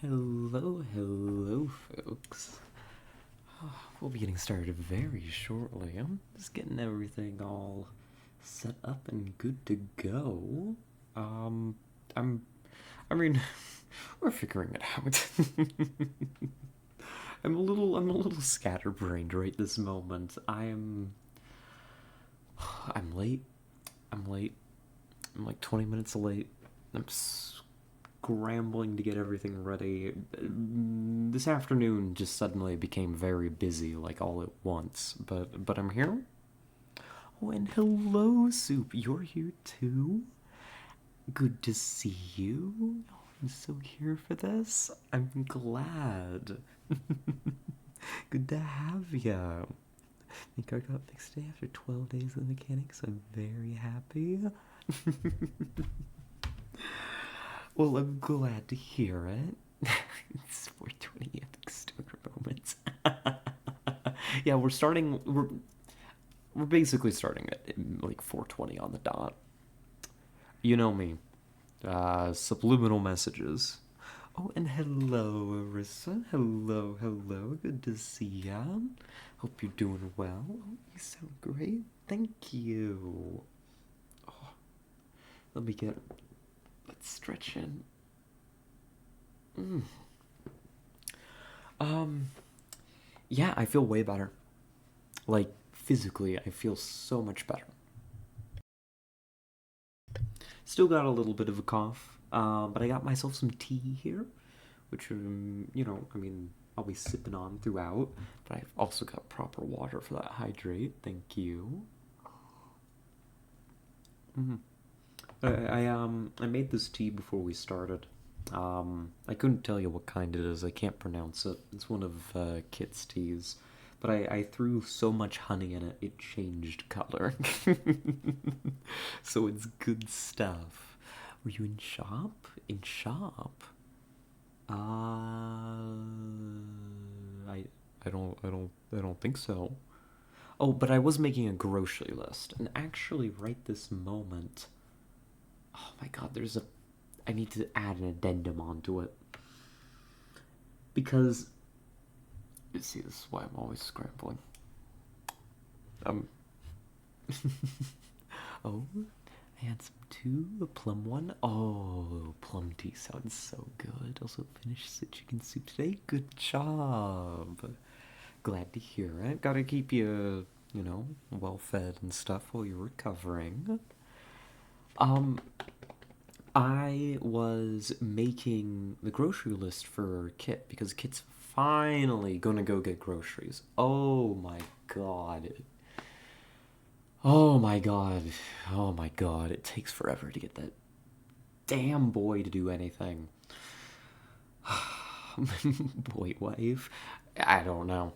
Hello, folks. We'll be getting started very shortly. I'm just getting everything all set up and good to go. Um, I'm, I mean, we're figuring it out. I'm a little scatterbrained right this moment. I'm late. I'm late. I'm like 20 minutes late. I'm scrambling to get everything ready. This afternoon just suddenly became very busy, like all at once. But I'm here. Oh, and hello, Soup. You're here too. Good to see you. Oh, I'm so here for this. I'm glad. Good to have ya. My car got fixed today after 12 days with the mechanic, so I'm very happy. Well, I'm glad to hear it. It's 420 epic stoner moments. Yeah, we're basically starting at like 420 on the dot. You know me. Subliminal messages. Oh, and hello, Arissa. Hello. Good to see ya. Hope you're doing well. Oh, you sound great. Thank you. Oh, let me get. Let's stretch in. Mm. Um, yeah, I feel way better. Like, physically, I feel so much better. Still got a little bit of a cough, but I got myself some tea here, which, I'll be sipping on throughout. But I've also got proper water for that hydrate. Thank you. Mm-hmm. I made this tea before we started. I couldn't tell you what kind it is. I can't pronounce it. It's one of Kit's teas. But I threw so much honey in it, it changed color. So it's good stuff. Were you in shop? In shop? I I don't think so. Oh, but I was making a grocery list, and actually, right this moment, oh my god, I need to add an addendum onto it because you see, this is why I'm always scrambling. Um, oh, I had some too. A plum one. Oh, plum tea sounds so good. Also finished the chicken soup today. Good job. Glad to hear it. Gotta keep you, well fed and stuff while you're recovering. Um, I was making the grocery list for Kit because Kit's finally gonna go get groceries. Oh my god. Oh my god. Oh my god. It takes forever to get that damn boy to do anything. Boy wife? I don't know.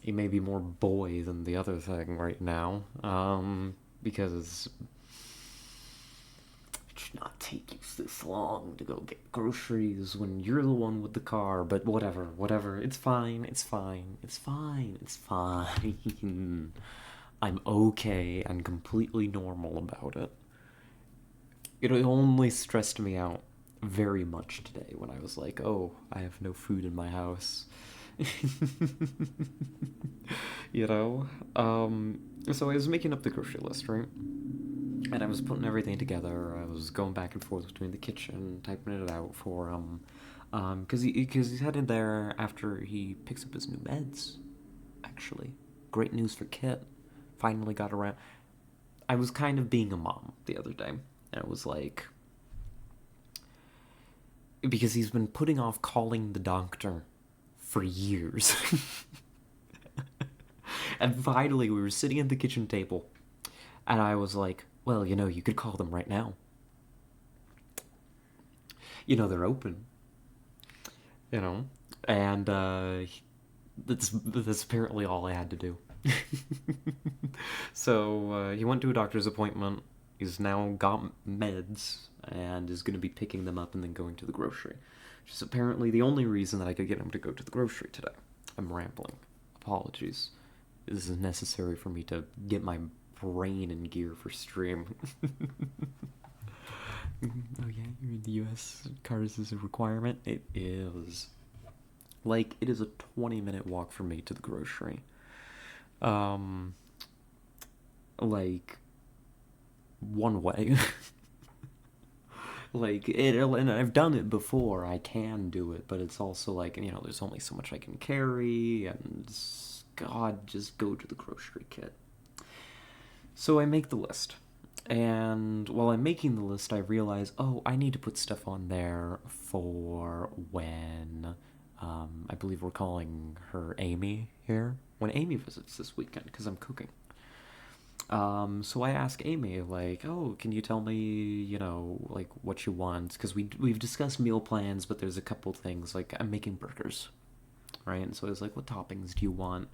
He may be more boy than the other thing right now. Because it should not take you this long to go get groceries when you're the one with the car, but whatever. It's fine. I'm okay and completely normal about it. It only stressed me out very much today when I was like, oh, I have no food in my house. you know? So I was making up the grocery list, right? And I was putting everything together. I was going back and forth between the kitchen, typing it out for because he's headed there after he picks up his new meds. Actually, great news for Kit. Finally got around. I was kind of being a mom the other day, and it was like because he's been putting off calling the doctor for years. And finally, we were sitting at the kitchen table, and I was like, well, you could call them right now. They're open, you know? And that's apparently all I had to do. So he went to a doctor's appointment. He's now got meds and is going to be picking them up and then going to the grocery. Which is apparently the only reason that I could get him to go to the grocery today. I'm rambling. Apologies. This is necessary for me to get my brain in gear for stream. Oh yeah, you mean the U.S. cars is a requirement? It is. Like, it is a 20-minute walk for me to the grocery. Um, like, one way. Like, and I've done it before. I can do it, but it's also like, there's only so much I can carry, and God, just go to the grocery kit. So I make the list. And while I'm making the list, I realize, oh, I need to put stuff on there for when I believe we're calling her Amy here. When Amy visits this weekend, because I'm cooking. So I ask Amy, like, oh, can you tell me, like what you want? Because we've discussed meal plans, but there's a couple things, like I'm making burgers, right? And so I was like, what toppings do you want?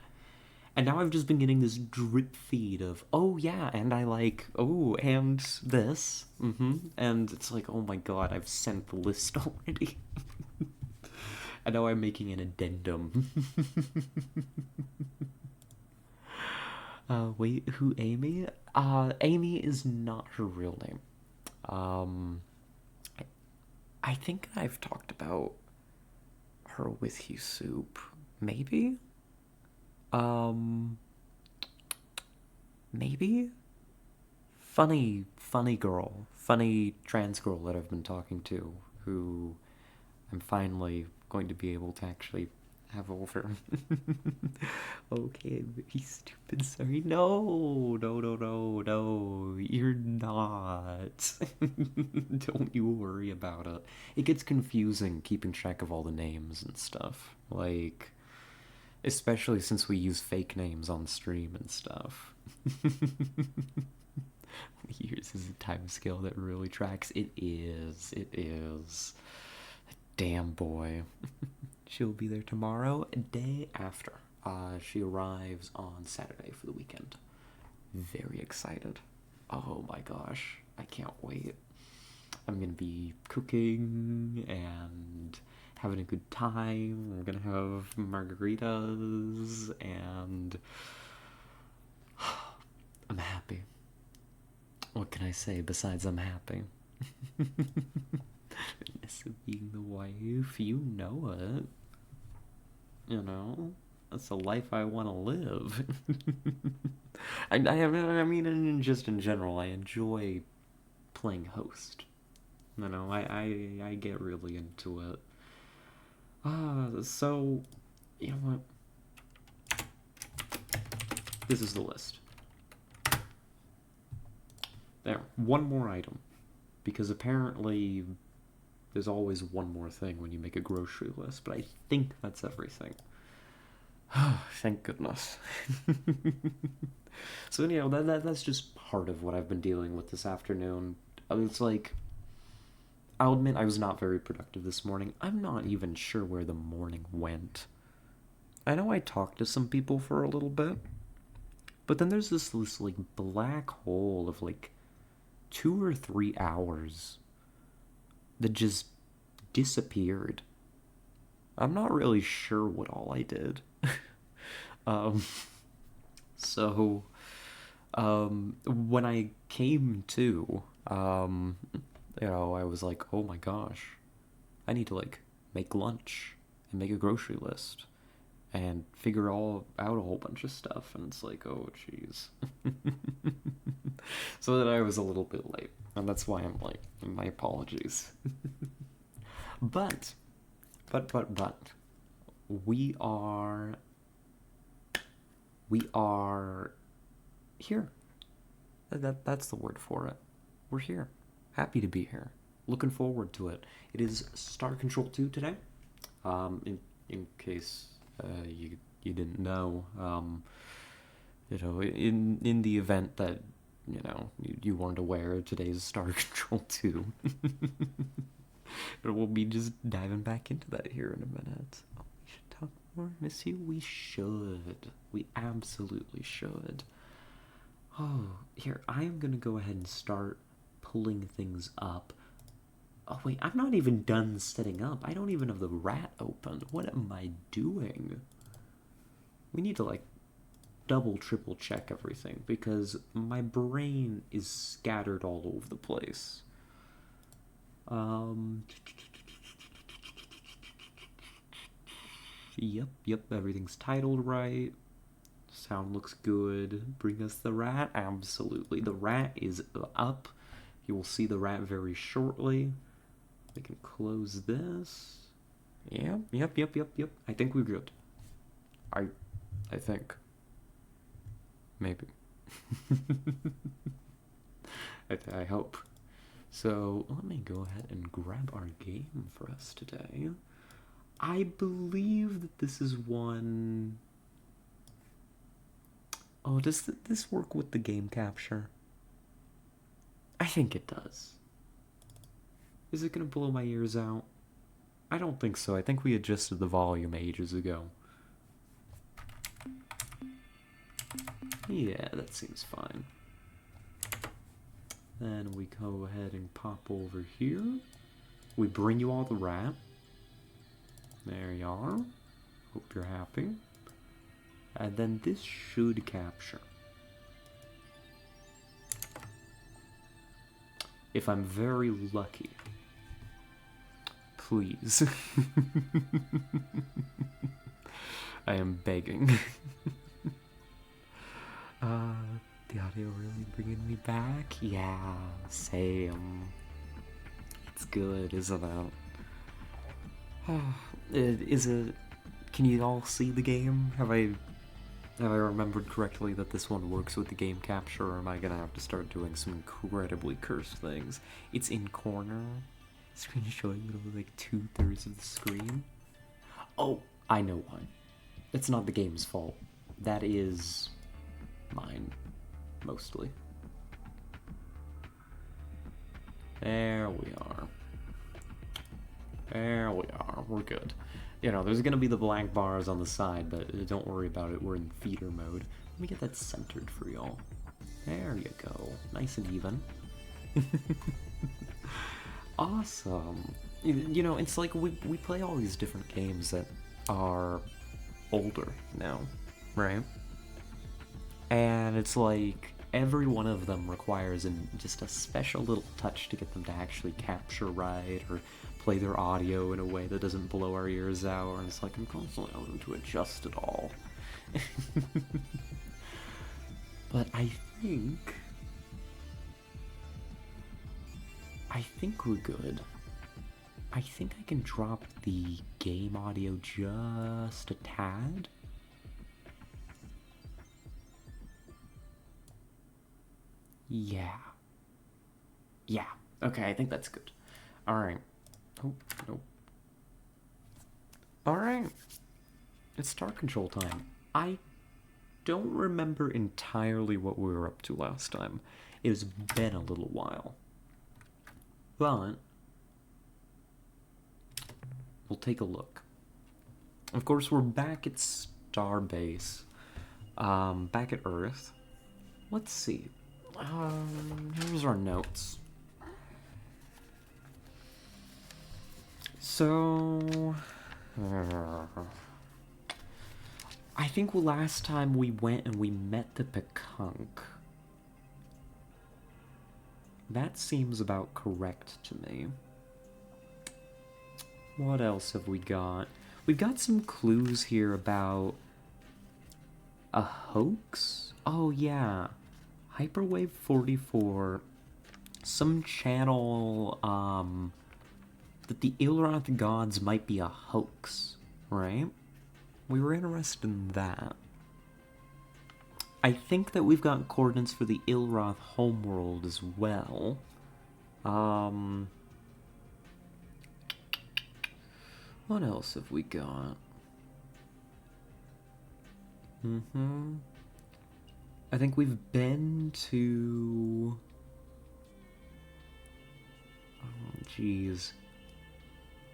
And now I've just been getting this drip feed of, oh yeah, and I like, oh, and this. And it's like, oh my god, I've sent the list already. And now I'm making an addendum. Wait, who Amy? Amy is not her real name. Um, I think I've talked about her with you, Soup. Maybe? Um, maybe? Funny girl. Funny trans girl that I've been talking to, who I'm finally going to be able to actually have over. Okay, he's stupid. Sorry. No, no, no, no, no. You're not. Don't you worry about it. It gets confusing keeping track of all the names and stuff. Like, especially since we use fake names on stream and stuff. Years is a time scale that really tracks. It is. It is. Damn boy. She'll be there tomorrow, day after. She arrives on Saturday for the weekend. Very excited. Oh my gosh. I can't wait. I'm gonna be cooking and having a good time. We're gonna have margaritas and I'm happy. What can I say besides I'm happy? Miss being the wife, you know it. That's the life I want to live. I mean, just in general, I enjoy playing host. I get really into it. So, you know what? This is the list. There, one more item. Because apparently there's always one more thing when you make a grocery list, but I think that's everything. Thank goodness. So anyhow, that's just part of what I've been dealing with this afternoon. It's like, I'll admit I was not very productive this morning. I'm not even sure where the morning went. I know I talked to some people for a little bit, but then there's this like black hole of like 2 or 3 hours that just disappeared. I'm not really sure what all I did. um, so, when I came to, I was like, oh my gosh, I need to like make lunch and make a grocery list and figure all out a whole bunch of stuff. And it's like, oh jeez. So that I was a little bit late, and that's why I'm late. My apologies. But, we are here. That's the word for it. We're here. Happy to be here. Looking forward to it. It is Star Control 2 today. In case you didn't know, in the event that you weren't aware, today's Star Control 2. We'll be just diving back into that here in a minute. Oh, we should talk more, Missy. We should. We absolutely should. Oh, here, I am gonna go ahead and start pulling things up. Oh, wait, I'm not even done setting up. I don't even have the rat open. What am I doing? We need to, like, double, triple check everything because my brain is scattered all over the place. Um, yep, everything's titled right. Sound looks good. Bring us the rat? Absolutely. The rat is up. You will see the rat very shortly. We can close this. Yep. I think we're good. I think. Maybe. I hope. So let me go ahead and grab our game for us today. I believe that this is one... Oh, does this work with the game capture? I think it does. Is it gonna blow my ears out? I don't think so. I think we adjusted the volume ages ago. Yeah, that seems fine. Then we go ahead and pop over here. We bring you all the rat. There you are. Hope you're happy. And then this should capture. If I'm very lucky. Please. I am begging. The audio really bringing me back? Yeah, same. It's good, isn't it? Is it... Can you all see the game? Have I remembered correctly that this one works with the game capture, or am I gonna have to start doing some incredibly cursed things? It's in corner. Screen showing literally like 2/3 of the screen. Oh, I know why. It's not the game's fault. That is mine, mostly. There we are. There we are. We're good. You know, there's gonna be the black bars on the side, but don't worry about it. We're in feeder mode. Let me get that centered for y'all. There you go. Nice and even. Awesome. You know, it's like we play all these different games that are older now, right? And it's like every one of them requires just a special little touch to get them to actually capture right, or play their audio in a way that doesn't blow our ears out, and it's like I'm constantly having to adjust it all. But I think we're good. I think I can drop the game audio just a tad. Yeah. Okay, I think that's good. Alright. Oh, nope. Alright. It's Star Control time. I don't remember entirely what we were up to last time. It has been a little while. But we'll take a look. Of course, we're back at Starbase. Back at Earth. Let's see. Here's our notes. So... I think last time we went and we met the Pekunk. That seems about correct to me. What else have we got? We've got some clues here about a hoax? Oh yeah. Hyperwave 44. Some channel, that the Ilrath gods might be a hoax, right? We were interested in that. I think that we've got coordinates for the Ilrath homeworld as well. What else have we got? I think we've been to... Oh, jeez.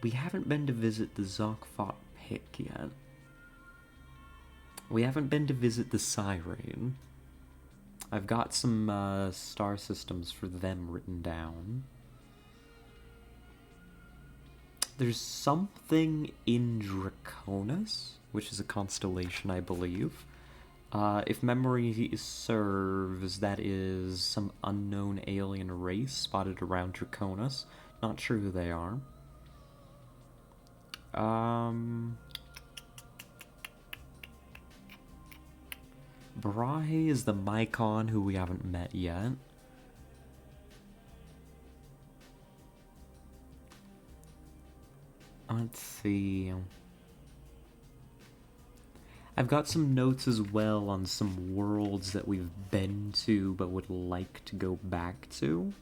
We haven't been to visit the Zokfot Pick yet. We haven't been to visit the Siren. I've got some star systems for them written down. There's something in Draconis, which is a constellation, I believe. If memory serves, that is some unknown alien race spotted around Draconis. Not sure who they are. Brahe is the Mycon who we haven't met yet. Let's see. I've got some notes as well on some worlds that we've been to but would like to go back to.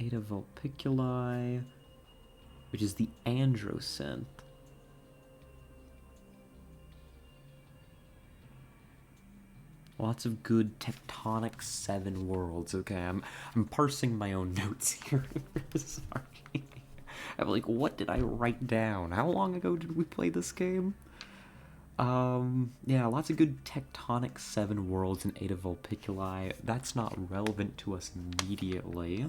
Eta Vulpiculi, which is the Androsynth. Lots of good tectonic 7 worlds. Okay, I'm parsing my own notes here. Sorry. I'm like, what did I write down? How long ago did we play this game? Yeah, lots of good tectonic 7 worlds in Eta Vulpiculi. That's not relevant to us immediately.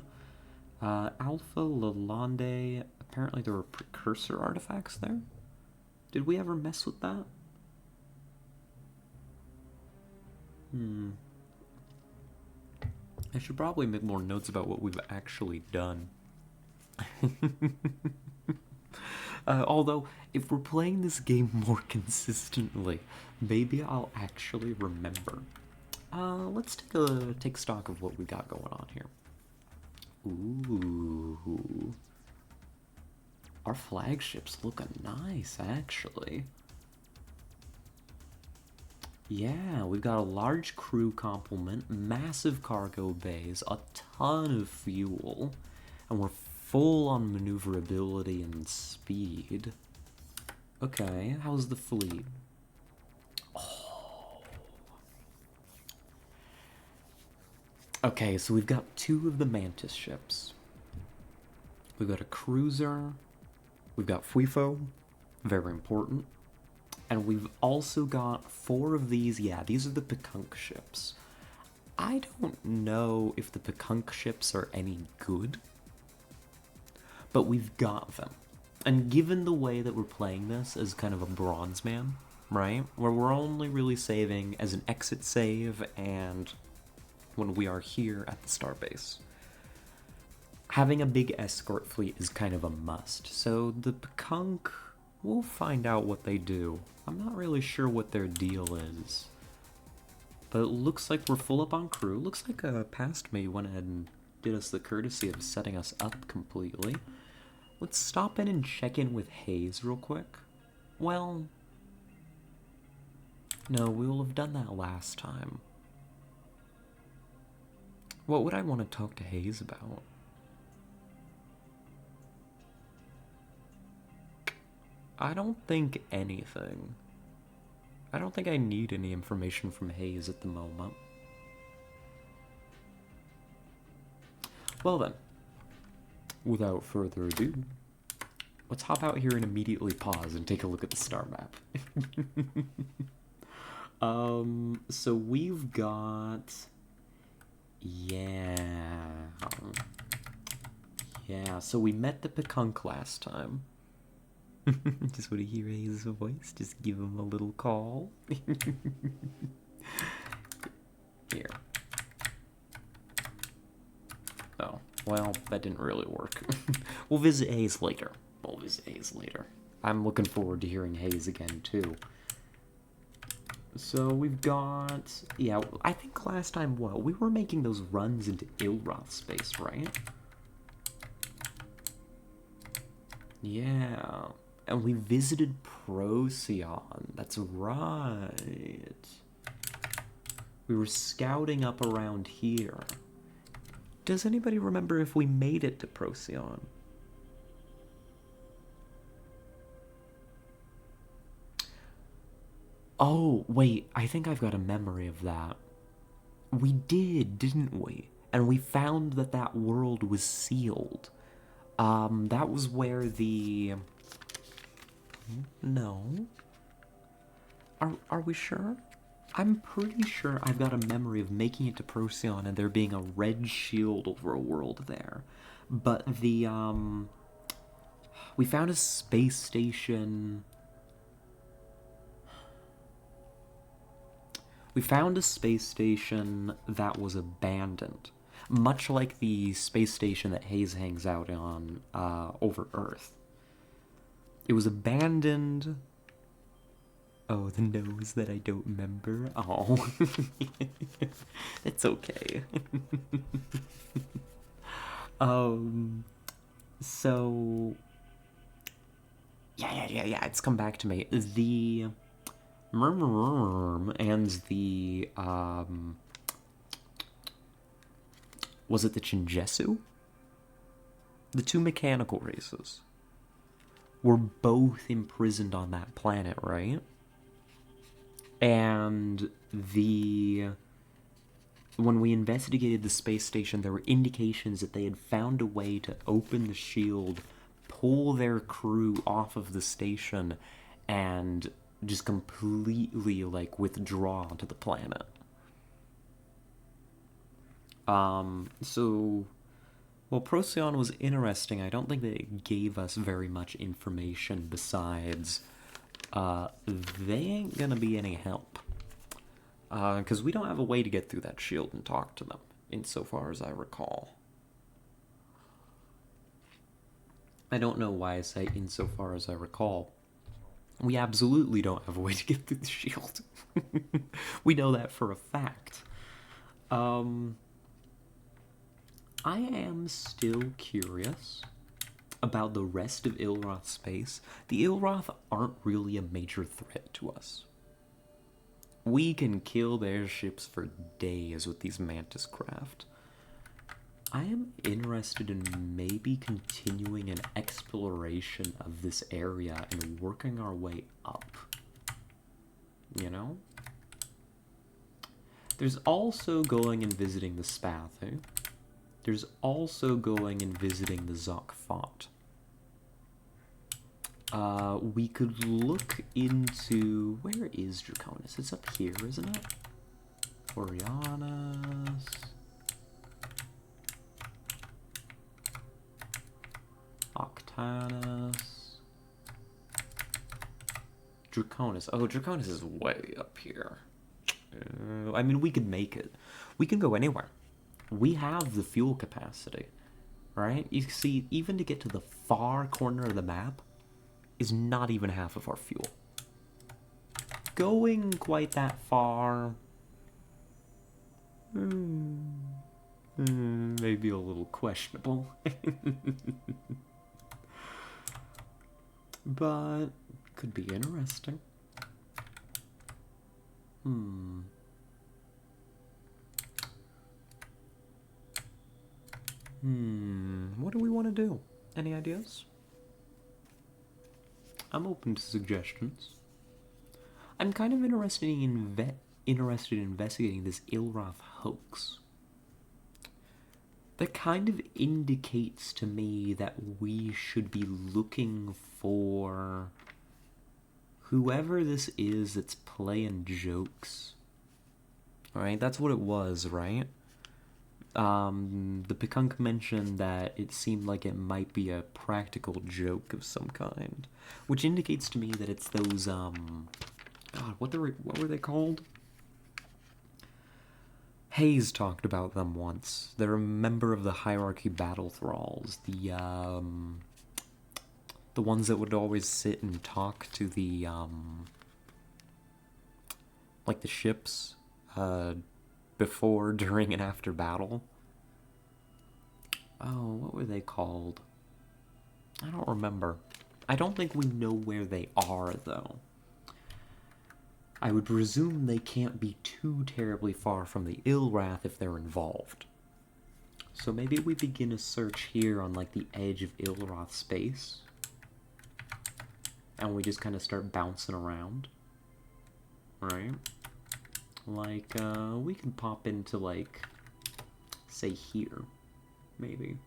Alpha Lalande, apparently there were precursor artifacts there? Did we ever mess with that? I should probably make more notes about what we've actually done. Although, if we're playing this game more consistently, maybe I'll actually remember. Let's take stock of what we got going on here. Ooh. Our flagships look nice, actually. Yeah, we've got a large crew complement, massive cargo bays, a ton of fuel, and we're full on maneuverability and speed. Okay, how's the fleet? Oh. Okay, so we've got 2 of the Mantis ships. We've got a cruiser. We've got FUIFO, very important. And we've also got 4 of these, yeah, these are the Pekunk ships. I don't know if the Pekunk ships are any good, but we've got them. And given the way that we're playing this as kind of a bronze man, right, where we're only really saving as an exit save and when we are here at the starbase, having a big escort fleet is kind of a must. So the Pekunk, we'll find out what they do. I'm not really sure what their deal is. But it looks like we're full up on crew. Looks like past me went ahead and did us the courtesy of setting us up completely. Let's stop in and check in with Hayes real quick. Well, no, we will have done that last time. What would I want to talk to Hayes about? I don't think anything. I don't think I need any information from Hayes at the moment. Well then, without further ado, let's hop out here and immediately pause and take a look at the star map. So we've got... Yeah, so we met the Pekunk last time. Just want to hear his voice. Just give him a little call. Here. Oh, well, that didn't really work. We'll visit Hayes later. I'm looking forward to hearing Hayes again, too. So we've got... Yeah, I think last time, we were making those runs into Ilroth space, right? Yeah. And we visited Procyon. That's right. We were scouting up around here. Does anybody remember if we made it to Procyon? Oh, wait, I think I've got a memory of that. We did, didn't we? And we found that that world was sealed. That was where the... No. Are we sure? I'm pretty sure I've got a memory of making it to Procyon and there being a red shield over a world there. But the, we found a space station... We found a space station that was abandoned, much like the space station that Hayes hangs out on over Earth. It was abandoned. Oh, the nose that I don't remember. Oh, it's okay. um, so yeah. It's come back to me. The and the was it the Chinjesu? The two mechanical races were both imprisoned on that planet, right? And when we investigated the space station, there were indications that they had found a way to open the shield, pull their crew off of the station, and just completely, like, withdraw to the planet. So, well, Procyon was interesting. I don't think that it gave us very much information besides, they ain't gonna be any help. Because we don't have a way to get through that shield and talk to them, insofar as I recall. I don't know why I say insofar as I recall. We absolutely don't have a way to get through the shield. We know that for a fact. I am still curious about the rest of Ilroth space. The Ilroth aren't really a major threat to us. We can kill their ships for days with these Mantis craft. I am interested in maybe continuing an exploration of this area and working our way up. You know? There's also going and visiting the Spathu. There's also going and visiting the Zokfot. We could look into... Where is Draconis? It's up here, isn't it? Orianus... Octanus... Draconis. Oh, Draconis is way up here. I mean, we could make it. We can go anywhere. We have the fuel capacity, right? You see, even to get to the far corner of the map is not even half of our fuel. Going quite that far... maybe a little questionable. But could be interesting. What do we want to do? Any ideas? I'm open to suggestions. I'm kind of interested in investigating this Ilroth hoax. That kind of indicates to me that we should be looking for whoever this is that's playing jokes. Alright, that's what it was, right? The Pikunk mentioned that it seemed like it might be a practical joke of some kind, which indicates to me that it's those, God, what were they called? Hayes talked about them once. They're a member of the Hierarchy Battle Thralls, the ones that would always sit and talk to the, like the ships, before, during, and after battle. Oh, what were they called? I don't remember. I don't think we know where they are, though. I would presume they can't be too terribly far from the Ilrath if they're involved. So maybe we begin a search here on, like, the edge of Ilroth space. And we just kind of start bouncing around. Right? Like, we could pop into, like, say here, maybe.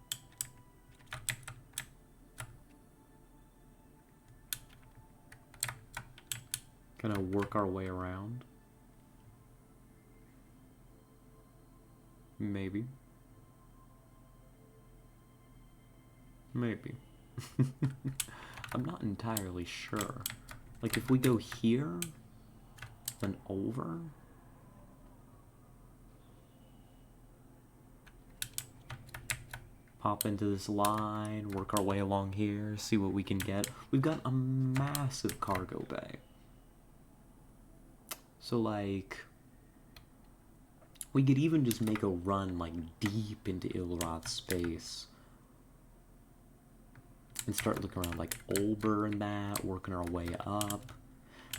Kind of work our way around. Maybe. Maybe. I'm not entirely sure. Like, if we go here, then over... Pop into this line, work our way along here, see what we can get. We've got a massive cargo bay. So, like, we could even just make a run, like, deep into Ilrath's space. And start looking around, like, Olber and that, working our way up.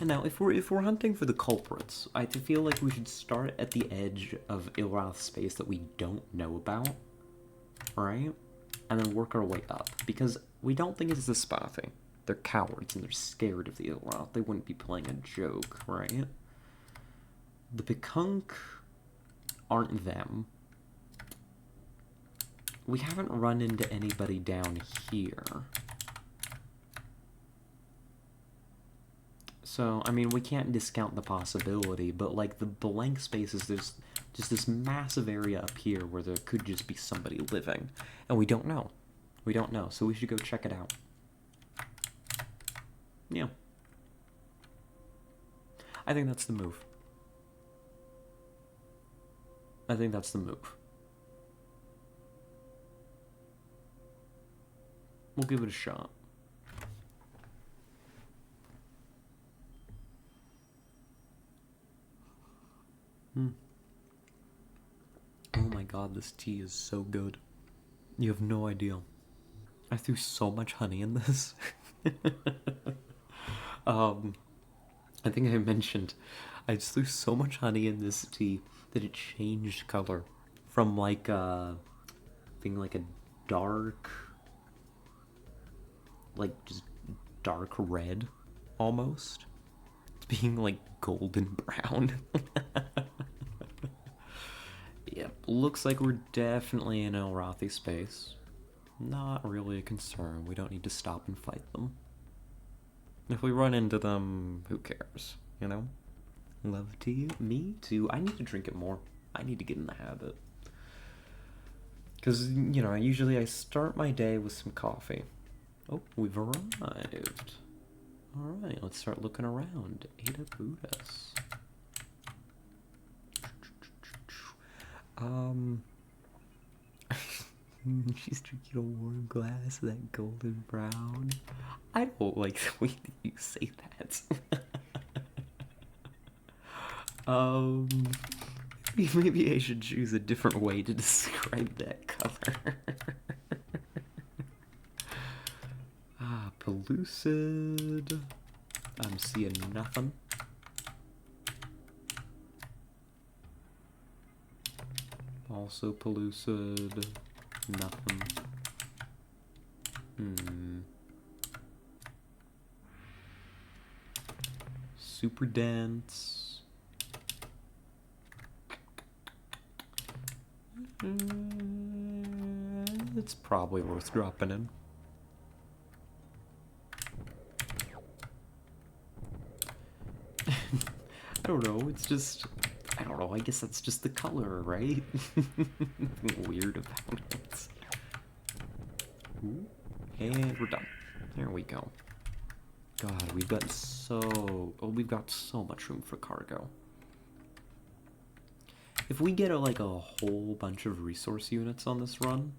And now, if we're hunting for the culprits, I feel like we should start at the edge of Ilrath's space that we don't know about. Right? And then work our way up. Because we don't think it's the Spathi. They're cowards and they're scared of the Ilrath. They wouldn't be playing a joke, right? The Pikunk aren't them. We haven't run into anybody down here. So, I mean, we can't discount the possibility, but, like, the blank spaces, there's just this massive area up here where there could just be somebody living. And we don't know. We don't know, so we should go check it out. Yeah. I think that's the move. I think that's the move. We'll give it a shot. Oh my god, this tea is so good. You have no idea. I threw so much honey in this. I think I mentioned I just threw so much honey in this tea that it changed color from like being like a dark, like just dark red almost, to being like golden brown. Yep, looks like we're definitely in Elrathi space. Not really a concern. We don't need to stop and fight them. If we run into them, who cares, you know? Love tea? Me too. I need to drink it more. I need to get in the habit. Because, you know, usually I start my day with some coffee. Oh, we've arrived. Alright, let's start looking around. Ada Buddhas. She's drinking a warm glass of that golden brown. I don't like the way that you say that. Maybe I should choose a different way to describe that color. Pellucid. I'm seeing nothing. Also pellucid. Nothing. Super dense. It's probably worth dropping in. I don't know, it's just... I don't know, I guess that's just the color, right? Weird about it. Ooh. And we're done. There we go. God, we've got so much room for cargo. If we get like a whole bunch of resource units on this run,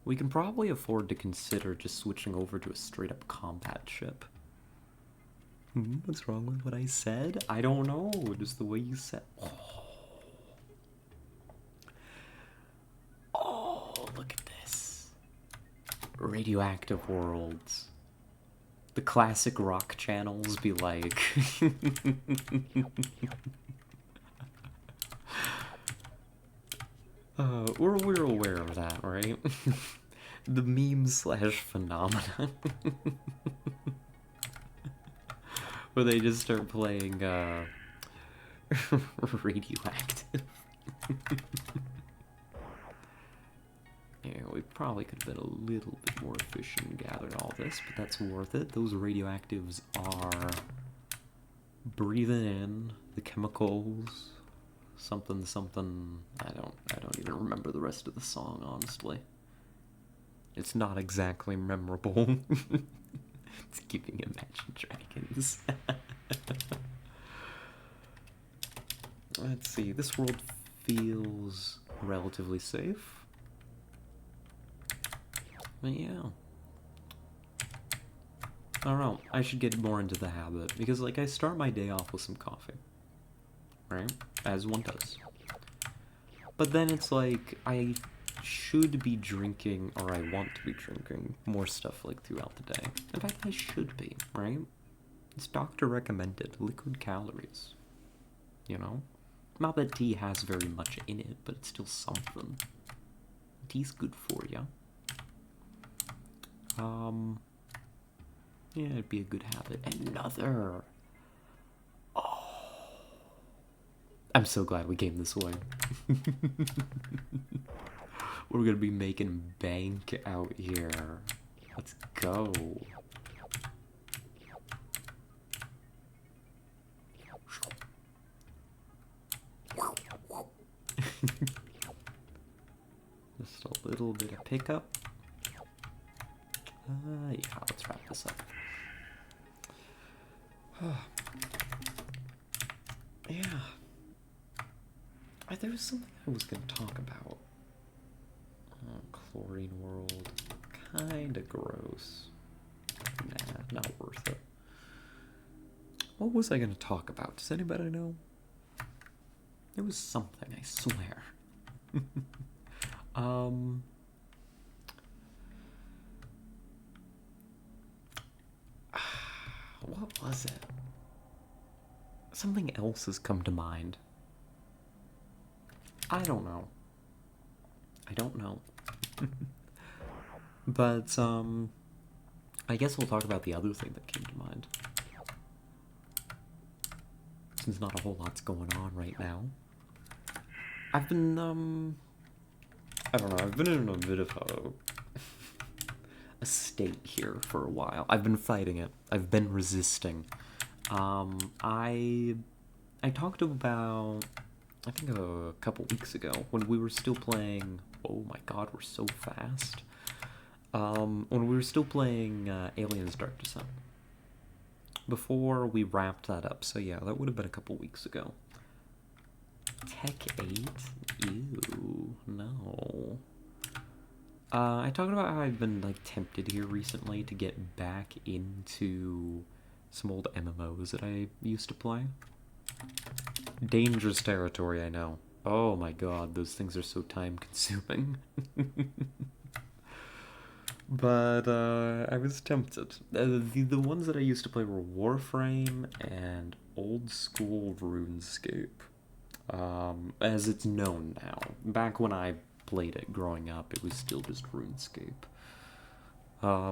we can probably afford to consider just switching over to a straight-up combat ship. What's wrong with what I said? I don't know, just the way you said. Oh, look at this. Radioactive worlds. The classic rock channels be like... we're aware of that, right? The meme slash phenomena. Where they just start playing, radioactive. Yeah, we probably could have been a little bit more efficient in gathering all this, but that's worth it. Those radioactives are breathing in the chemicals, something, something. I don't even remember the rest of the song, honestly. It's not exactly memorable. It's giving Imagine Dragons. Let's see, this world feels relatively safe. But yeah. I don't know. I should get more into the habit. Because, like, I start my day off with some coffee. Right? As one does. But then it's like, I should be drinking, or I want to be drinking, more stuff, like, throughout the day. In fact, I should be, right? It's doctor recommended. Liquid calories. You know? Not that tea has very much in it, but it's still something. Tea's good for you. Yeah, it'd be a good habit. Another. Oh. I'm so glad we came this way. We're gonna be making bank out here. Let's go. Just a little bit of pickup. Yeah, let's wrap this up. Yeah. There was something I was going to talk about. Chlorine world. Kinda gross. Nah, not worth it. What was I going to talk about? Does anybody know? There was something, I swear. What was it? Something else has come to mind. I don't know. But, I guess we'll talk about the other thing that came to mind. Since not a whole lot's going on right now. I've been, I don't know, I've been in a bit of a state here for a while. I've been fighting it. I've been resisting. I talked about, I think a couple weeks ago, when we were still playing, oh my god, we're so fast. When we were still playing Aliens Dark Descent. Before we wrapped that up, so yeah, that would have been a couple weeks ago. Tech 8? Ew, no. I talked about how I've been, like, tempted here recently to get back into some old MMOs that I used to play. Dangerous territory, I know. Oh my god, those things are so time-consuming. But, I was tempted. The ones that I used to play were Warframe and old-school RuneScape. As it's known now. Back when I played it growing up, it was still just RuneScape. I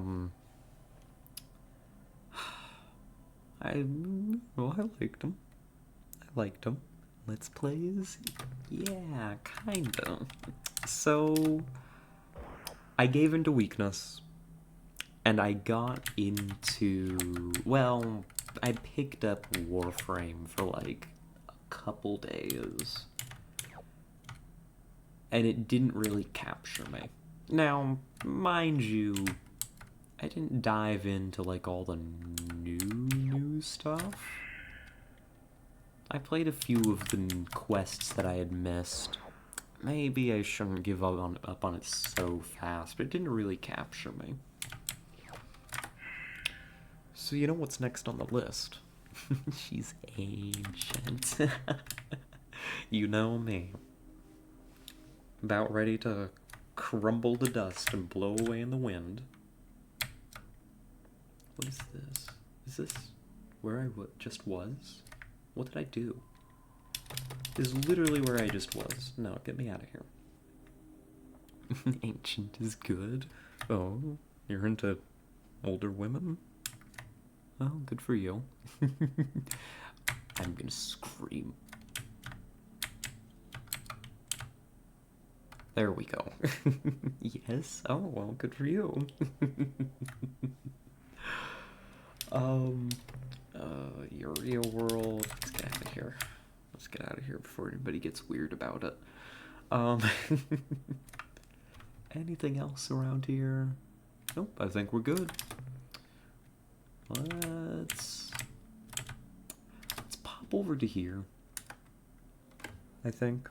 liked them. Let's Plays? Yeah, kinda. So, I gave into weakness, and I got into, well, I picked up Warframe for like a couple days, and it didn't really capture me. Now, mind you, I didn't dive into like all the new stuff. I played a few of the quests that I had missed. Maybe I shouldn't give up on it so fast, but it didn't really capture me. So you know what's next on the list? She's ancient. You know me. About ready to crumble to dust and blow away in the wind. What is this? Is this where I just was? What did I do? This is literally where I just was. No, get me out of here. Ancient is good. Oh, you're into older women? Oh, good for you. I'm gonna scream. There we go. Yes? Oh, well, good for you. Uriel World. Let's get out of here. Let's get out of here before anybody gets weird about it. Anything else around here? Nope, I think we're good. Let's pop over to here, I think.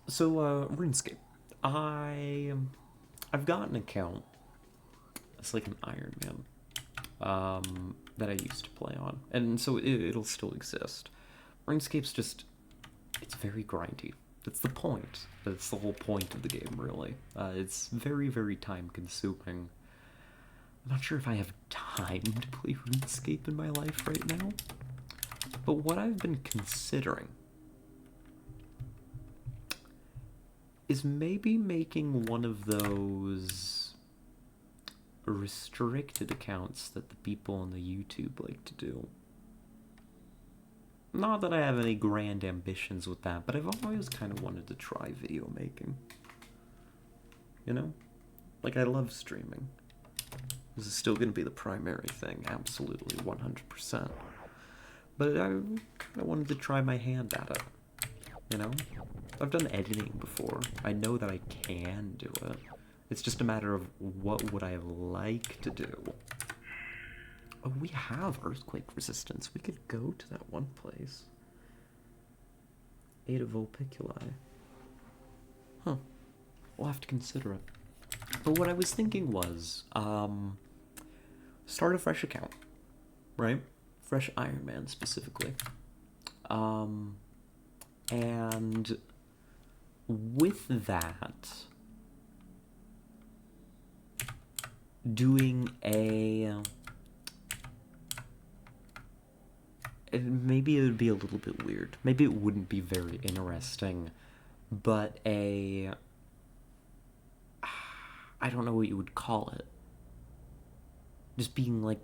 So, RuneScape. I've got an account. It's like an Iron Man, that I used to play on, and so it'll still exist. RuneScape's just, it's very grindy. That's the point. That's the whole point of the game, really. It's very, very time consuming. I'm not sure if I have time to play RuneScape in my life right now, but what I've been considering is maybe making one of those restricted accounts that the people on the YouTube like to do. Not that I have any grand ambitions with that, but I've always kind of wanted to try video making. You know? Like, I love streaming. This is still going to be the primary thing, absolutely, 100%. But I kind of wanted to try my hand at it. You know? I've done editing before. I know that I can do it. It's just a matter of what would I like to do. Oh, we have earthquake resistance. We could go to that one place. Ada Vulpiculi. Huh. We'll have to consider it. But what I was thinking was, start a fresh account, right? Fresh Iron Man specifically. And with that, doing maybe it would be a little bit weird. Maybe it wouldn't be very interesting, but I don't know what you would call it. Just being, like,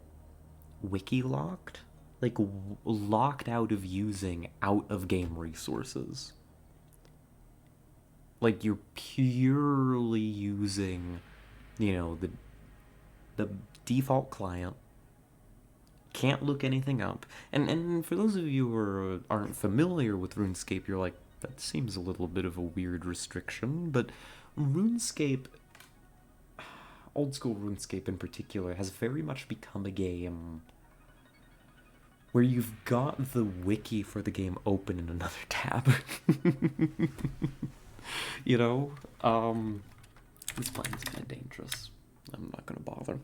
wiki-locked? Like, locked out of using out-of-game resources. Like, you're purely using, you know, the default client. Can't look anything up. And for those of you who aren't familiar with RuneScape, you're like, that seems a little bit of a weird restriction, but RuneScape, old school RuneScape in particular, has very much become a game where you've got the wiki for the game open in another tab. You know? This plan is kind of dangerous. I'm not gonna bother.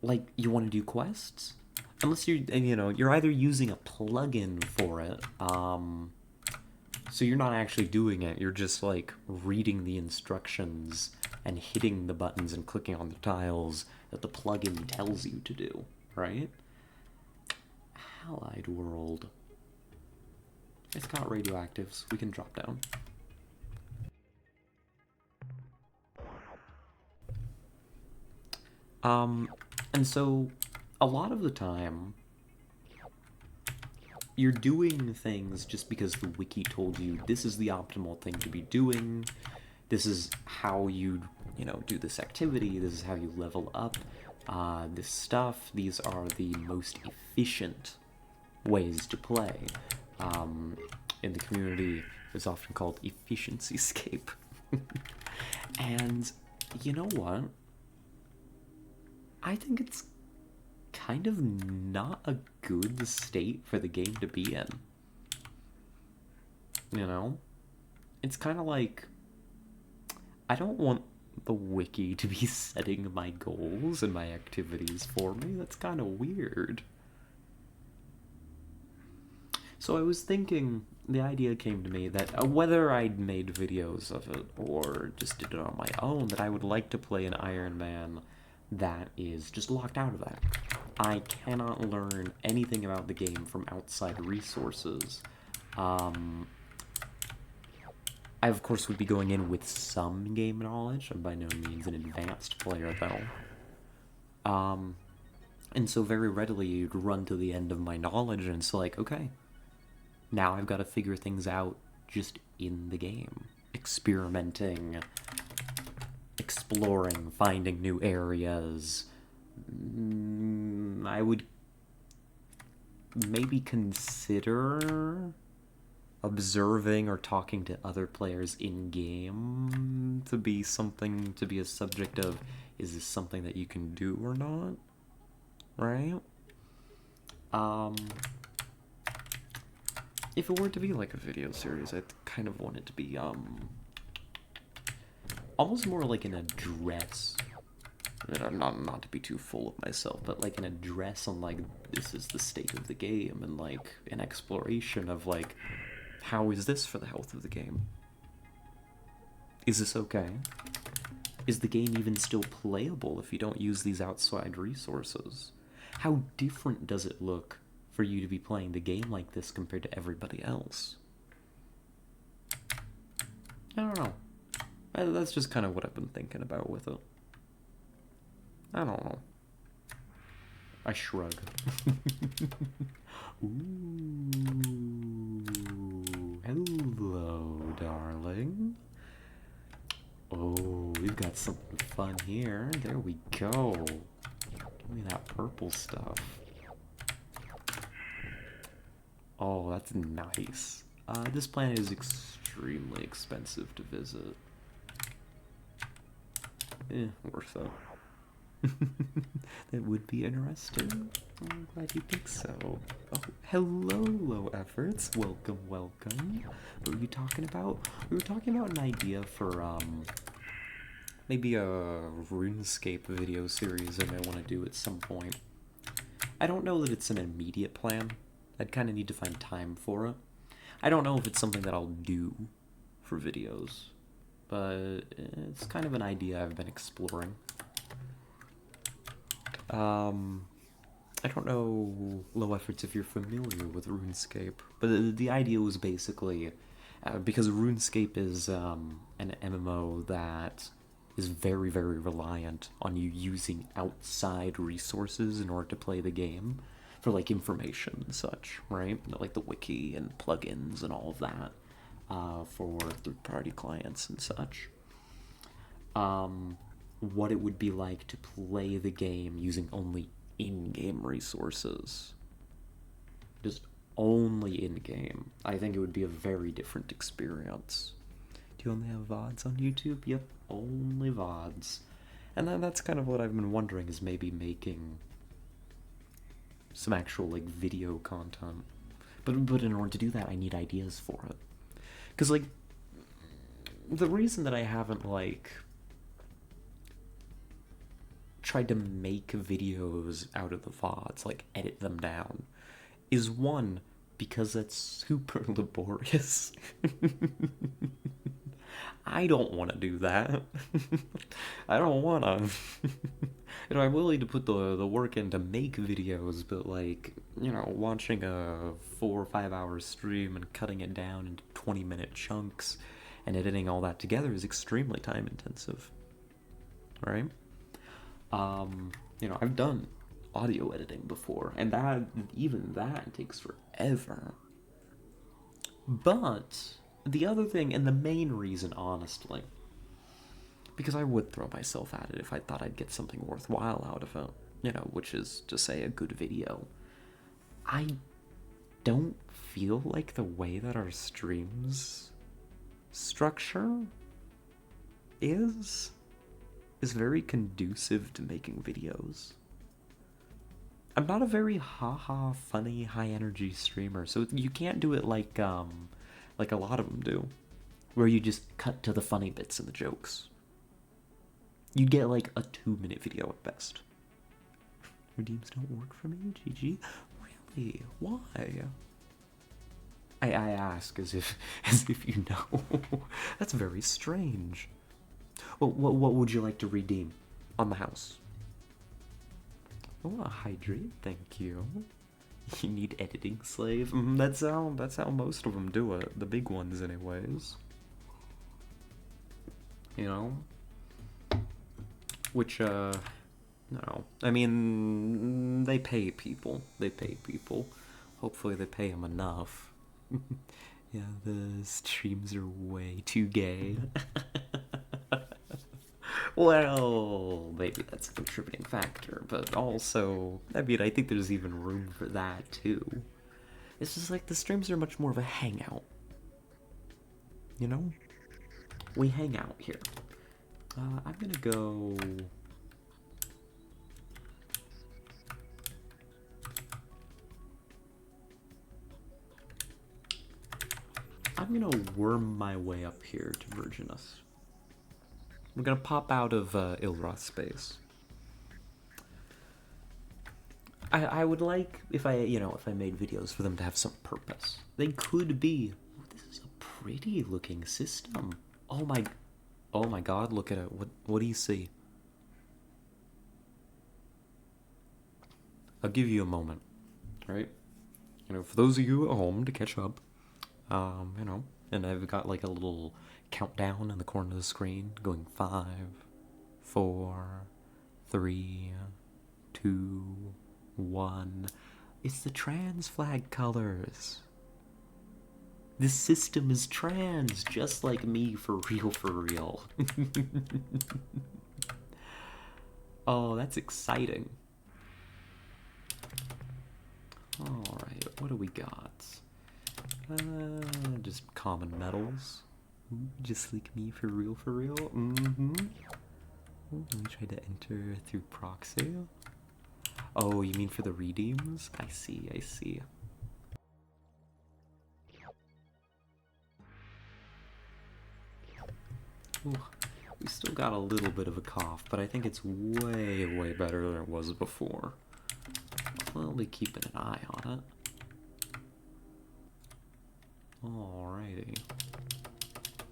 Like, you want to do quests? Unless you're either using a plugin for it, so you're not actually doing it, you're just, like, reading the instructions and hitting the buttons and clicking on the tiles that the plugin tells you to do, right? Halide World. It's got radioactives. We can drop down. And so, a lot of the time, you're doing things just because the wiki told you this is the optimal thing to be doing, this is how you do this activity, this is how you level up this stuff, these are the most efficient ways to play. In the community, it's often called efficiency-scape. And you know what? I think it's kind of not a good state for the game to be in. You know? It's kind of like, I don't want the wiki to be setting my goals and my activities for me. That's kind of weird. So I was thinking, the idea came to me that whether I'd made videos of it or just did it on my own, that I would like to play an Iron Man that is just locked out of that. I cannot learn anything about the game from outside resources. I, of course, would be going in with some game knowledge. I'm by no means an advanced player, though. And so very readily you'd run to the end of my knowledge, and it's like, okay, now I've got to figure things out just in the game. Experimenting, exploring, finding new areas. I would maybe consider observing or talking to other players in-game to be a subject of, is this something that you can do or not? Right? if it were to be like a video series, I'd kind of want it to be, almost more like an address. Not to be too full of myself, but like an address on like, this is the state of the game, and like an exploration of like, how is this for the health of the game? Is this okay? Is the game even still playable if you don't use these outside resources? How different does it look for you to be playing the game like this compared to everybody else? I don't know. That's just kind of what I've been thinking about with it. I don't know. I shrug. Ooh, hello, darling. Oh, we've got something fun here. There we go. Give me that purple stuff. Oh, that's nice. This planet is extremely expensive to visit. Worth it. That would be interesting. I'm glad you think so. Oh, hello, low efforts. Welcome, welcome. What were you talking about? We were talking about an idea for, maybe a RuneScape video series I might want to do at some point. I don't know that it's an immediate plan. I'd kind of need to find time for it. I don't know if it's something that I'll do for videos, but it's kind of an idea I've been exploring. I don't know, low efforts, if you're familiar with RuneScape, but the idea was basically, because RuneScape is an MMO that is very, very reliant on you using outside resources in order to play the game, for like information and such, right? Like the wiki and plugins and all of that, for third-party clients and such. What it would be like to play the game using only in-game resources. Just only in-game. I think it would be a very different experience. Do you only have VODs on YouTube? Yep, only VODs. And then that's kind of what I've been wondering, is maybe making some actual, like, video content. But in order to do that, I need ideas for it. Because, like, the reason that I haven't, like, tried to make videos out of the VODs, like edit them down, is one, because that's super laborious. I don't want to do that. I don't want to. I'm willing to put the work in to make videos, but like, watching a 4 or 5 hour stream and cutting it down into 20-minute chunks and editing all that together is extremely time intensive. Right? I've done audio editing before, and even that takes forever. But the other thing, and the main reason, honestly, because I would throw myself at it if I thought I'd get something worthwhile out of it, which is to say a good video. I don't feel like the way that our streams structure is very conducive to making videos. I'm not a very haha funny high energy streamer, so you can't do it like a lot of them do, where you just cut to the funny bits and the jokes. You'd get like a 2-minute video at best. Redeems don't work for me, GG. Really? Why? I ask as if you know. That's very strange. Well, what would you like to redeem on the house? Oh, a hydrate, thank you. You need editing slave? That's how most of them do it. The big ones, anyways. Which, no. I mean, they pay people. Hopefully they pay them enough. Yeah, the streams are way too gay. Well, maybe that's a contributing factor, but also, I think there's even room for that, too. It's just like the streams are much more of a hangout. We hang out here. I'm gonna go... I'm gonna worm my way up here to Virginus. We're gonna pop out of Ilroth space. I would like if I made videos for them to have some purpose. They could be. Oh, this is a pretty looking system. Oh my god, look at it. What do you see? I'll give you a moment, right? For those of you at home to catch up, and I've got like a little countdown in the corner of the screen going 5, 4, 3, 2, 1. It's the trans flag colors. This system is trans, just like me, for real, for real. Oh, that's exciting. Alright, what do we got? Just common metals. Just like me, for real, for real. Mm-hmm. Ooh, let me try to enter through proxy. Oh, you mean for the redeems? I see, I see. Ooh, we still got a little bit of a cough, but I think it's way, way better than it was before. We'll be keeping an eye on it. Alrighty.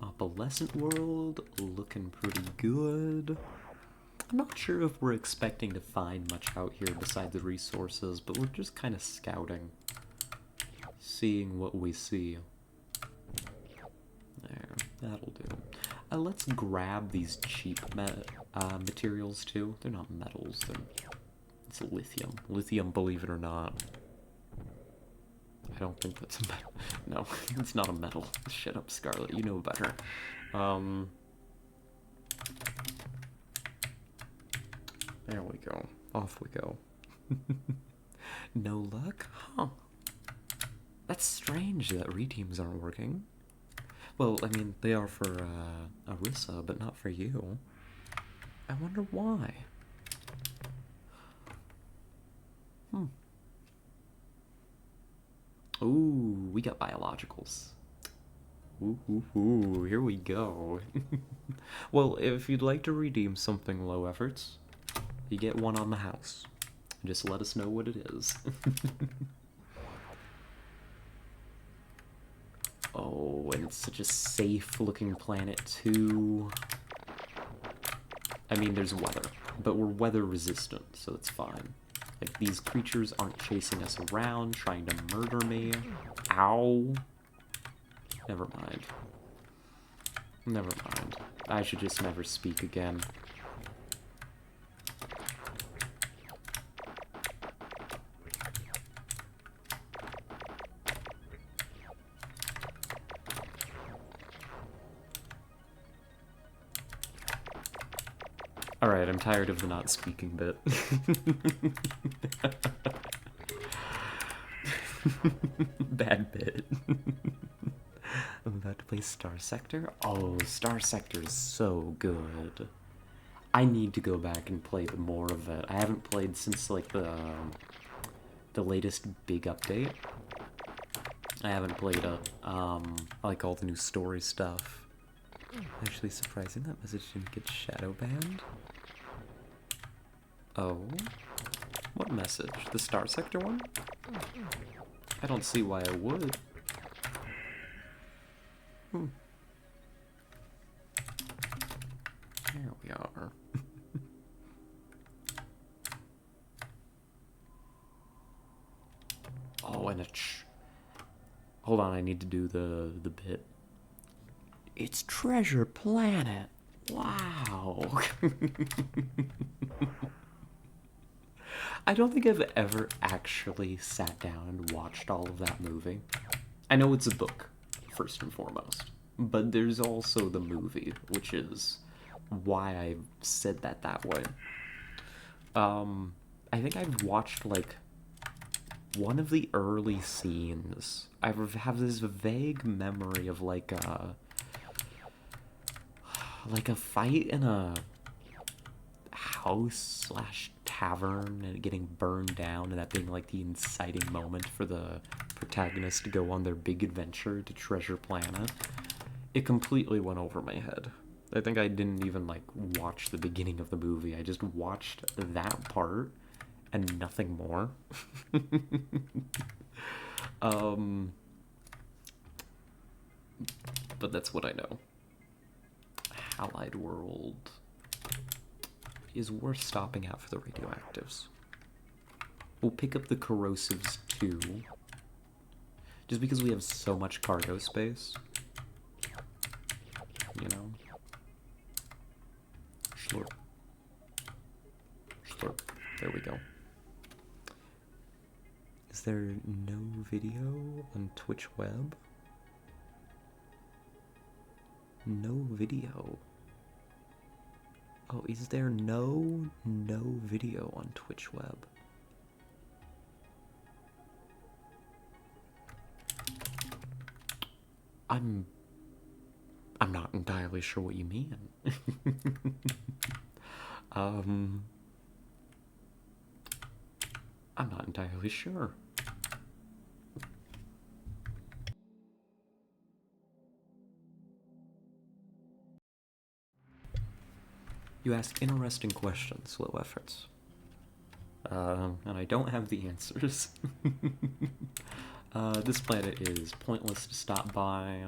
Opalescent world, looking pretty good. I'm not sure if we're expecting to find much out here besides the resources, but we're just kind of scouting. Seeing what we see. There, that'll do. Let's grab these cheap materials too. They're not metals, it's lithium. Lithium, believe it or not. I don't think that's a metal. No, it's not a metal. Shut up, Scarlet. You know better. There we go. Off we go. No luck? Huh. That's strange that redeems aren't working. Well, I mean, they are for Arissa, but not for you. I wonder why. Ooh, we got biologicals. Ooh, here we go. Well, if you'd like to redeem something low efforts, you get one on the house. Just let us know what it is. Oh, and it's such a safe looking planet too. I mean, there's weather, but we're weather resistant, so it's fine. Like, these creatures aren't chasing us around, trying to murder me. Ow. Never mind. Never mind. I should just never speak again. Alright, I'm tired of the not speaking bit. Bad bit. I'm about to play Star Sector. Oh, Star Sector is so good. I need to go back and play more of it. I haven't played since like the latest big update. I haven't played it. Like all the new story stuff. Actually surprising that message didn't get shadow banned. Oh? What message? The Star Sector one? I don't see why I would. There we are. Oh, and hold on, I need to do the bit. It's Treasure Planet. Wow. I don't think I've ever actually sat down and watched all of that movie. I know it's a book, first and foremost, but there's also the movie, which is why I said that way. I think I've watched, like, one of the early scenes. I have this vague memory of, like a fight in a house/tavern and it getting burned down, and that being like the inciting moment for the protagonists to go on their big adventure to Treasure Planet, it completely went over my head. I think I didn't even, like, watch the beginning of the movie. I just watched that part and nothing more. But that's what I know. Halide World is worth stopping at for the radioactives. We'll pick up the corrosives too, just because we have so much cargo space, you know? Slurp. Slurp. There we go. Is there no video on Twitch Web? No video. Oh, is there no video on Twitch Web? I'm not entirely sure what you mean. I'm not entirely sure. You ask interesting questions, low efforts. And I don't have the answers. This planet is pointless to stop by.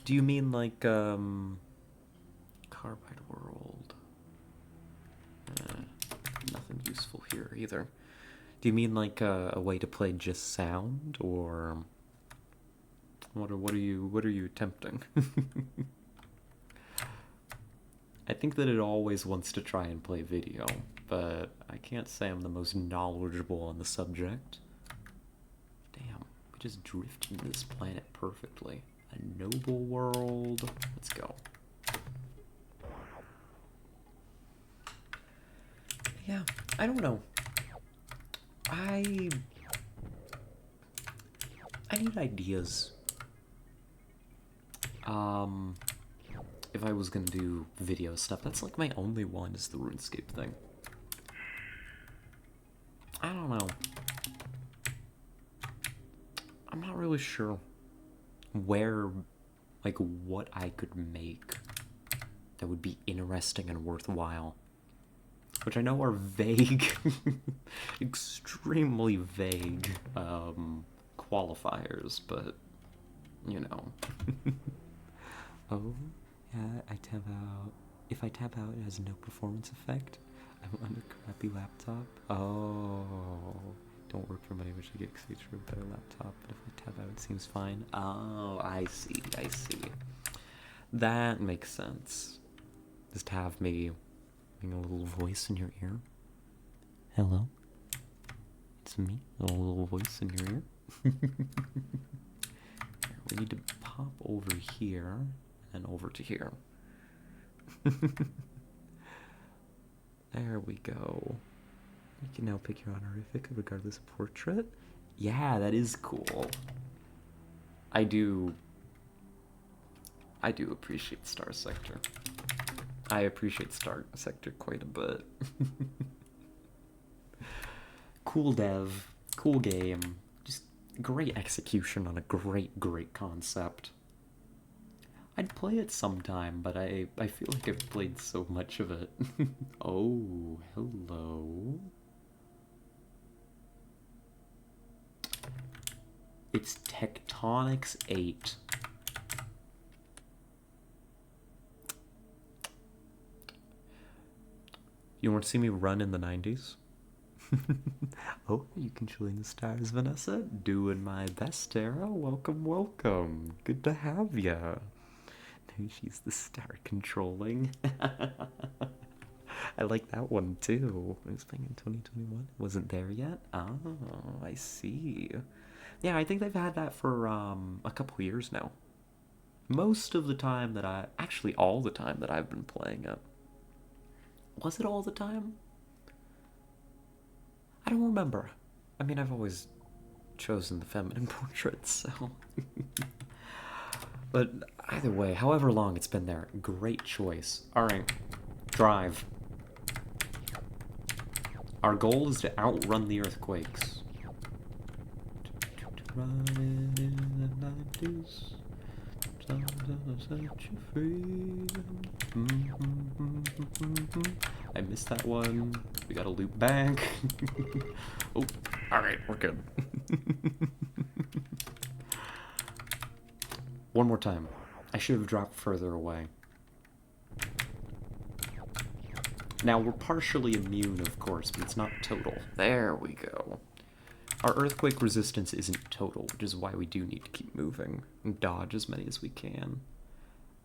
Do you mean like, Carbide World? Nothing useful here either. Do you mean like a way to play just sound, or what are you attempting? I think that it always wants to try and play video, but I can't say I'm the most knowledgeable on the subject. Damn, we just drifted this planet perfectly. A noble world. Let's go. Yeah, I don't know. I need ideas. If I was gonna do video stuff, that's like my only one is the RuneScape thing. I don't know. I'm not really sure where, like, what I could make that would be interesting and worthwhile. Which I know are vague, extremely vague qualifiers, but, you know. Oh, yeah, I tap out. If I tap out, it has no performance effect. I'm on a crappy laptop. Oh, don't work for money, which I get because for a better laptop. But if I tap out, it seems fine. Oh, I see. That makes sense. Just have me having a little voice in your ear. Hello, it's me, a little voice in your ear. We need to pop over here and over to here. There we go. You can now pick your honorific regardless of portrait. Yeah, that is cool. I do appreciate Star Sector. I appreciate Star Sector quite a bit. Cool dev, cool game, just great execution on a great concept. I'd play it sometime, but I feel like I've played so much of it. Oh, hello. It's Tectonics 8. You want to see me run in the 90s? Oh, you can join the stars, Vanessa. Doing my best, Tara. Welcome. Good to have ya. She's the star controlling. I like that one too. I was playing in 2021. Wasn't there yet? Oh, I see. Yeah, I think they've had that for a couple years now. Most of the time that actually all the time that I've been playing it. Was it all the time? I don't remember. I mean, I've always chosen the feminine portraits, so. But either way, however long it's been there, great choice. Alright, drive. Our goal is to outrun the earthquakes. Running in the 90s. Such a freedom. I missed that one. We gotta loop back. Oh, alright, we're good. One more time. I should have dropped further away. Now, we're partially immune, of course, but it's not total. There we go. Our earthquake resistance isn't total, which is why we do need to keep moving and dodge as many as we can.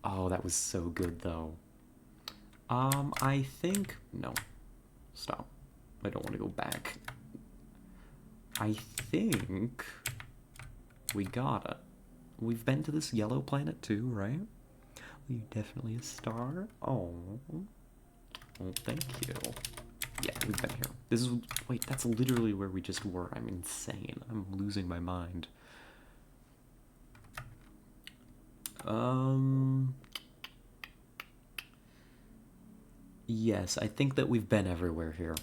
Oh, that was so good, though. I think... No. Stop. I don't want to go back. I think... we got it. We've been to this yellow planet too, right? Well, you're definitely a star. Oh. Well, thank you. Yeah, we've been here. This is... Wait, that's literally where we just were. I'm insane. I'm losing my mind. Yes, I think that we've been everywhere here.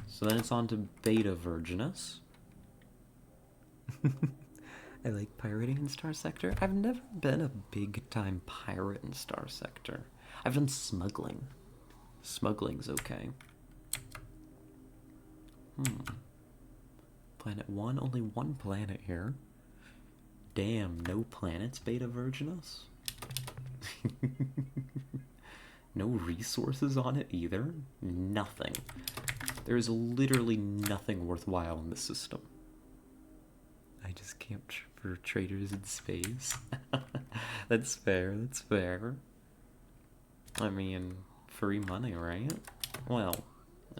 So then it's on to Beta Virginus. I like pirating in Star Sector. I've never been a big-time pirate in Star Sector. I've done smuggling. Smuggling's okay. Planet 1? Only one planet here. Damn, no planets, Beta Virginus? No resources on it either? Nothing. There is literally nothing worthwhile in the system. I just camp for traders in space. That's fair, that's fair. I mean, free money, right? Well,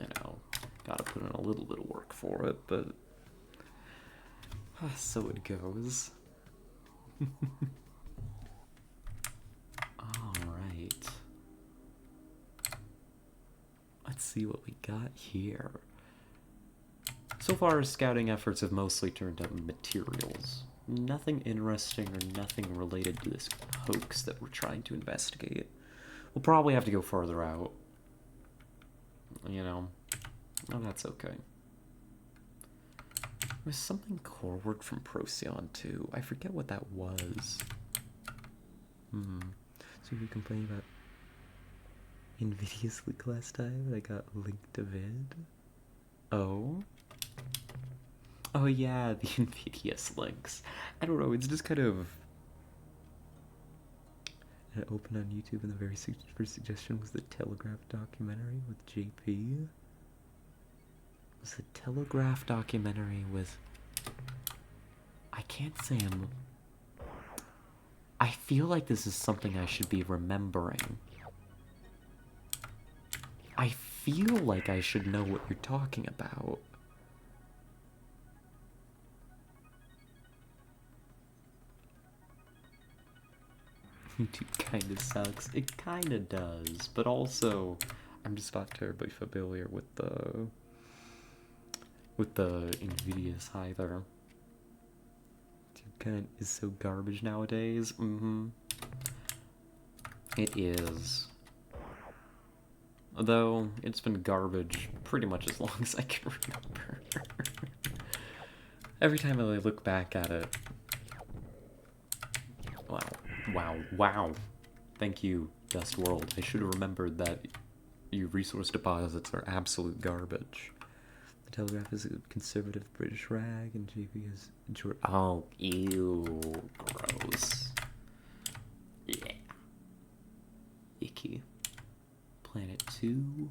you know, gotta put in a little bit of work for it, but... so it goes. Alright. Let's see what we got here. So far, our scouting efforts have mostly turned up materials. Nothing interesting or nothing related to this hoax that we're trying to investigate. We'll probably have to go further out. You know? Oh, that's okay. There's something Coreward from Procyon, too. I forget what that was. So you complained about Invidious Leak last time, and I got linked to vid? Oh? Oh yeah, the Invidious links. I don't know, it's just kind of... And it opened on YouTube, and the very first suggestion was the Telegraph documentary with JP. It was the Telegraph documentary with... I can't say I'm... I feel like this is something I should be remembering. I feel like I should know what you're talking about. YouTube kinda sucks. It kinda does, but also I'm just not terribly familiar with the Invidious either. YouTube kinda is so garbage nowadays. It is. Although it's been garbage pretty much as long as I can remember. Every time I look back at it. Wow. Wow, wow. Thank you, Dust World. I should have remembered that your resource deposits are absolute garbage. The Telegraph is a conservative British rag, and JP is... Oh, ew. Gross. Yeah. Icky. Planet 2.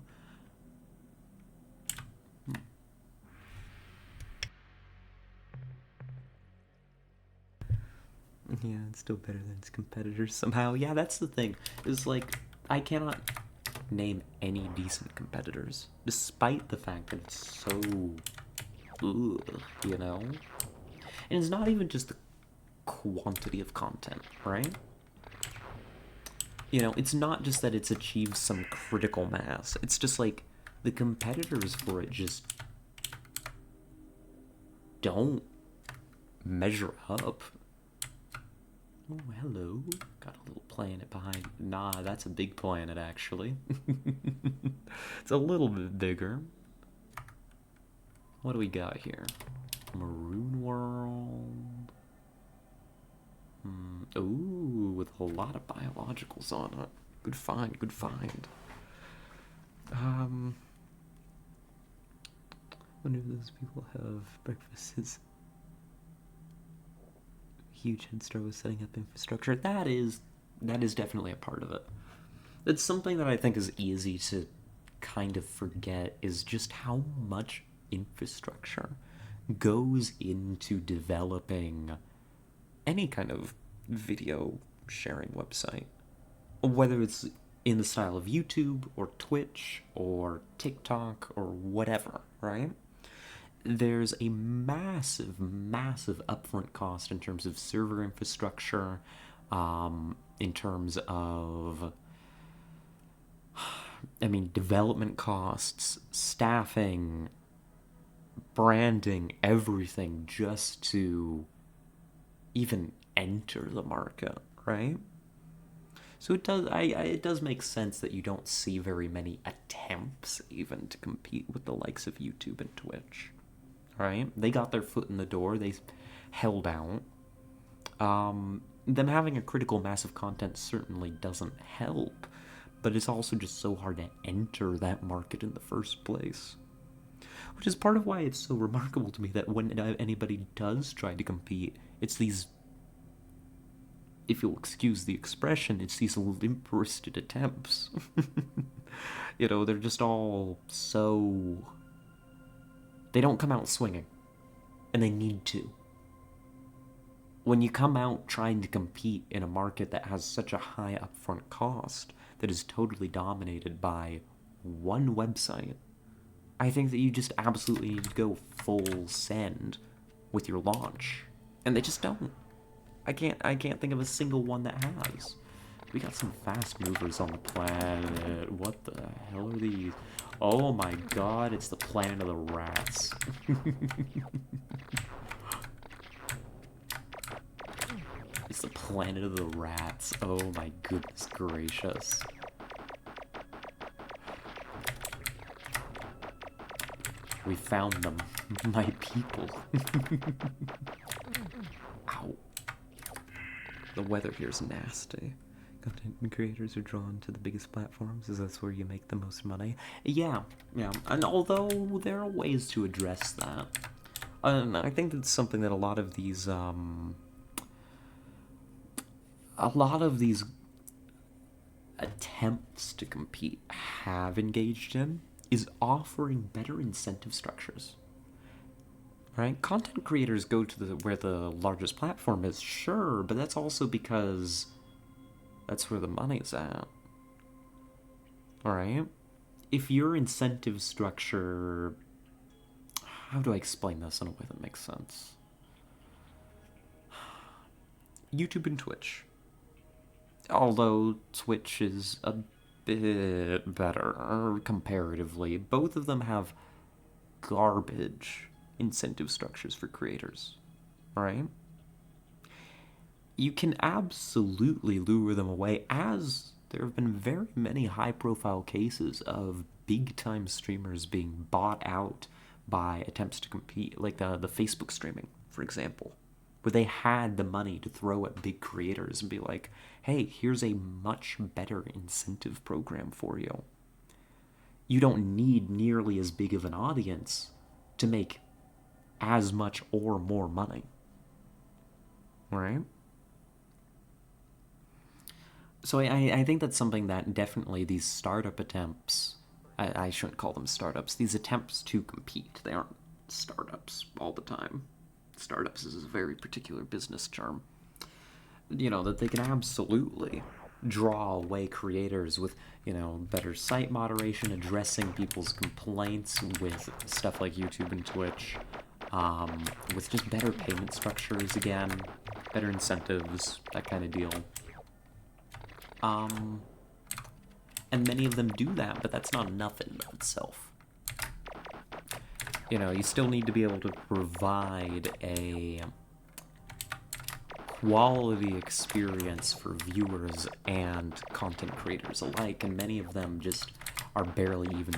Yeah, it's still better than its competitors somehow. Yeah, that's the thing. It's like, I cannot name any decent competitors, despite the fact that it's so... ugh, you know? And it's not even just the quantity of content, right? You know, it's not just that it's achieved some critical mass. It's just like, the competitors for it just don't measure up. Oh, hello. Got a little planet behind. Nah, that's a big planet, actually. It's a little bit bigger. What do we got here? Maroon World. Ooh, with a lot of biologicals on it. Good find, good find. Wonder if those people have breakfasts. Huge head start with setting up infrastructure. That is definitely a part of it. It's something that I think is easy to kind of forget, is just how much infrastructure goes into developing any kind of video sharing website. Whether it's in the style of YouTube or Twitch or TikTok or whatever, right? There's a massive, massive upfront cost in terms of server infrastructure, in terms of, development costs, staffing, branding, everything just to even enter the market, right? So it does make sense that you don't see very many attempts even to compete with the likes of YouTube and Twitch. Right? They got their foot in the door. They held out. Them having a critical mass of content certainly doesn't help, but it's also just so hard to enter that market in the first place. Which is part of why it's so remarkable to me that when anybody does try to compete, it's these, if you'll excuse the expression, it's these limp-wristed attempts. They're just all so... They don't come out swinging, and they need to. When you come out trying to compete in a market that has such a high upfront cost, that is totally dominated by one website, I think that you just absolutely need to go full send with your launch. And they just don't. I can't think of a single one that has. We got some fast movers on the planet. What the hell are these? Oh my god, it's the planet of the rats. It's the planet of the rats. Oh my goodness gracious. We found them. My people. Ow. The weather here's nasty. Content creators are drawn to the biggest platforms, as that's where you make the most money. Yeah. And although there are ways to address that, and I think that's something that a lot of these attempts to compete have engaged in, is offering better incentive structures. Right? Content creators go to where the largest platform is, sure, but that's also because that's where the money's at. Alright? If your incentive structure... How do I explain this in a way that makes sense? YouTube and Twitch. Although Twitch is a bit better comparatively, both of them have garbage incentive structures for creators. Right? You can absolutely lure them away, as there have been very many high-profile cases of big-time streamers being bought out by attempts to compete, like the Facebook streaming, for example, where they had the money to throw at big creators and be like, hey, here's a much better incentive program for you. You don't need nearly as big of an audience to make as much or more money. Right? So I think that's something that definitely these startup attempts, I shouldn't call them startups, these attempts to compete, they aren't startups all the time. Startups is a very particular business term. That they can absolutely draw away creators with, better site moderation, addressing people's complaints with stuff like YouTube and Twitch, with just better payment structures again, better incentives, that kind of deal. And many of them do that, but that's not enough in and of itself. You still need to be able to provide a quality experience for viewers and content creators alike, and many of them just are barely even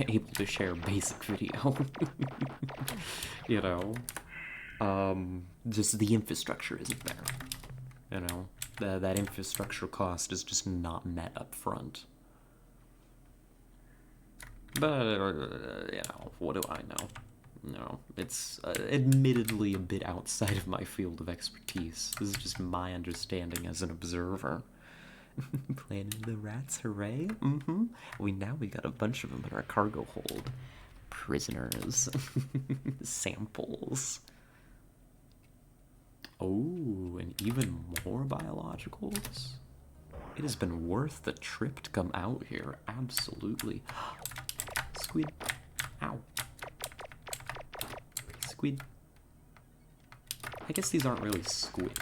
able to share basic video. You know? Just the infrastructure isn't there. You know? That infrastructure cost is just not met up front. But, you know, what do I know? No, it's admittedly a bit outside of my field of expertise. This is just my understanding as an observer. Planet of the Rats, hooray! We got a bunch of them in our cargo hold. Prisoners. Samples. Oh, and even more biologicals? It has been worth the trip to come out here, absolutely. Squid. Ow. Squid. I guess these aren't really squid.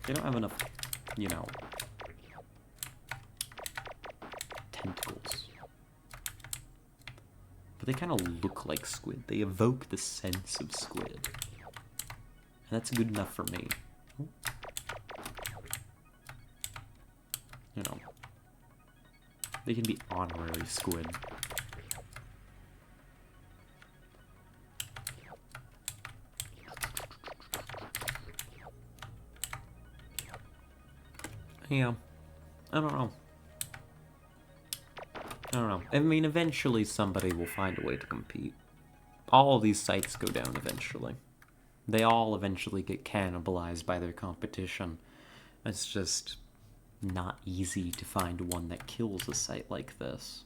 They don't have enough, you know, tentacles. But they kind of look like squid. They evoke the sense of squid. And that's good enough for me. You know, they can be honorary squid. Yeah, I don't know. I mean, eventually somebody will find a way to compete. All of these sites go down eventually. They all eventually get cannibalized by their competition. It's just not easy to find one that kills a site like this.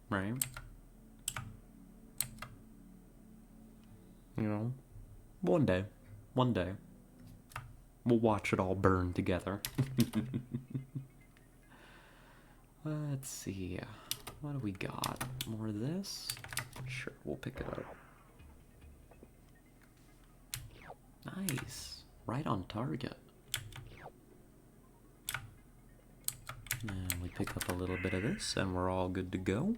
Right? You know? One day. We'll watch it all burn together. Let's see. What do we got? More of this? Sure, we'll pick it up. Nice. Right on target. And we pick up a little bit of this, and we're all good to go.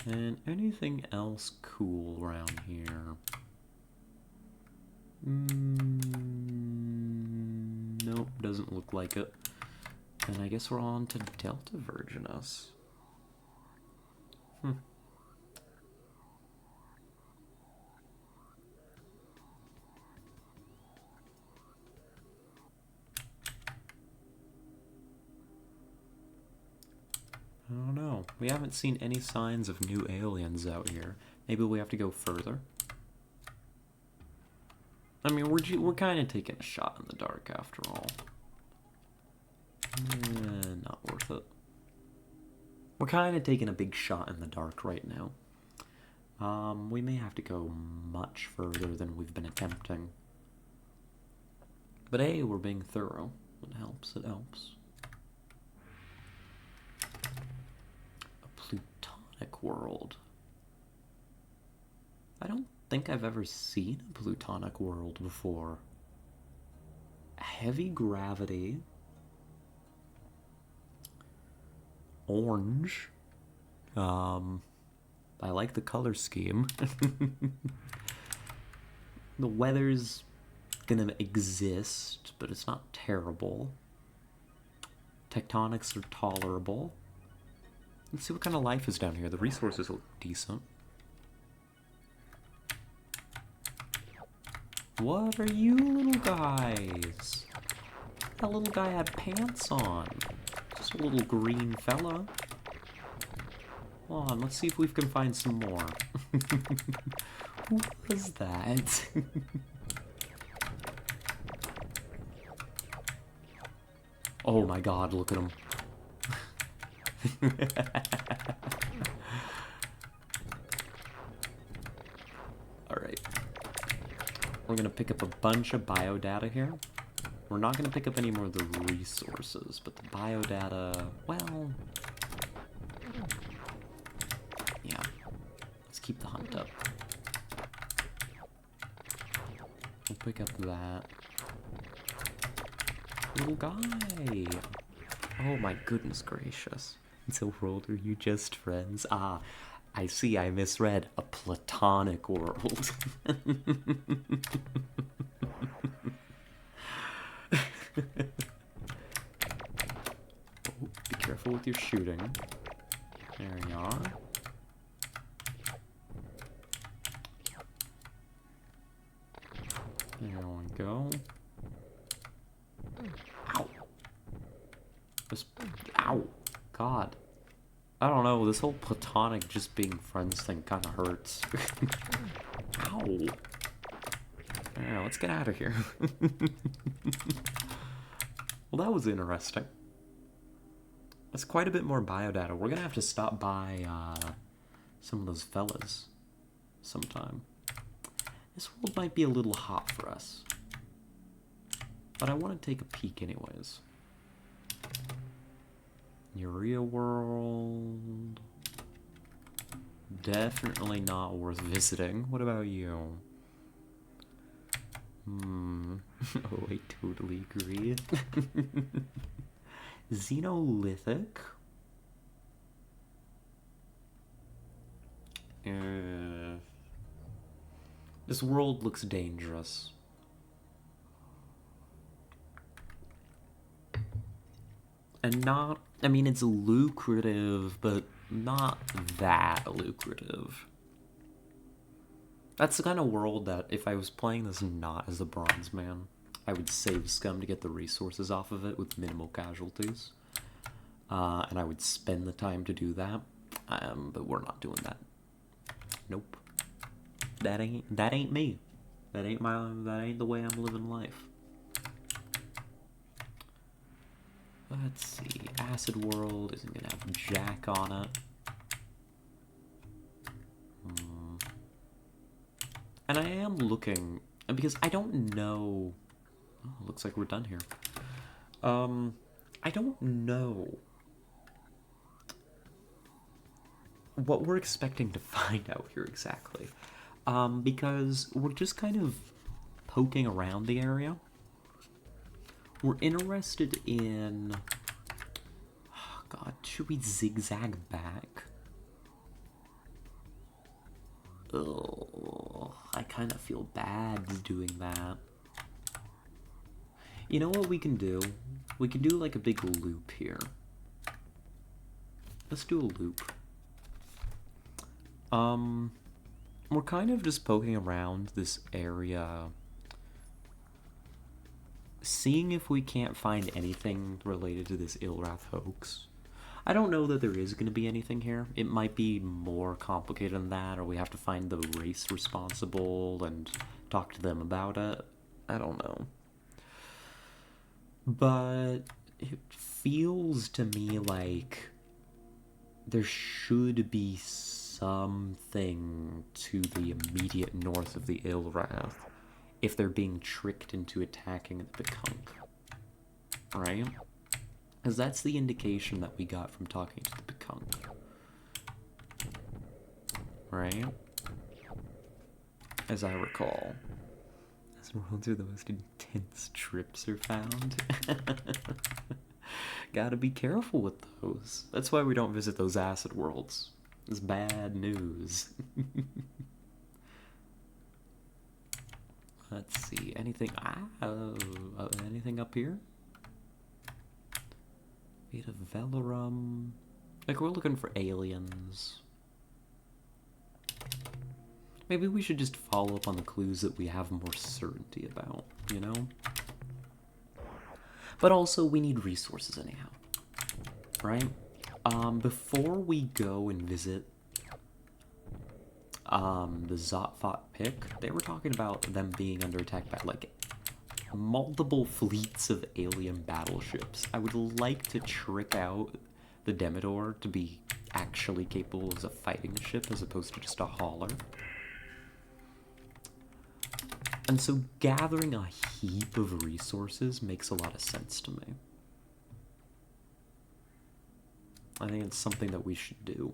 And anything else cool around here? Nope, doesn't look like it. And I guess we're on to Delta Virginus. I don't know. We haven't seen any signs of new aliens out here. Maybe we have to go further. I mean, we're kind of taking a shot in the dark after all. Not worth it. We're kind of taking a big shot in the dark right now. We may have to go much further than we've been attempting. But hey, we're being thorough. It helps, it helps. Plutonic world. I don't think I've ever seen a plutonic world before. Heavy gravity. Orange. I like the color scheme. The weather's gonna exist, but it's not terrible. Tectonics are tolerable. Let's see what kind of life is down here. The resources look decent. What are you little guys? That little guy had pants on. Just a little green fella. Hold on, let's see if we can find some more. Who was that? Oh my god, look at him. Alright. We're gonna pick up a bunch of biodata here. We're not gonna pick up any more of the resources, but the biodata, well... yeah. Let's keep the hunt up. We'll pick up that. Little guy! Oh my goodness gracious. So, world, are you just friends? Ah, I see, I misread. A platonic world. Oh, be careful with your shooting. There you are. There we go. Ow! Ow! God. I don't know, this whole platonic just being friends thing kind of hurts. Ow! Yeah, let's get out of here. Well, that was interesting. That's quite a bit more biodata. We're gonna have to stop by some of those fellas sometime. This world might be a little hot for us, but I want to take a peek anyways. Urea world. Definitely not worth visiting. What about you? Oh, I totally agree. Xenolithic. This world looks dangerous. And not, I mean, it's lucrative, but not that lucrative. That's the kind of world that if I was playing this not as a bronze man, I would save scum to get the resources off of it with minimal casualties. And I would spend the time to do that. But we're not doing that. Nope. That ain't me. That ain't the way I'm living life. Let's see. Acid World isn't gonna have Jack on it. And I am looking, because I don't know. Oh, looks like we're done here. I don't know what we're expecting to find out here exactly. Because we're just kind of poking around the area. We're interested in... Oh God, should we zigzag back? Ugh, I kind of feel bad doing that. You know what we can do? We can do like a big loop here. Let's do a loop. We're kind of just poking around this area, seeing if we can't find anything related to this Ilrath hoax. I don't know that there is going to be anything here. It might be more complicated than that, or we have to find the race responsible and talk to them about it. I don't know. But it feels to me like there should be something to the immediate north of the Ilrath if they're being tricked into attacking the Bekunk. Right? Because that's the indication that we got from talking to the Bekunk. Right? As I recall. As worlds where the most intense trips are found. Gotta be careful with those. That's why we don't visit those acid worlds. It's bad news. Let's see. Anything... anything up here? Vita Velarum. Like, we're looking for aliens. Maybe we should just follow up on the clues that we have more certainty about, you know? But also, we need resources anyhow. Right? Before we go and visit the Zotfot Pick, they were talking about them being under attack by, like, multiple fleets of alien battleships. I would like to trick out the Demidor to be actually capable as a fighting ship as opposed to just a hauler. And so gathering a heap of resources makes a lot of sense to me. I think it's something that we should do.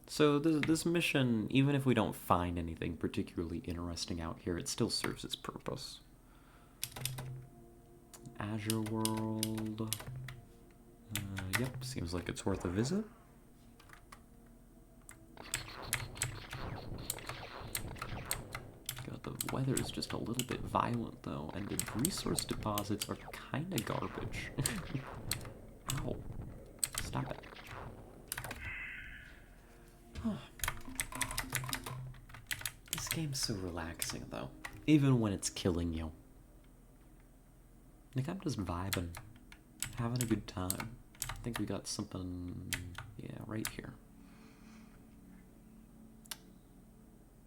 So this mission, even if we don't find anything particularly interesting out here, it still serves its purpose. Azure World. Yep, seems like it's worth a visit. weather is just a little bit violent, though, and the resource deposits are kind of garbage. Ow. Stop it. Huh. This game's so relaxing, though, even when it's killing you. Like, I'm just vibing, having a good time. I think we got something, yeah, right here.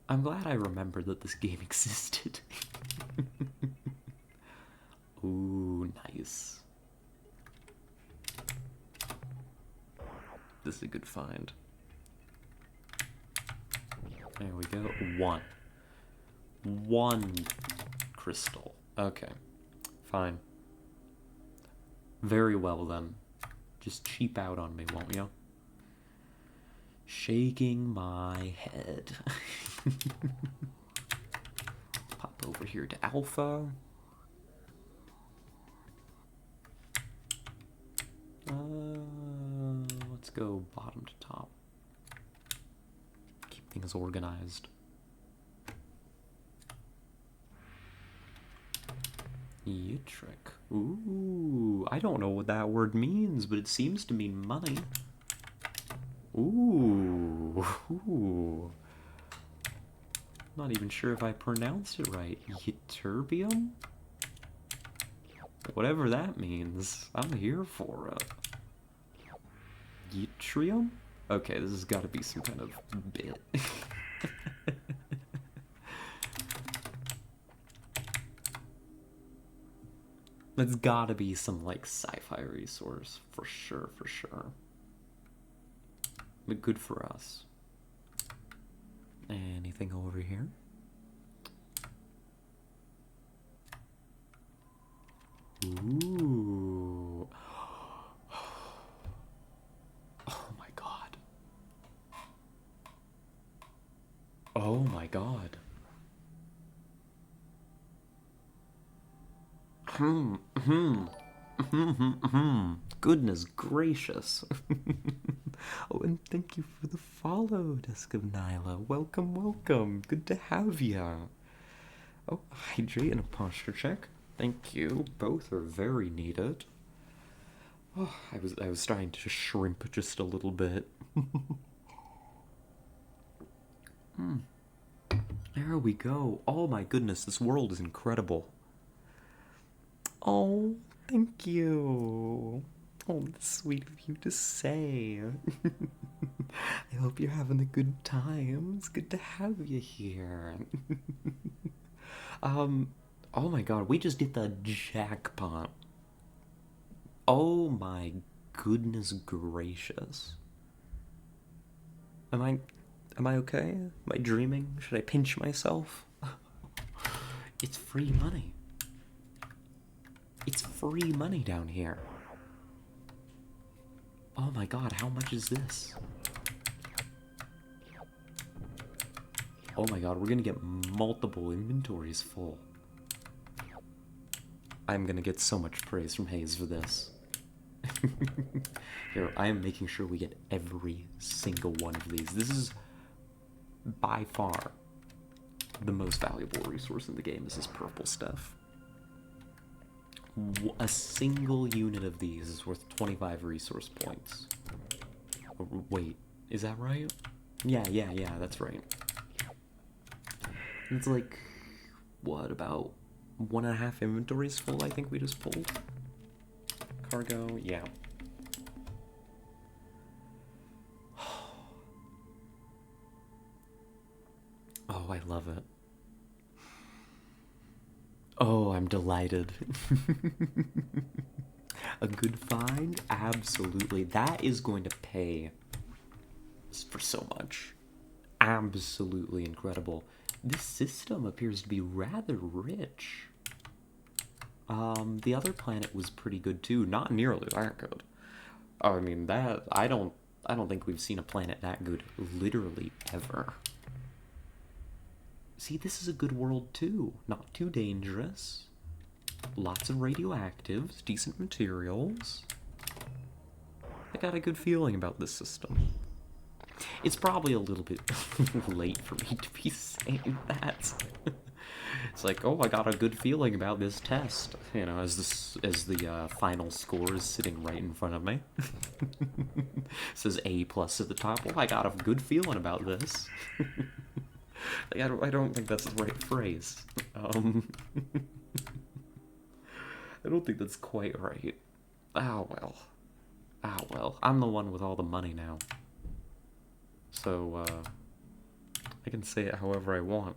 I'm glad I remembered that this game existed. Ooh, nice. This is a good find. There we go. One crystal. Okay. Fine. Very well then. Just cheap out on me, won't you? Shaking my head. Pop over here to Alpha. Let's go bottom to top. Keep things organized. Yitrick. Ooh, I don't know what that word means, but it seems to mean money. Ooh. Not even sure if I pronounced it right. Ytterbium? Whatever that means, I'm here for it. Yttrium? Okay, this has got to be some kind of bit. It's gotta be some, like, sci-fi resource, for sure. But good for us. Anything over here? Ooh. Oh my god. Oh my god. Goodness gracious. Oh, and thank you for the follow, Dusk of Nyla. Welcome. Good to have ya. Oh, hydrate and a posture check. Thank you. Both are very needed. Oh, I was starting to shrimp just a little bit. There we go. Oh my goodness, this world is incredible. Oh, thank you. Oh, that's sweet of you to say. I hope you're having a good time. It's good to have you here. Oh my god, we just hit the jackpot. Oh my goodness gracious. Am I okay? Am I dreaming? Should I pinch myself? It's free money. It's free money down here. Oh my god, how much is this? Oh my god, we're gonna get multiple inventories full. I'm gonna get so much praise from Hayes for this. Here, I am making sure we get every single one of these. This is by far the most valuable resource in the game, is this purple stuff. A single unit of these is worth 25 resource points. Oh, wait, is that right? Yeah, that's right. And it's like, what, about 1.5 inventories full, I think we just pulled? Cargo, yeah. Oh, I love it. Oh, I'm delighted. A good find? Absolutely. That is going to pay for so much. Absolutely incredible. This system appears to be rather rich. The other planet was pretty good too. Not nearly that good. I mean, I don't think we've seen a planet that good literally ever. See, this is a good world too. Not too dangerous. Lots of radioactives, decent materials. I got a good feeling about this system. It's probably a little bit late for me to be saying that. It's like, oh, I got a good feeling about this test. You know, as the final score is sitting right in front of me. It says A plus at the top. Oh, I got a good feeling about this. Like, I don't think that's the right phrase. I don't think that's quite right. Oh well. Ah well. I'm the one with all the money now. So, I can say it however I want.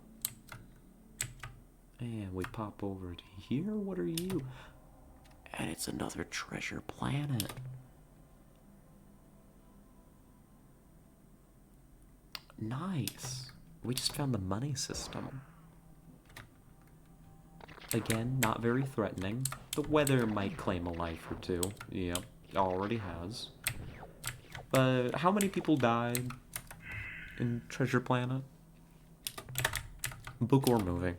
And we pop over to here. What are you? And it's another treasure planet. Nice. We just found the money system. Again, not very threatening. The weather might claim a life or two. Yep, already has. But how many people died in Treasure Planet? Book or movie?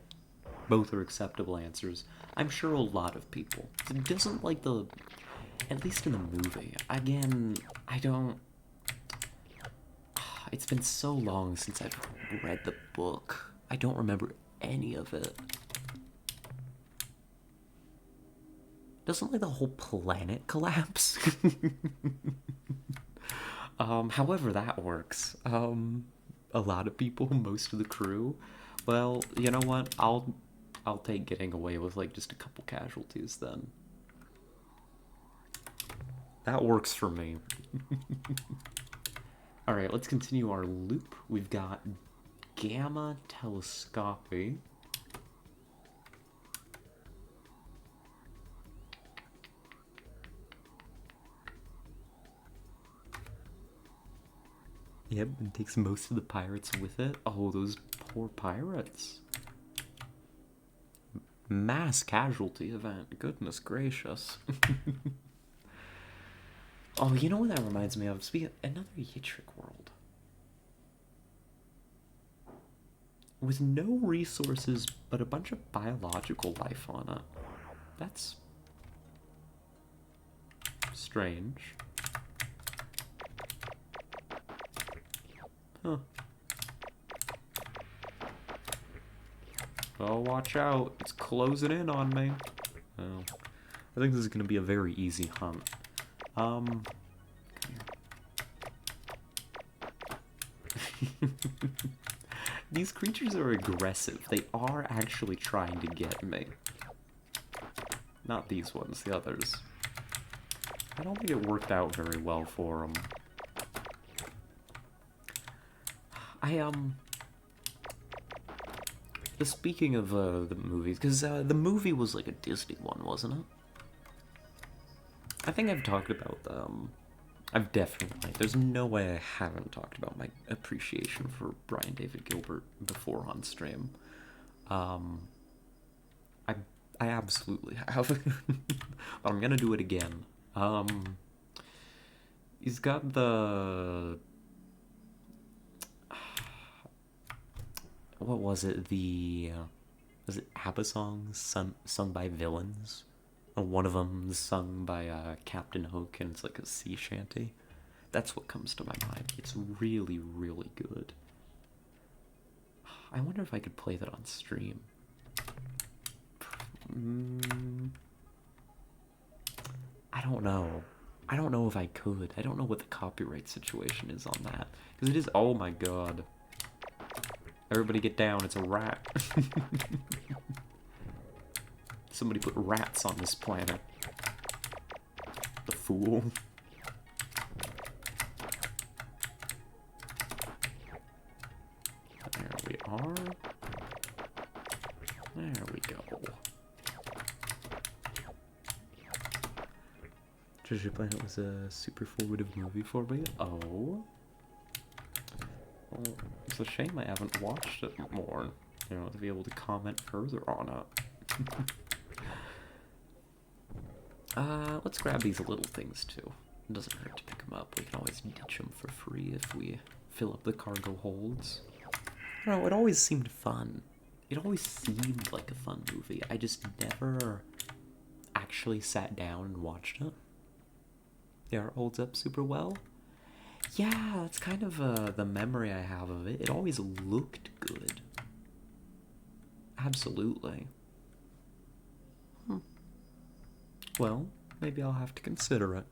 Both are acceptable answers. I'm sure a lot of people. It doesn't like the... At least in the movie. Again, I don't... It's been so long since I've read the book. I don't remember any of it. Doesn't like the whole planet collapse? However that works. A lot of people, most of the crew. Well, you know what? I'll take getting away with like just a couple casualties then. That works for me. Alright, let's continue our loop. We've got Gamma Telescopy. Yep, it takes most of the pirates with it. Oh, those poor pirates. Mass casualty event. Goodness gracious. Oh, you know what that reminds me of? Speaking of another Yitrick world. With no resources, but a bunch of biological life on it. That's strange. Huh. Oh, watch out. It's closing in on me. Oh. I think this is going to be a very easy hunt. These creatures are aggressive. They are actually trying to get me. Not these ones, the others. I don't think it worked out very well for them. Speaking of the movies, because the movie was like a Disney one, wasn't it? I think I've talked about I've definitely, there's no way I haven't talked about my appreciation for Brian David Gilbert before on stream. I absolutely have, but I'm gonna do it again. He's got the... What was it? Was it ABBA songs sung by villains? One of them sung by Captain Hook, and it's like a sea shanty. That's what comes to my mind. It's really, really good. I wonder if I could play that on stream. I don't know. I don't know if I could. I don't know what the copyright situation is on that. Because it is... Oh my god. Everybody get down. It's a rat. Somebody put rats on this planet. The fool. There we are. There we go. Treasure Planet was a super formative movie for me. Oh. Well, it's a shame I haven't watched it more, you know, to be able to comment further on it. Let's grab these little things too. It doesn't hurt to pick them up. We can always ditch them for free if we fill up the cargo holds. I don't know, it always seemed fun. It always seemed like a fun movie. I just never actually sat down and watched it. Yeah, it holds up super well. Yeah, that's kind of the memory I have of it. It always looked good. Absolutely. Well, maybe I'll have to consider it.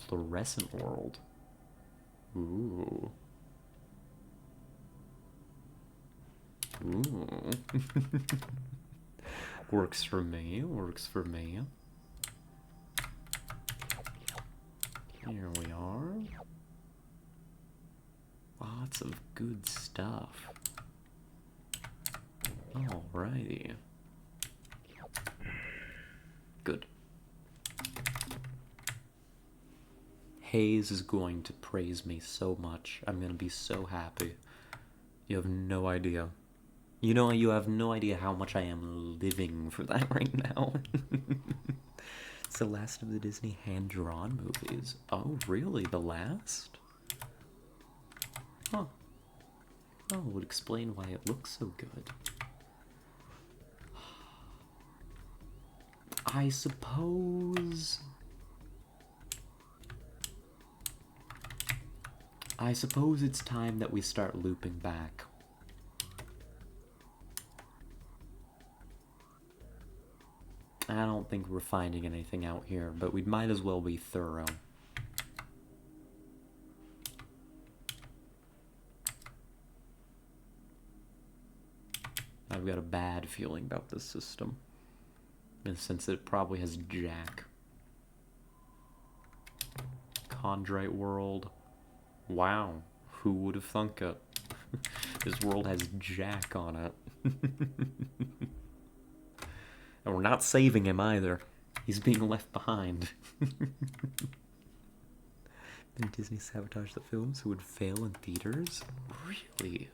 Fluorescent world. Ooh. Ooh. Works for me, works for me. Here we are. Lots of good stuff. Alrighty. Good. Hayes is going to praise me so much. I'm gonna be so happy. You have no idea. You know, you have no idea how much I am living for that right now. It's the last of the Disney hand-drawn movies. Oh, really? The last? Huh. Oh, it would explain why it looks so good. I suppose it's time that we start looping back. I don't think we're finding anything out here, but we might as well be thorough. I've got a bad feeling about this system, in the sense that it probably has Jack. Chondrite world. Wow, who would have thunk it? This world has Jack on it. And we're not saving him either. He's being left behind. Then Disney sabotaged the films who would fail in theaters? Really?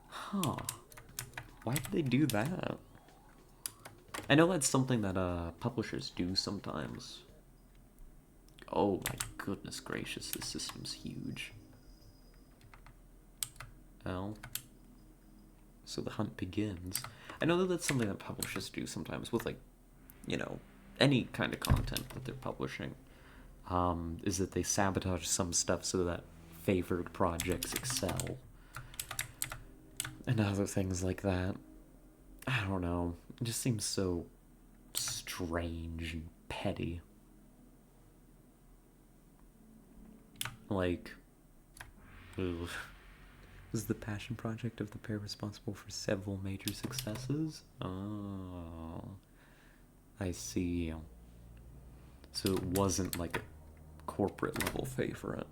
Huh. Why did they do that? I know that's something that publishers do sometimes. Oh my goodness gracious, this system's huge. Well, so the hunt begins. I know that that's something that publishers do sometimes with, like, you know, any kind of content that they're publishing. Is that they sabotage some stuff so that favored projects excel. And other things like that. I don't know. It just seems so strange and petty. Like, ugh. Was the passion project of the pair responsible for several major successes? Oh, I see. So it wasn't like a corporate level favorite.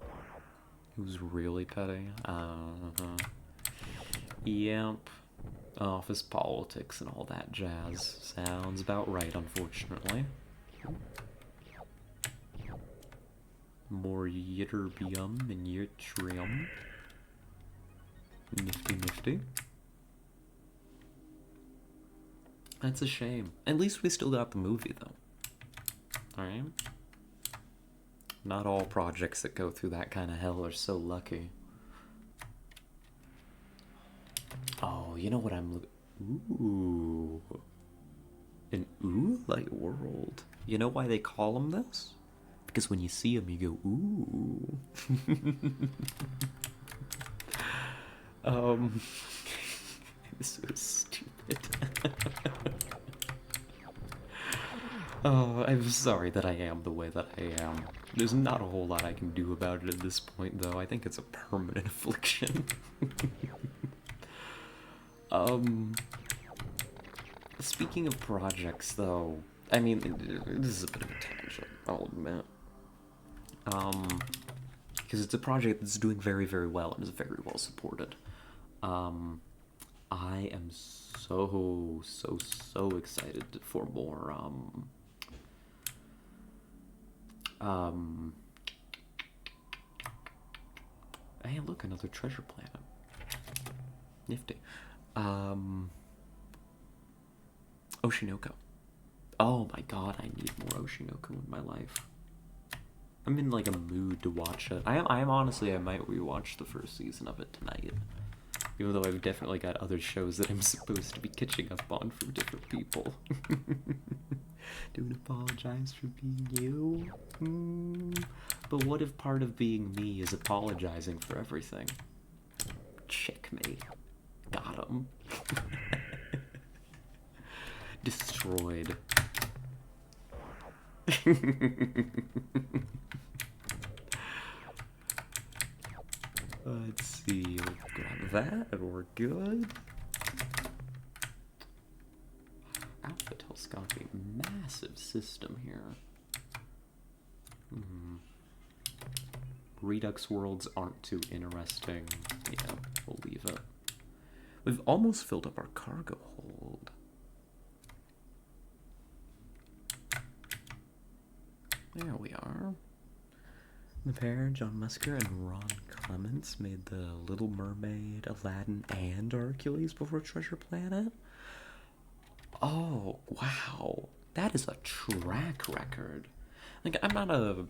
It was really petty. Yep. Office politics and all that jazz. Sounds about right, unfortunately. More yitterbium and yttrium. Nifty, nifty. That's a shame. At least we still got the movie, though. Alright? Not all projects that go through that kind of hell are so lucky. Oh, you know what I'm looking... Ooh. An ooh-light world. You know why they call them this? Because when you see them, you go, ooh. This is stupid. Oh, I'm sorry that I am the way that I am. There's not a whole lot I can do about it at this point, though. I think it's a permanent affliction. Speaking of projects, though, I mean, this is a bit of a tangent, I'll admit. Because it's a project that's doing very, very well and is very well supported. I am so excited for more, hey, look, another treasure planet. Nifty. Oshinoko. Oh my god, I need more Oshinoko in my life. I'm in, like, a mood to watch it. I'm honestly, I might rewatch the first season of it tonight. Even though I've definitely got other shows that I'm supposed to be catching up on from different people. Don't apologize for being you. But what if part of being me is apologizing for everything? Checkmate. Got him. Destroyed. Let's see, we'll grab that and we're good. Alpha telescopy, massive system here. Redux worlds aren't too interesting. Yeah, we'll leave it. We've almost filled up our cargo hold. There we are. The pair, John Musker and Ron Clements, made The Little Mermaid, Aladdin, and Hercules before Treasure Planet. Oh, wow. That is a track record. Like, I'm not a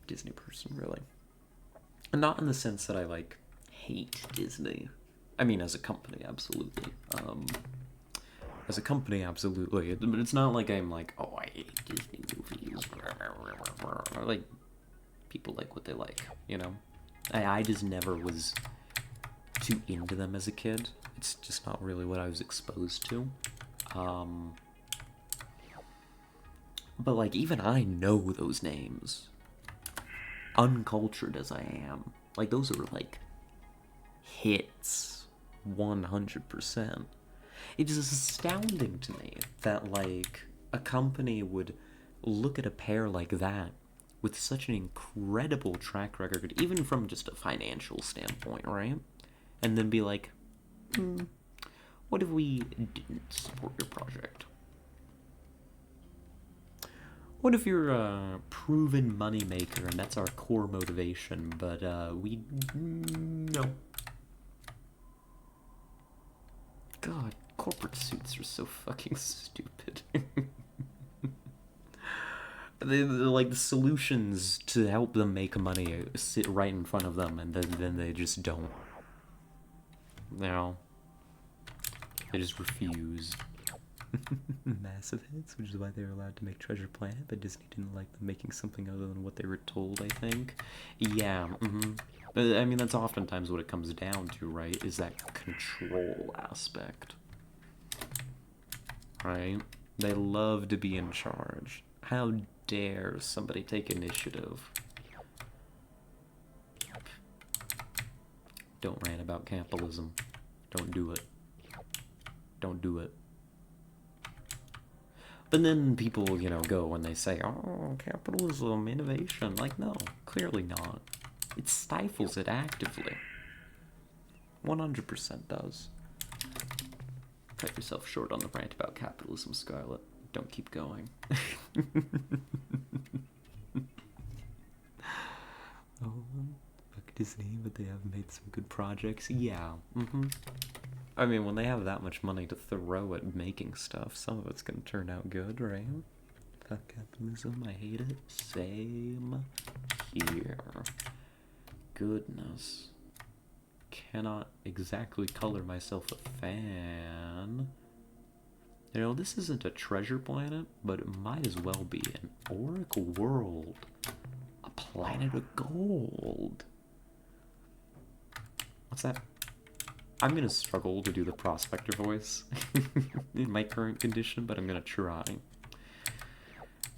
Disney person, really. And not in the sense that I, like, hate Disney. I mean, as a company, absolutely. As a company, absolutely. But it's not like I'm like, oh, I hate Disney movies. Like, people like what they like, you know? I just never was too into them as a kid. It's just not really what I was exposed to. But, like, even I know those names. Uncultured as I am. Like, those are, like, hits. 100%. It is astounding to me that, like, a company would look at a pair like that with such an incredible track record, even from just a financial standpoint, right? And then be like, what if we didn't support your project? What if you're a proven moneymaker and that's our core motivation, but no. God, corporate suits are so fucking stupid. Like, the solutions to help them make money sit right in front of them, and then they just don't. You know? They just refuse. Massive hits, which is why they were allowed to make Treasure Planet, but Disney didn't like them making something other than what they were told, I think. Yeah, I mean, that's oftentimes what it comes down to, right? Is that control aspect. Right? They love to be in charge. How dare somebody take initiative? Don't rant about capitalism. Don't do it. Don't do it. But then people, you know, go and they say, oh, capitalism, innovation. Like, no, clearly not. It stifles it actively. 100% does. Cut yourself short on the rant about capitalism, Scarlett. Don't keep going. Oh, fuck Disney, but they have made some good projects. Yeah, I mean, when they have that much money to throw at making stuff, some of it's gonna turn out good, right? Fuck capitalism, I hate it. Same here. Goodness. Cannot exactly color myself a fan. You know, this isn't a treasure planet, but it might as well be an Auric world. A planet of gold. What's that? I'm gonna struggle to do the prospector voice in my current condition, but I'm gonna try.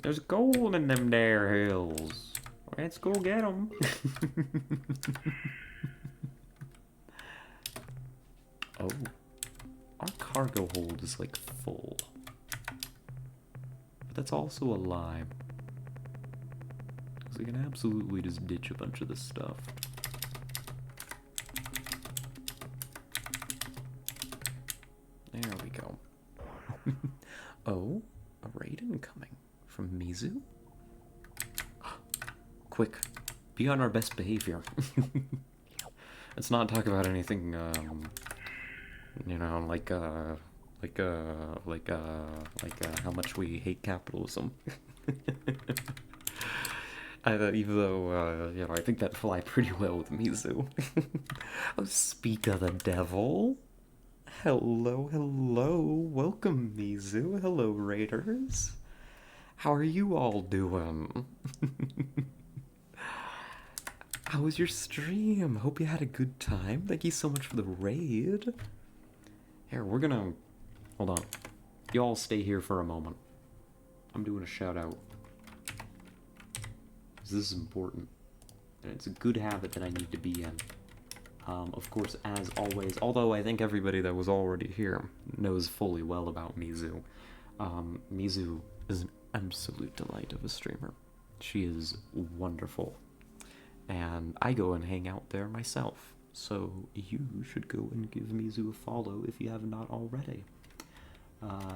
There's gold in them there hills. Let's go get them. Oh, our cargo hold is like full. But that's also a lie. Because we can absolutely just ditch a bunch of this stuff. There we go. Oh, a raid incoming from Mizu? Quick, be on our best behavior. Let's not talk about anything, you know, like how much we hate capitalism. Even though, you know, I think that'd fly pretty well with Mizu. Oh, speak of the devil. Hello, hello. Welcome, Mizu. Hello, Raiders. How are you all doing? How was your stream? Hope you had a good time. Thank you so much for the raid. Here, we're gonna... Hold on. You all stay here for a moment. I'm doing a shout out. This is important. And it's a good habit that I need to be in. Of course, as always, although I think everybody that was already here knows fully well about Mizu. Mizu is an absolute delight of a streamer. She is wonderful. And I go and hang out there myself. So you should go and give Mizu a follow if you have not already.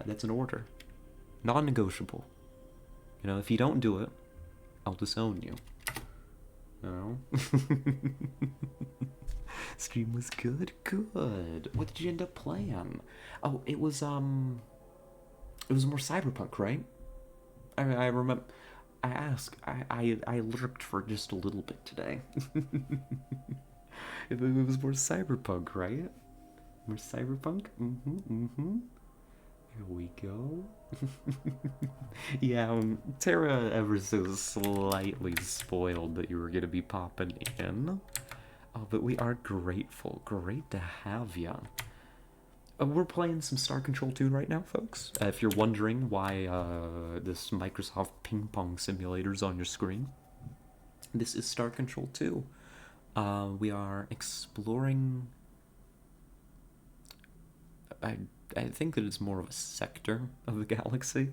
That's an order. Non-negotiable. You know, if you don't do it, I'll disown you. You know? Stream was good? Good. What did you end up playing? Oh, it was more Cyberpunk, right? I remember... I asked. I lurked for just a little bit today. It was more Cyberpunk, right? More Cyberpunk? Here we go. Yeah, Tara ever so slightly spoiled that you were going to be popping in. Oh, but we are grateful. Great to have ya. We're playing some Star Control 2 right now, folks. If you're wondering why this Microsoft ping pong simulator's on your screen, this is Star Control 2. We are exploring... I think that it's more of a sector of the galaxy.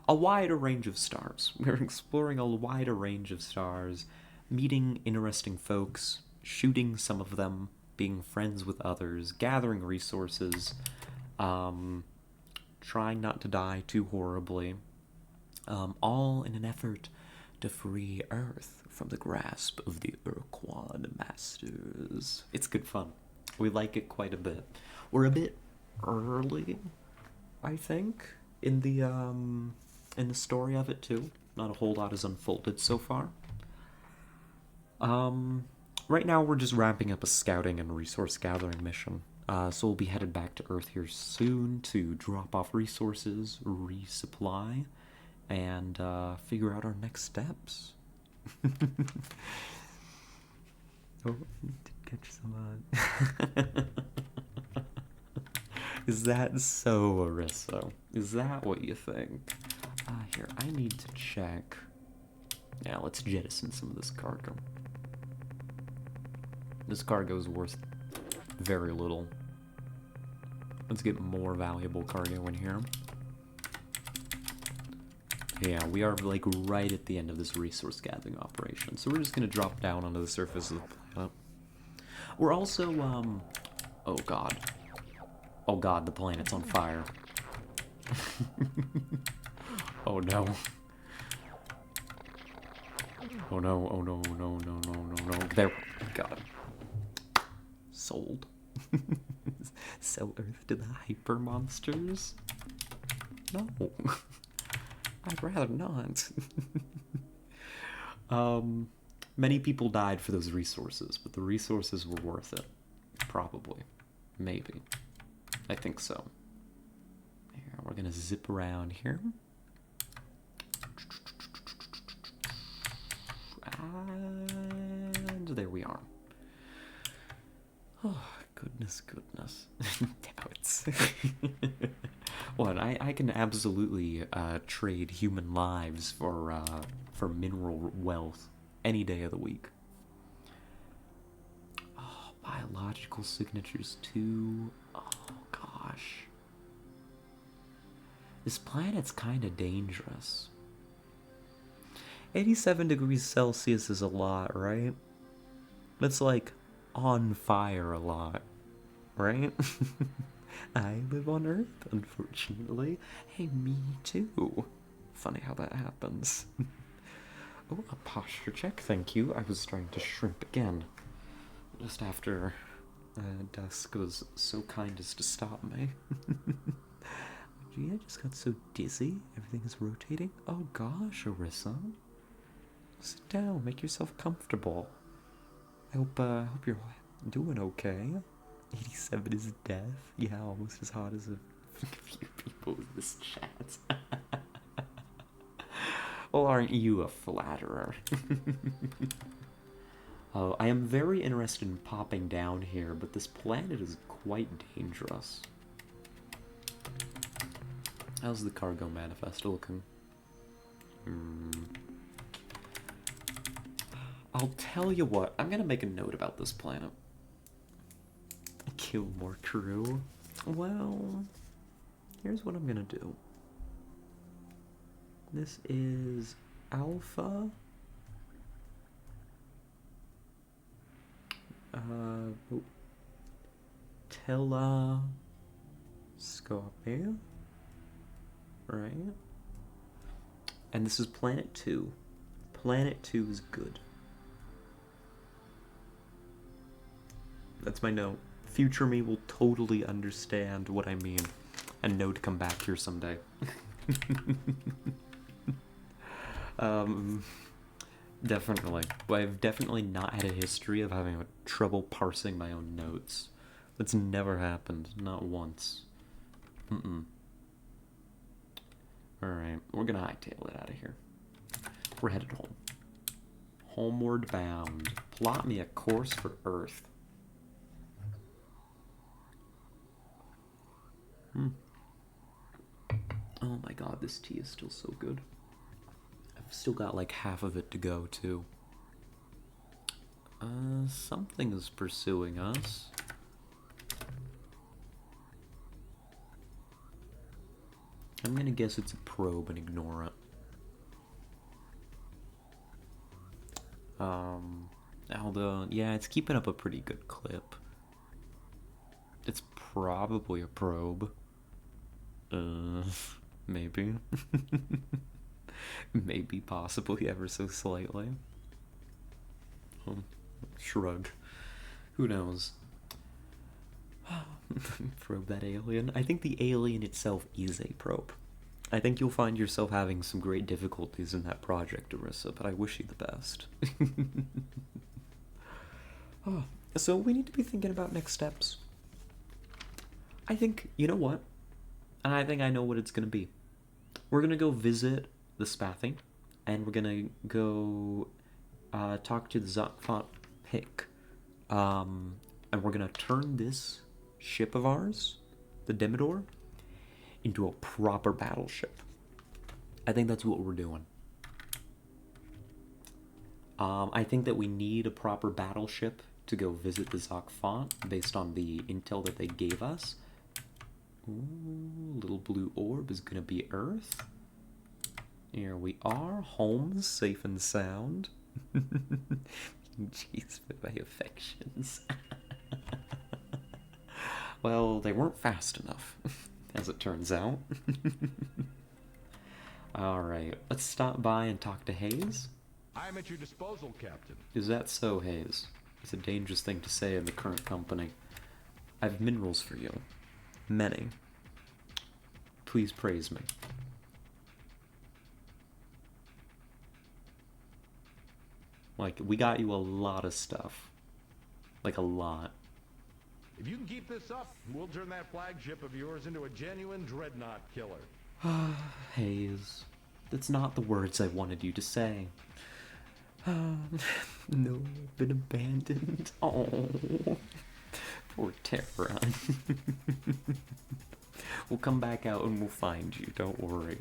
A wider range of stars. We're exploring a wider range of stars, meeting interesting folks, shooting some of them, being friends with others, gathering resources, trying not to die too horribly, all in an effort to free Earth from the grasp of the Urquan Masters. It's good fun. We like it quite a bit. We're a bit early, I think, in the story of it too. Not a whole lot has unfolded so far. Right now we're just wrapping up a scouting and resource gathering mission. So we'll be headed back to Earth here soon to drop off resources, resupply, and figure out our next steps. Oh, did catch some Is that so, Arissa? Is that what you think? Here, I need to check. Yeah, let's jettison some of this cargo. This cargo is worth very little. Let's get more valuable cargo in here. Yeah, we are like right at the end of this resource gathering operation, so we're just gonna drop down onto the surface of the planet. We're also, oh god. Oh god, the planet's on fire. Oh no. Oh no, oh no, no, no, no, no, no. There, god. Sold. Sell Earth to the hyper monsters? No. I'd rather not. Many people died for those resources, but the resources were worth it. Probably. Maybe. I think so. Here, we're gonna zip around here. And there we are. Oh, goodness, goodness. Doubts. What, I can absolutely trade human lives for mineral wealth any day of the week. Oh, biological signatures too. Oh, gosh. This planet's kind of dangerous. 87 degrees Celsius is a lot, right? That's like on fire a lot, right? I live on Earth, unfortunately. Hey, me too. Funny how that happens. Oh, a posture check, thank you. I was starting to shrimp again. Just after Dusk was so kind as to stop me. Gee, I just got so dizzy. Everything is rotating. Oh gosh, Arissa. Sit down, make yourself comfortable. I hope you're doing okay. 87 is death. Yeah, almost as hot as a few people in this chat. Well, aren't you a flatterer? Oh, I am very interested in popping down here, but this planet is quite dangerous. How's the cargo manifest looking? I'll tell you what, I'm gonna make a note about this planet. Kill more crew? Well, here's what I'm gonna do. This is Alpha. Telescopia. Right? And this is Planet 2. Planet 2 is good. That's my note. Future me will totally understand what I mean and know to come back here someday. Definitely. I've definitely not had a history of having trouble parsing my own notes. That's never happened. Not once. Alright, we're gonna hightail it out of here. We're headed home. Homeward bound. Plot me a course for Earth. Oh my god, this tea is still so good. I've still got like half of it to go, too. Something is pursuing us. I'm gonna guess it's a probe and ignore it. Although, yeah, it's keeping up a pretty good clip. It's probably a probe. Maybe. Maybe, possibly, ever so slightly. Shrug. Who knows? Probe that alien. I think the alien itself is a probe. I think you'll find yourself having some great difficulties in that project, Arissa, but I wish you the best. So we need to be thinking about next steps. I think, you know what? I think I know what it's going to be. We're going to go visit the Spathy, and we're going to go talk to the Zotfont Pick. And we're going to turn this ship of ours, the Demidor, into a proper battleship. I think that's what we're doing. I think that we need a proper battleship to go visit the Zotfont based on the intel that they gave us. Ooh, little blue orb is gonna be Earth. Here we are, home, safe and sound. Jeez, with my affections. Well, they weren't fast enough, as it turns out. Alright, let's stop by and talk to Hayes. I'm at your disposal, Captain. Is that so, Hayes? It's a dangerous thing to say in the current company. I have minerals for you. Many. Please praise me. Like, we got you a lot of stuff. Like, a lot. If you can keep this up, we'll turn that flagship of yours into a genuine dreadnought killer. Hayes, that's not the words I wanted you to say. No, I've been abandoned. Oh, poor Terran. We'll come back out and we'll find you, don't worry.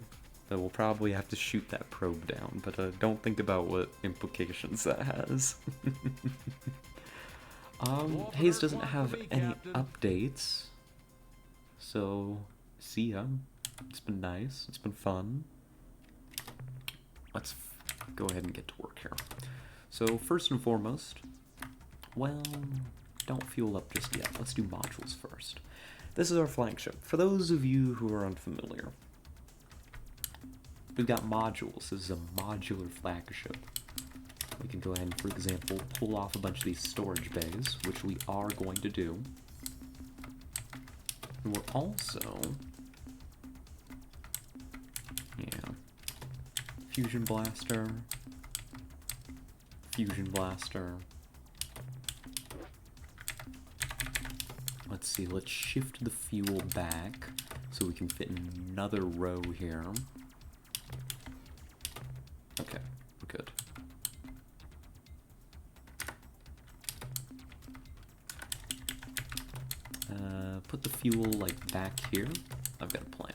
We'll probably have to shoot that probe down, but don't think about what implications that has. Hayes doesn't have any updates, so see ya. It's been nice, it's been fun. Let's go ahead and get to work here. So first and foremost, well, don't fuel up just yet. Let's do modules first. This is our flagship. For those of you who are unfamiliar, we've got modules. This is a modular flagship. We can go ahead and, for example, pull off a bunch of these storage bays, which we are going to do. And we're also... yeah. Fusion blaster. Fusion blaster. Let's see, let's shift the fuel back so we can fit another row here. Okay, we're good. Put the fuel, like, back here. I've got a plan.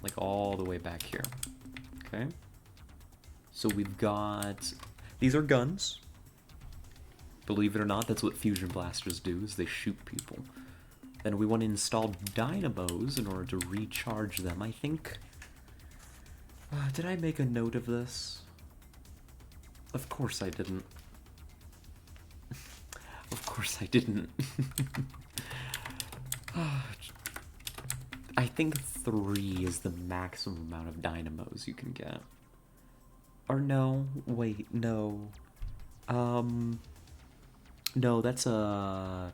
like all the way back here. Okay. So we've got, these are guns. Believe it or not, that's what fusion blasters do, is they shoot people. Then we want to install dynamos in order to recharge them, I think. Did I make a note of this? Of course I didn't. Of course I didn't. I think 3 is the maximum amount of dynamos you can get. Or no, wait, no. No, that's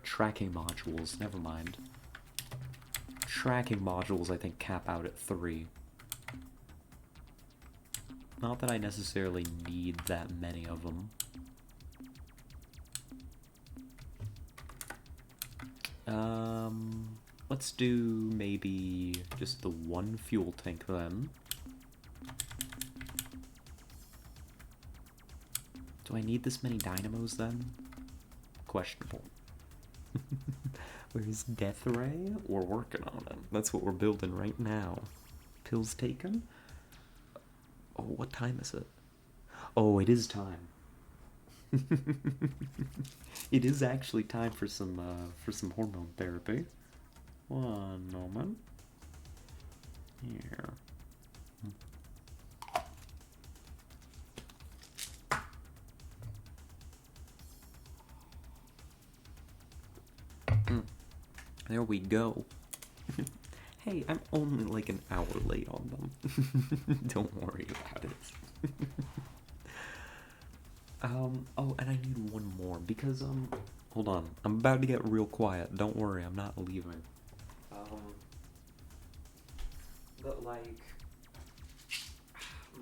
tracking modules, never mind. Tracking modules I think cap out at 3. Not that I necessarily need that many of them. Let's do maybe just the 1 fuel tank then. Do I need this many dynamos then? Questionable. Where's Death Ray? We're working on it. That's what we're building right now. Pills taken? Oh, what time is it? Oh, it is time. It is actually time for some hormone therapy. One moment. Here. There we go. Hey, I'm only like an hour late on them. Don't worry about it. Oh, and I need one more because, hold on. I'm about to get real quiet. Don't worry, I'm not leaving. But like,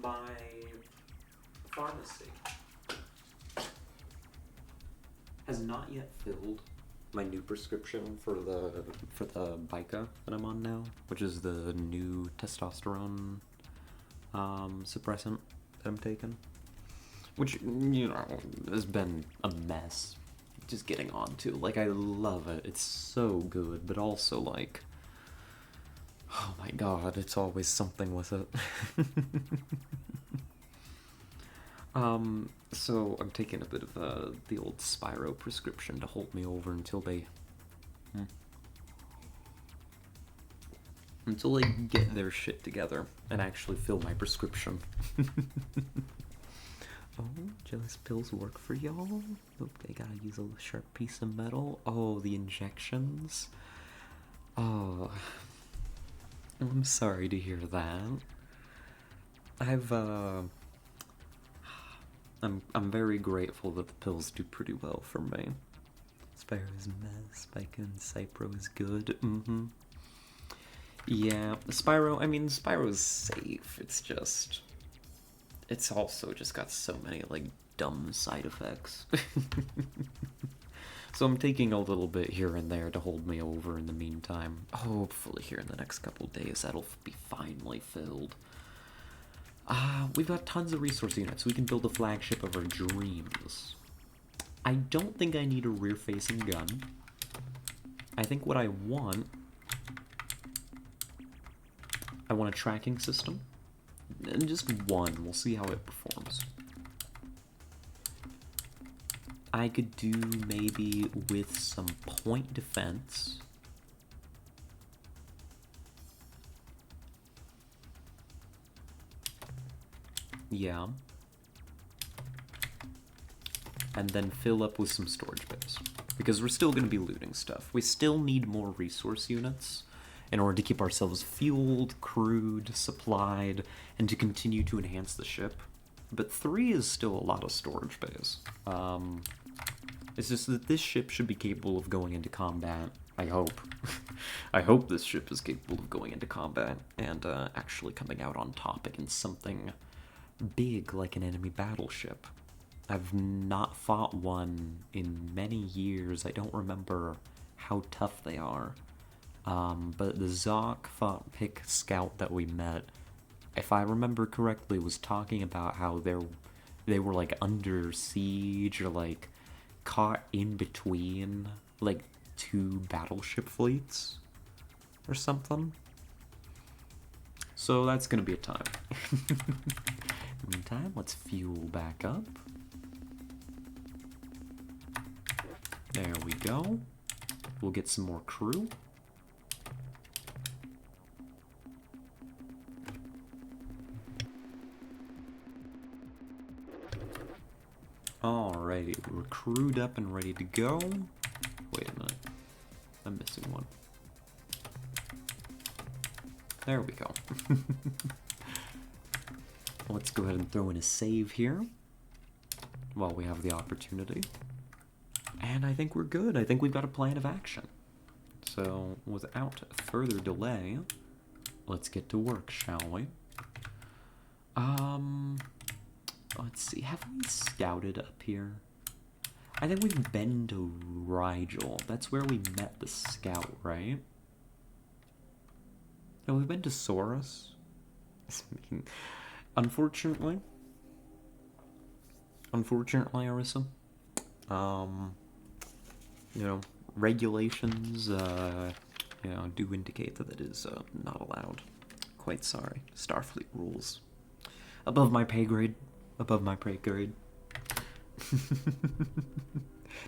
my pharmacy has not yet filled my new prescription for the Bica that I'm on now, which is the new testosterone suppressant that I'm taking, which, you know, has been a mess just getting onto. Like, I love it, it's so good, but also like, oh my god, it's always something with it. So I'm taking a bit of the old Spyro prescription to hold me over until they get their shit together and actually fill my prescription. Oh, jealous pills work for y'all? Look, they gotta use a sharp piece of metal. Oh, the injections. Oh, I'm sorry to hear that. I'm very grateful that the pills do pretty well for me. Spyro's mess, Spike and Cypro is good. Yeah, Spyro's safe. It's also just got so many, like, dumb side effects. So I'm taking a little bit here and there to hold me over in the meantime. Hopefully here in the next couple days that'll be finally filled. We've got tons of resource units. We can build the flagship of our dreams. I don't think I need a rear-facing gun. I think what I want a tracking system. And just one. We'll see how it performs. I could do maybe with some point defense. Yeah. And then fill up with some storage bits. Because we're still going to be looting stuff. We still need more resource units in order to keep ourselves fueled, crewed, supplied, and to continue to enhance the ship. But 3 is still a lot of storage bays. It's just that this ship should be capable of going into combat. I hope. I hope this ship is capable of going into combat and actually coming out on top against something big like an enemy battleship. I've not fought one in many years. I don't remember how tough they are. But the Zoc fought pick scout that we met, if I remember correctly, was talking about how they were like under siege or like caught in between like 2 battleship fleets or something. So that's gonna be a time. In the meantime, let's fuel back up. There we go. We'll get some more crew. Alrighty, we're crewed up and ready to go. Wait a minute. I'm missing one. There we go. Let's go ahead and throw in a save here while we have the opportunity. And I think we're good. I think we've got a plan of action. So, without further delay, let's get to work, shall we? Let's see. Have we scouted up here? I think we've been to Rigel. That's where we met the scout, right? Have we been to Saurus? Unfortunately, Arissa, you know, regulations, you know, do indicate that it is not allowed. Quite sorry. Starfleet rules. Above my pay grade. Above my pay grade.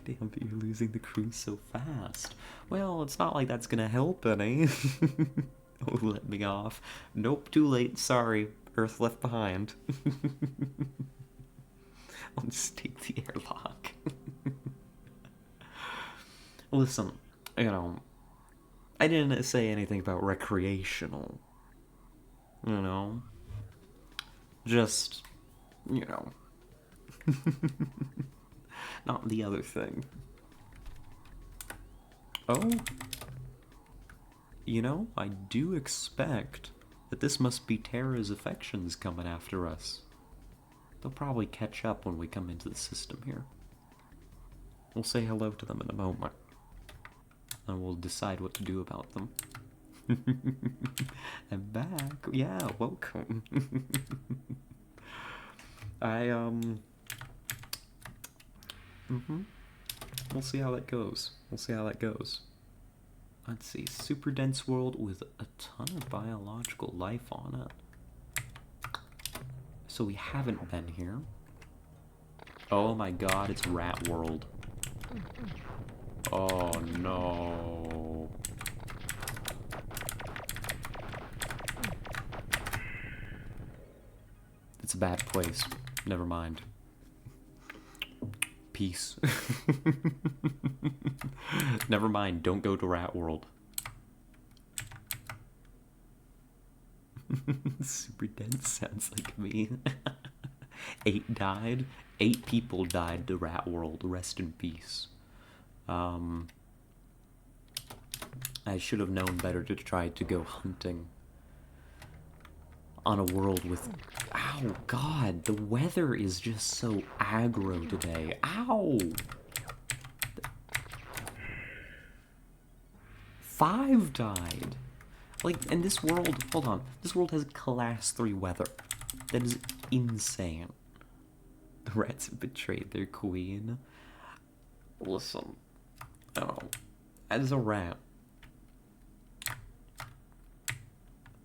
Damn, but you're losing the crew so fast. Well, it's not like that's gonna help any. Oh, let me off. Nope, too late. Sorry. Earth left behind. I'll just take the airlock. Listen, you know, I didn't say anything about recreational. You know? Just, you know. Not the other thing. Oh? You know, I do expect that this must be Terra's affections coming after us. They'll probably catch up when we come into the system here. We'll say hello to them in a moment. And we'll decide what to do about them. I'm back. Yeah, welcome. We'll see how that goes. We'll see how that goes. Let's see. Super dense world with a ton of biological life on it. So we haven't been here. Oh my god, it's Rat World. Oh no. It's a bad place. Never mind. Peace. Never mind, don't go to Rat World. Super dense sounds like me. 8 died. 8 people died to Rat World. Rest in peace. I should have known better to try to go hunting on a world with... Ow, God, the weather is just so aggro today. Ow! 5 died. Like, and this world, hold on, this world has class 3 weather. That is insane. The rats have betrayed their queen. Listen, oh, as a rat,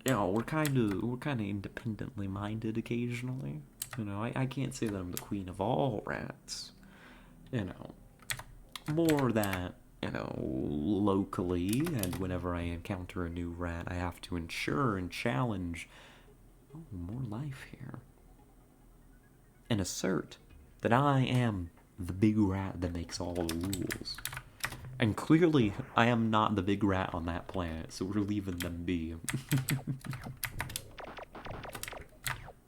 you know, we're kind of independently minded occasionally. You know, I can't say that I'm the queen of all rats. You know, more that, you know, locally, and whenever I encounter a new rat, I have to ensure and challenge, oh, more life here, and assert that I am the big rat that makes all the rules. And clearly, I am not the big rat on that planet, so we're leaving them be.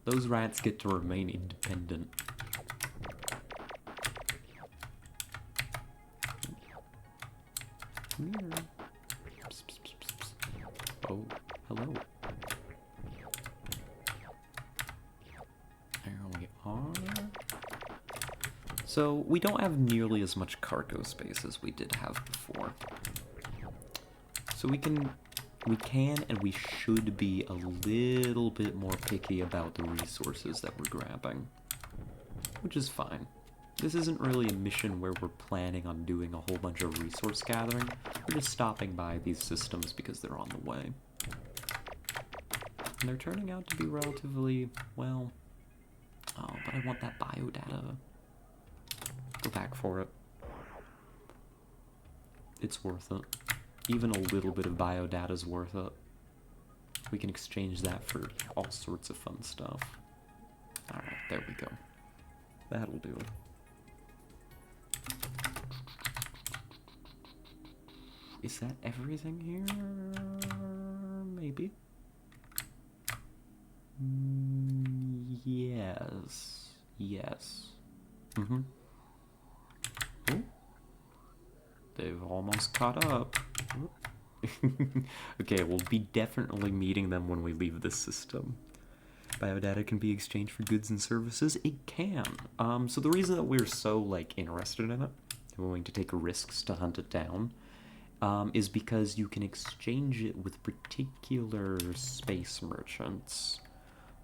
Those rats get to remain independent. Come here. Psst, psst, psst, psst, psst. Oh, hello. There we are. So, we don't have nearly as much cargo space as we did have before. So we can and we should be a little bit more picky about the resources that we're grabbing. Which is fine. This isn't really a mission where we're planning on doing a whole bunch of resource gathering. We're just stopping by these systems because they're on the way. And they're turning out to be relatively, well... Oh, but I want that biodata. Go back for it. It's worth it. Even a little bit of biodata is worth it. We can exchange that for all sorts of fun stuff. Alright, there we go. That'll do it. Is that everything here? Maybe. Yes. Yes. Mm-hmm. Oh. They've almost caught up. Okay, we'll be definitely meeting them when we leave this system. Biodata can be exchanged for goods and services. It can. So the reason that we're so, like, interested in it, and willing to take risks to hunt it down, is because you can exchange it with particular space merchants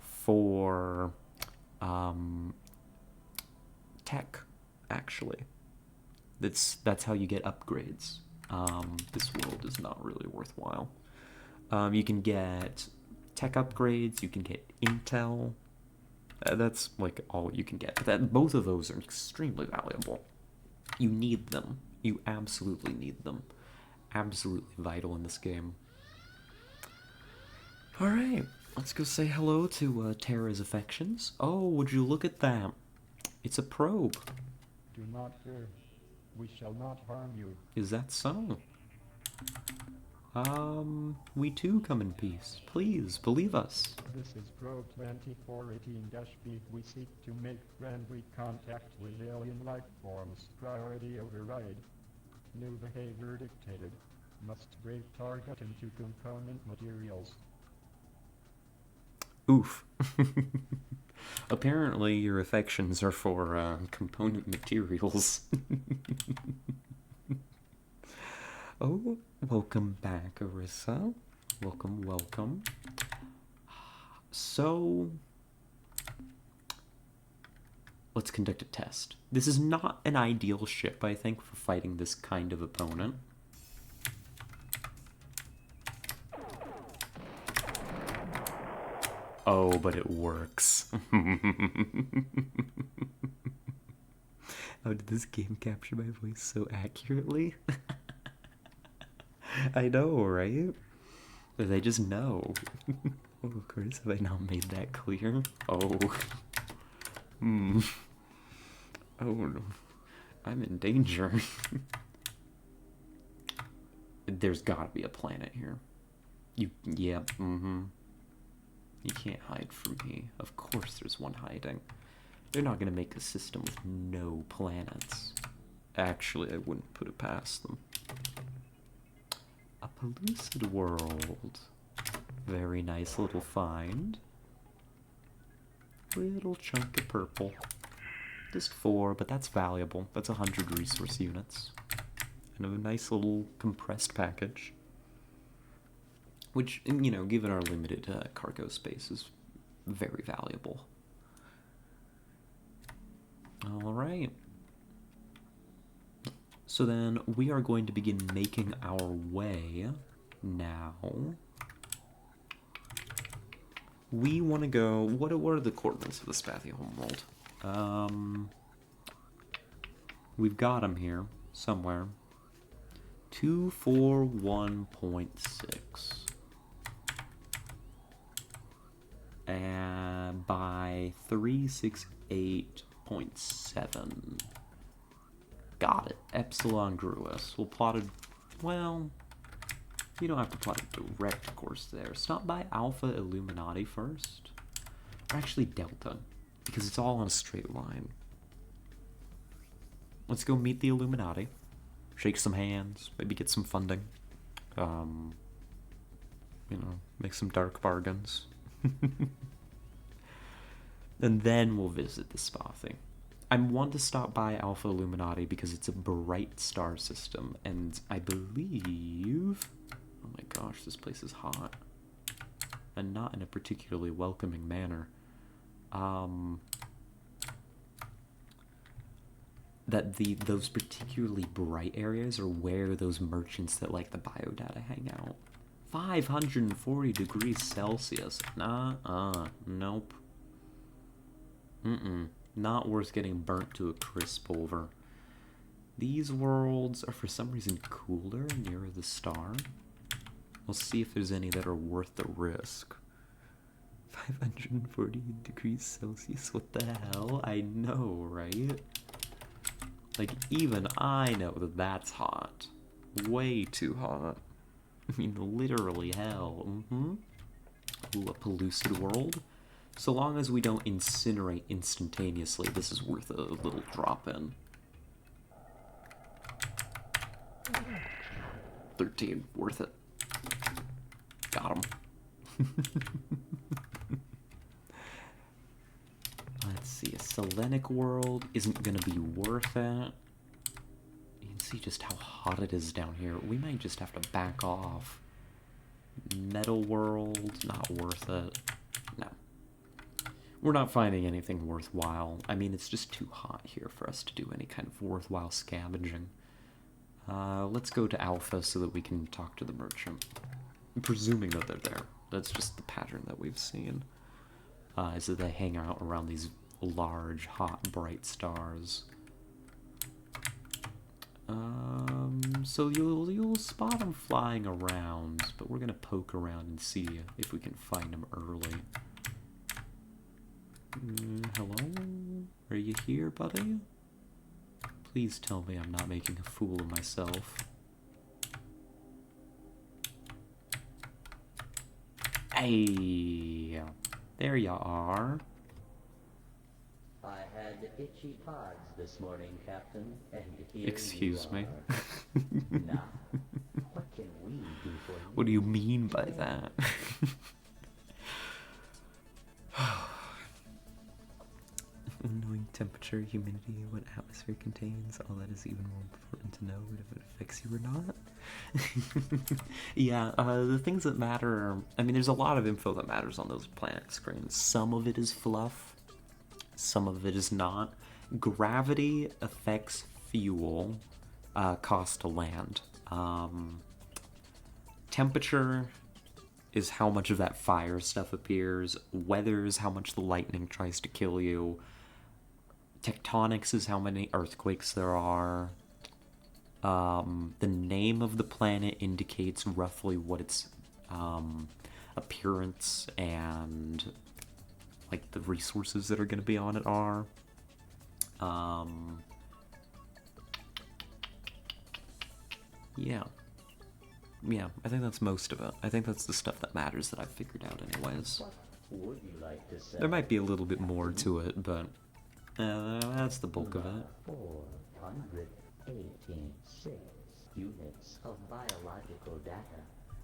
for tech, actually. That's how you get upgrades. This world is not really worthwhile. You can get tech upgrades, you can get intel. That's like all you can get. Both of those are extremely valuable. You need them. You absolutely need them. Absolutely vital in this game. Alright, let's go say hello to Terra's affections. Oh, would you look at that? It's a probe. Do not fear. We shall not harm you. Is that so? We too come in peace. Please, believe us. This is Probe 2418-B. We seek to make friendly contact with alien life forms. Priority override. New behavior dictated. Must break target into component materials. Oof. Apparently your affections are for component materials. Oh, welcome back, Arissa. Welcome, welcome. So, let's conduct a test. This is not an ideal ship, I think, for fighting this kind of opponent. Oh, but it works. How did this game capture my voice so accurately? I know, right? They just know. Oh, of course, have I not made that clear? Oh. Oh, no. I'm in danger. There's gotta be a planet here. Yeah, You can't hide from me. Of course there's one hiding. They're not gonna make a system with no planets. Actually, I wouldn't put it past them. A pellucid world. Very nice little find. Little chunk of purple. Just 4, but that's valuable. That's 100 resource units. And a nice little compressed package. Which, you know, given our limited cargo space, is very valuable. Alright. So then, we are going to begin making our way now. We want to go... What are the coordinates of the Spathia homeworld? We've got them here, somewhere. 241.6. And by 368.7. Got it. Epsilon Gruus. We'll plot it... Well... You don't have to plot a direct course there. Stop by Alpha Illuminati first. Or actually Delta. Because it's all on a straight line. Let's go meet the Illuminati. Shake some hands. Maybe get some funding. You know, make some dark bargains. And then we'll visit the Spathi. I want to stop by Alpha Illuminati because it's a bright star system. And I believe... Oh my gosh, this place is hot. And not in a particularly welcoming manner. That those particularly bright areas are where those merchants that like the biodata hang out. 540 degrees Celsius. Nope. Not worth getting burnt to a crisp over. These worlds are for some reason cooler nearer the star. We'll see if there's any that are worth the risk. 540 degrees Celsius, what the hell? I know, right? Like, even I know that that's hot. Way too hot. I mean, literally hell. Ooh, a pellucid world? So long as we don't incinerate instantaneously, this is worth a little drop in. 13, worth it. Got him. Let's see, a Selenic world isn't gonna be worth it. You can see just how hot it is down here. We might just have to back off. Metal world, not worth it. No. We're not finding anything worthwhile. I mean, it's just too hot here for us to do any kind of worthwhile scavenging. Let's go to Alpha so that we can talk to the merchant. I'm presuming that they're there. That's just the pattern that we've seen. Is that they hang out around these large, hot, bright stars. So you'll spot them flying around, but we're gonna poke around and see if we can find them early. Hello? Are you here, buddy? Please tell me I'm not making a fool of myself. Hey! There you are. I had itchy pods this morning, Captain, and here Excuse you me. are. Now, what can we do for you? What do you mean by that? Knowing temperature, humidity, what atmosphere contains, all that is even more important to know if it affects you or not. Yeah, the things that matter, I mean, there's a lot of info that matters on those planet screens. Some of it is fluff, some of it is not. Gravity affects fuel cost to land. Temperature is how much of that fire stuff appears. Weather is how much the lightning tries to kill you. Tectonics is how many earthquakes there are. The name of the planet indicates roughly what its appearance and like the resources that are going to be on it are. Yeah, I think that's most of it. I think that's the stuff that matters that I've figured out anyways. What would you like to say? There might be a little bit more to it, but that's the bulk of it. 486 units of biological data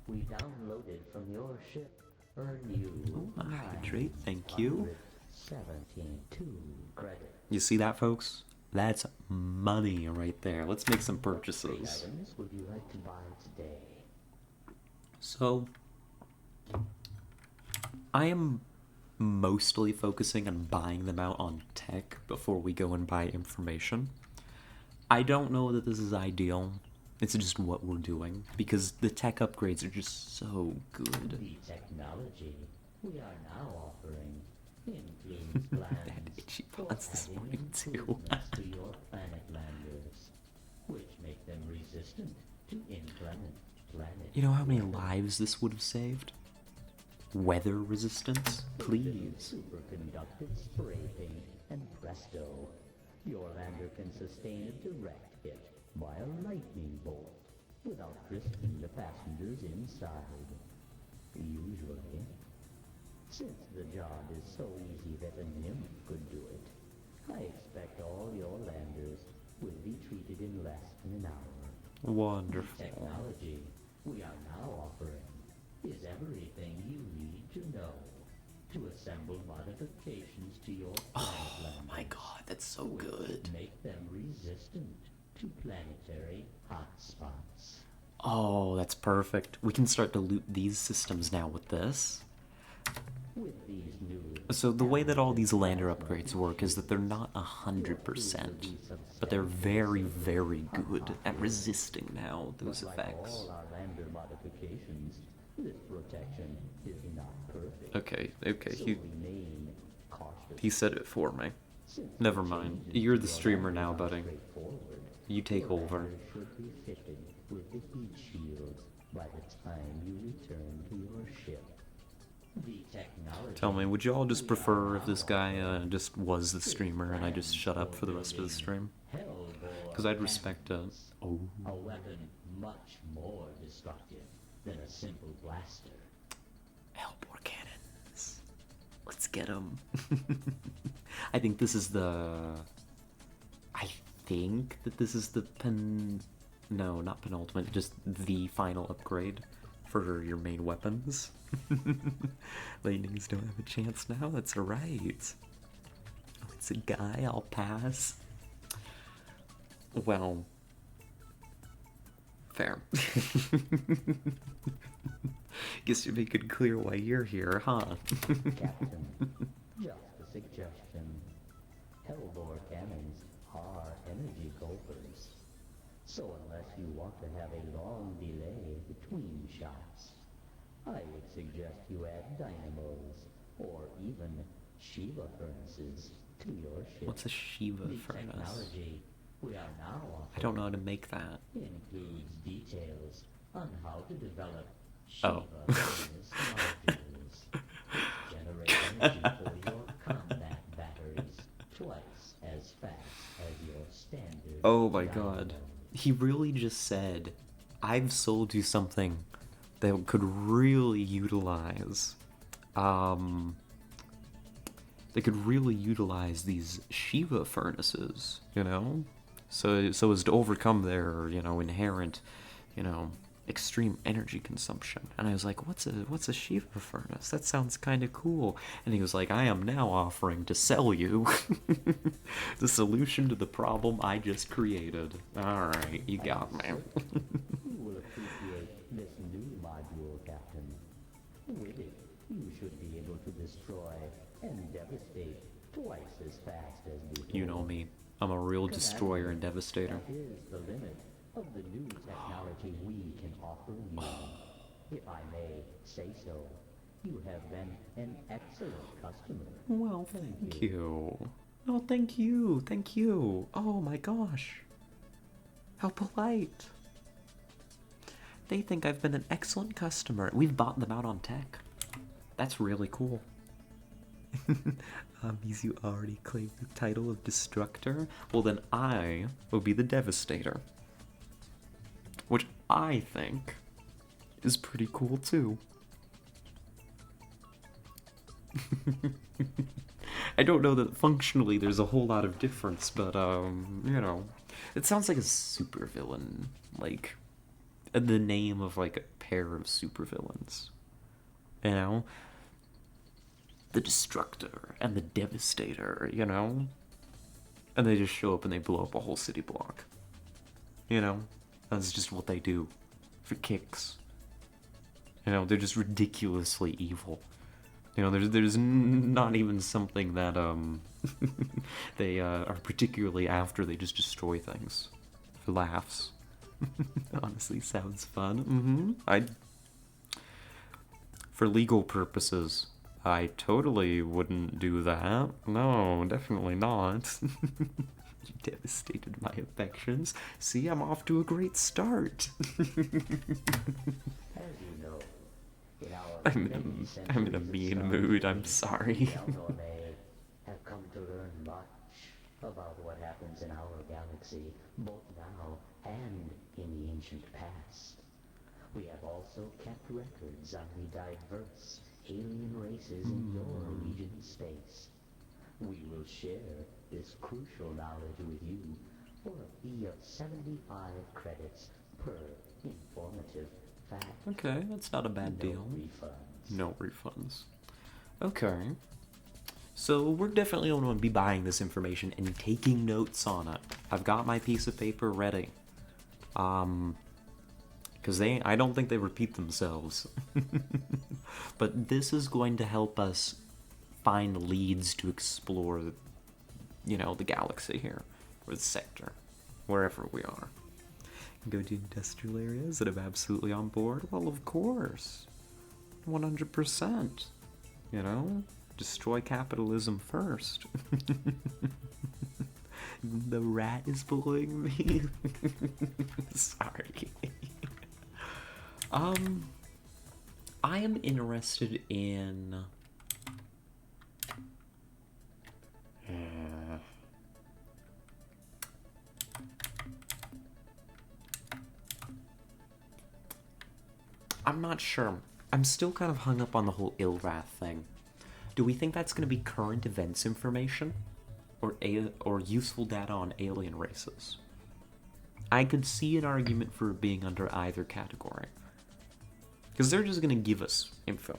we downloaded from your ship earn you Hydrate, thank you. 72 credits. You see that, folks? That's money right there. Let's make some purchases. Items would you like to buy today? So, I am mostly focusing on buying them out on tech before we go and buy information. I don't know that this is ideal. It's just what we're doing, because the tech upgrades are just so good. The technology we are now offering includes plans itchy for pods this adding morning, too. improvements to your planet landers, which make them resistant to inclement planet. You know how many lives this would have saved? Weather resistance? Please. Superconductive spray paint, and presto, your lander can sustain a direct hit by a lightning bolt without risking the passengers inside. Usually. Since the job is so easy that a nymph could do it, I expect all your landers will be treated in less than an hour. Wonderful. The technology we are now offering is everything you need to know to assemble modifications to your planet Oh my god, that's so which good. would make them resistant to planetary hotspots. Oh, that's perfect. We can start to loot these systems now with this. With these new So the way that all these lander upgrades work is that they're not 100%, but they're very, very good at resisting now those like effects. all our lander modifications, the Okay, So remain cautious. he said it for me. Since Never the mind. changes You're to the your streamer lander now, are buddy. straightforward. You take Your over. lander should be fitted with the heat shield by the time you return to your ship. The technology Tell me, would you all just we prefer are if this now guy offering just was the is streamer and I just plans shut up for the for rest of the building stream? Hellbore Because I'd respect it. cannons, Oh. a weapon much more destructive than a simple blaster. Hellbore cannons. Let's get them. I think this is the... I think that this is the No, not penultimate, just the final upgrade for your main weapons. Lightnings don't have a chance now, that's right. Oh, it's a guy, I'll pass. Well... Fair. Guess you're making clear why you're here, huh? Captain, just a suggestion. Hellbore cannons are energy gulpers. So unless you want to have a long delay between shots, I would suggest you add dynamos or even Shiva furnaces to your ship. What's a Shiva The furnace? technology we are now I don't know how offering to make that. includes details on how to develop Oh. Shiva furnace modules. Generate energy for your combat batteries twice as fast as your standard. Oh my god. dynamo. He really just said, I've sold you something that could really utilize, they could really utilize these Shiva furnaces, you know? So as to overcome their, inherent, extreme energy consumption. And I was like, what's a Shiva furnace? That sounds kind of cool. And he was like, I am now offering to sell you the solution to the problem I just created. All right, you got me. You will appreciate this new module, Captain. With it, you should be able to destroy and devastate twice as fast as before. You know me. I'm a real destroyer and devastator. That is the limit of the new technology we can offer you. If I may say so, you have been an excellent customer. Well, thank you. Oh, thank you. Thank you. Oh my gosh. How polite. They think I've been an excellent customer. We've bought them out on tech. That's really cool. Means you already claimed the title of Destructor? Well, then I will be the Devastator. Which I think is pretty cool, too. I don't know that functionally there's a whole lot of difference, but, it sounds like a supervillain, like, the name of, like, a pair of supervillains, you know? The Destructor and the Devastator, you know? And they just show up and they blow up a whole city block, you know? That's just what they do, for kicks. You know, they're just ridiculously evil. You know, there's not even something that, they, are particularly after. They just destroy things. For laughs. Honestly, sounds fun. For legal purposes, I totally wouldn't do that. No, definitely not. You devastated my affections. See, I'm off to a great start. As you know, in our many I'm in a centuries of mean Star mood, I'm Trek, sorry. the Eldor have come to learn much about what happens in our galaxy, both now and in the ancient past. We have also kept records on the diverse alien races in your region's space. We will share this crucial knowledge with you for a fee of 75 credits per informative fact. Okay, that's not a bad No deal. refunds. No refunds. Okay. So we're definitely going to be buying this information and taking notes on it. I've got my piece of paper ready. Because I don't think they repeat themselves. But this is going to help us find leads to explore, the galaxy here, or the sector, wherever we are. Go to industrial areas that I'm absolutely on board. Well, of course. 100%. You know? Destroy capitalism first. The rat is bullying me. Sorry. I am interested in... I'm not sure. I'm still kind of hung up on the whole Ilrath thing. Do we think that's going to be current events information? Or useful data on alien races? I could see an argument for it being under either category. Because they're just going to give us info.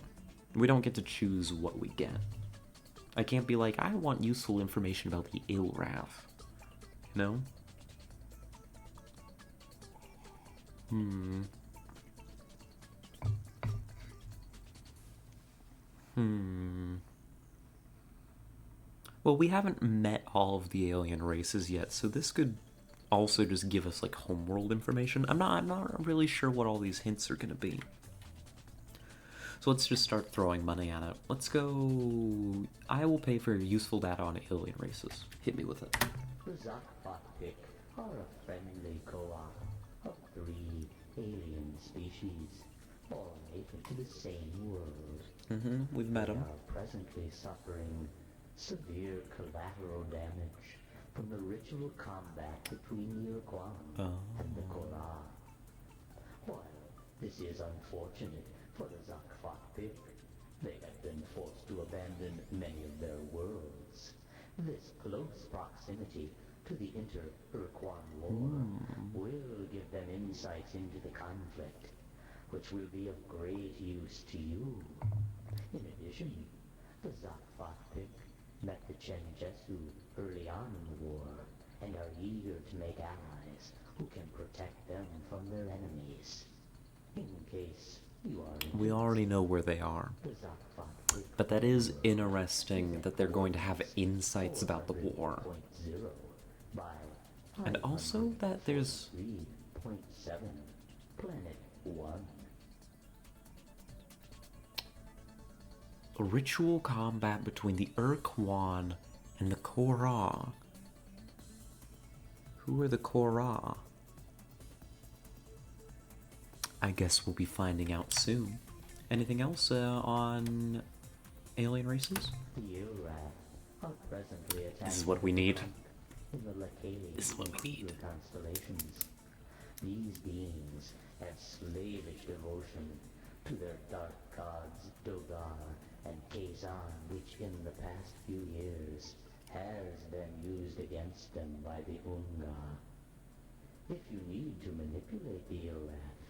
We don't get to choose what we get. I can't be like, I want useful information about the Ilrath. You know? Well, we haven't met all of the alien races yet, so this could also just give us, like, homeworld information. I'm not really sure what all these hints are gonna be. So let's just start throwing money at it. Let's go... I will pay for useful data on alien races. Hit me with it. The Zakvatik are a friendly co-op of 3 alien species, all native to the same world. We've met them. They are presently suffering severe collateral damage from the ritual combat between the Irquan and the Korah. While this is unfortunate for the Zakvatik, they have been forced to abandon many of their worlds. This close proximity to the inter-Irquan war will give them insights into the conflict, which will be of great use to you. In addition, the Zakvatik met the Chenjesu early on in the war, and are eager to make allies who can protect them from their enemies. In case you are interested, We already know where they are. the Zakvatik But that is interesting that they're going to have insights about the war. 400.0 by And also that there's... 3.7 Planet 1. a ritual combat between the Irquan and the Korah. Who are the Korah? I guess we'll be finding out soon. Anything else on alien races? The Ilrath are presently attacking This is what we need. in the Lacale This is what we need. constellations. These beings have slavish devotion to their dark gods Dogar and Kazan, which in the past few years has been used against them by the Unga. If you need to manipulate the Ilrath,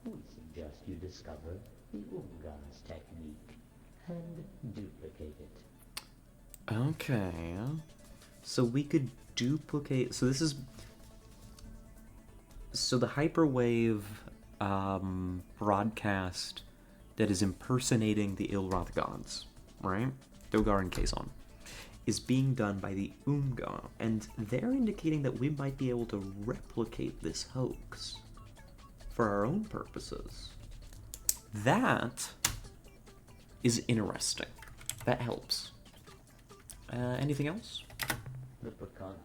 we suggest you discover the Unga's technique and duplicate it. Okay. So we could duplicate... So this is... So the hyperwave broadcast that is impersonating the Ilrath gods, right? Dogar and Kazan, is being done by the Unga, and they're indicating that we might be able to replicate this hoax for our own purposes. That is interesting. That helps. Anything else? The Pakunk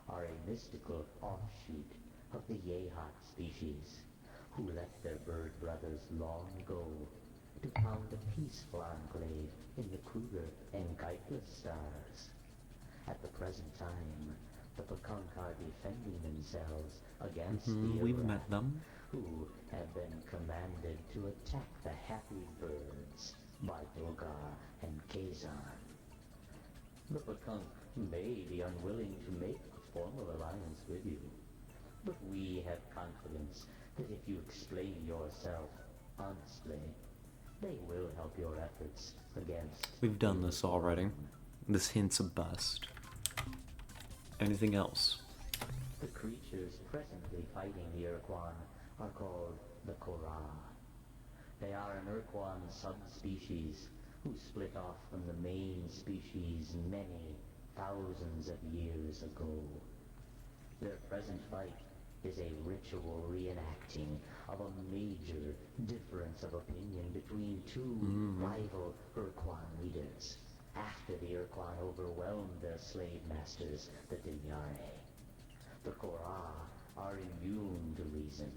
are a mystical offshoot of the Yehat species, who left their bird brothers long ago to found a peaceful enclave in the Kruger and Geitless stars. At the present time, the Pakunk are defending themselves against the We've Iraq, met them. who have been commanded to attack the happy birds by Dogar and Kazan. The Pakunk may be unwilling to make a formal alliance with you, but we have confidence that if you explain yourself honestly, they will help your efforts against... We've done this already. This hint's a bust. Anything else? The creatures presently fighting the Irquan are called the Korah. They are an Irquan subspecies who split off from the main species many thousands of years ago. Their present fight is a ritual reenacting of a major difference of opinion between two rival Urquan leaders after the Urquan overwhelmed their slave masters, the Dinyare. The Korah are immune to reason,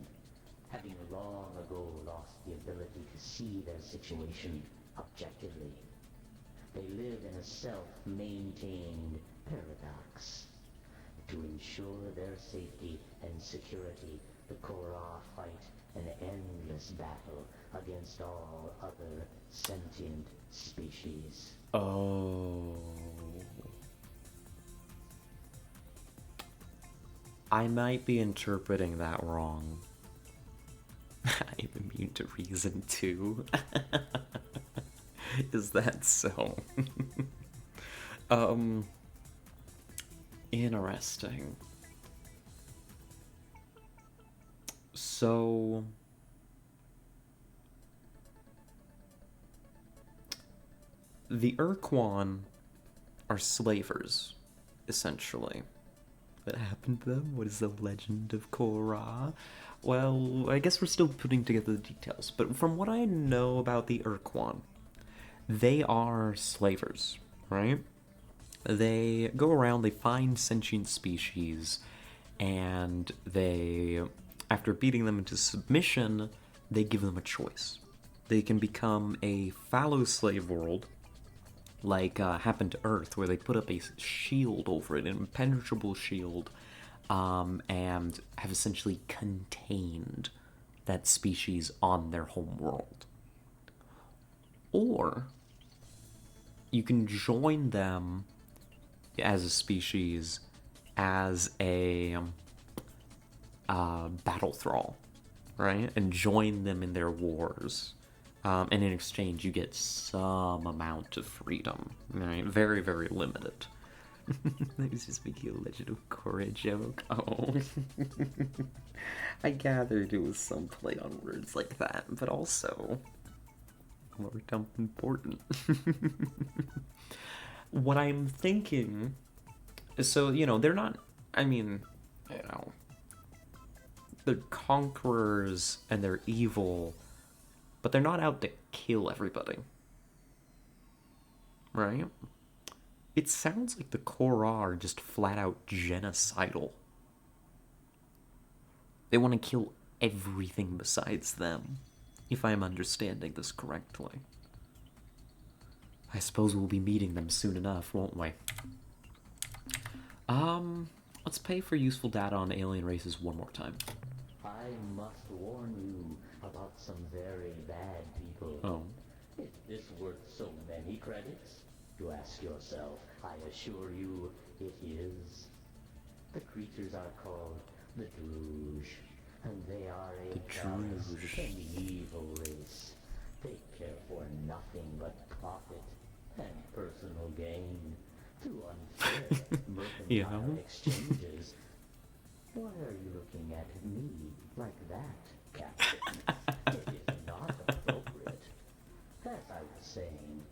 having long ago lost the ability to see their situation objectively. They live in a self-maintained paradox. To ensure their safety and security, the Korah fight an endless battle against all other sentient species. Oh. I might be interpreting that wrong. I'm immune to reason too. Is that so? Interesting. So the Urquan are slavers, essentially. What happened to them? What is the legend of Korra? Well, I guess we're still putting together the details, but from what I know about the Urquan, they are slavers, right? They go around, they find sentient species, and they, after beating them into submission, they give them a choice. They can become a fallow slave world, like happened to Earth, where they put up a shield over it, an impenetrable shield, and have essentially contained that species on their home world. Or you can join them as a species as a battle thrall, right? And join them in their wars. And in exchange, you get some amount of freedom, right? Very, very limited. I was just making a Legend of Korra joke. Oh. I gathered it was some play on words like that, but also more important. What I'm thinking is, so, they're not, they're conquerors and they're evil, but they're not out to kill everybody. Right? It sounds like the Korra are just flat out genocidal. They want to kill everything besides them, if I'm understanding this correctly. I suppose we'll be meeting them soon enough, won't we? Let's pay for useful data on alien races one more time. I must warn you about some very bad people. Oh. Is this worth so many credits? You ask yourself. I assure you, it is. The creatures are called the Druge, and they are a callous and evil race. They care for nothing but profit and personal gain through unfair mercantile exchanges. Why are you looking at me like that, Captain? It is not appropriate. As I was saying,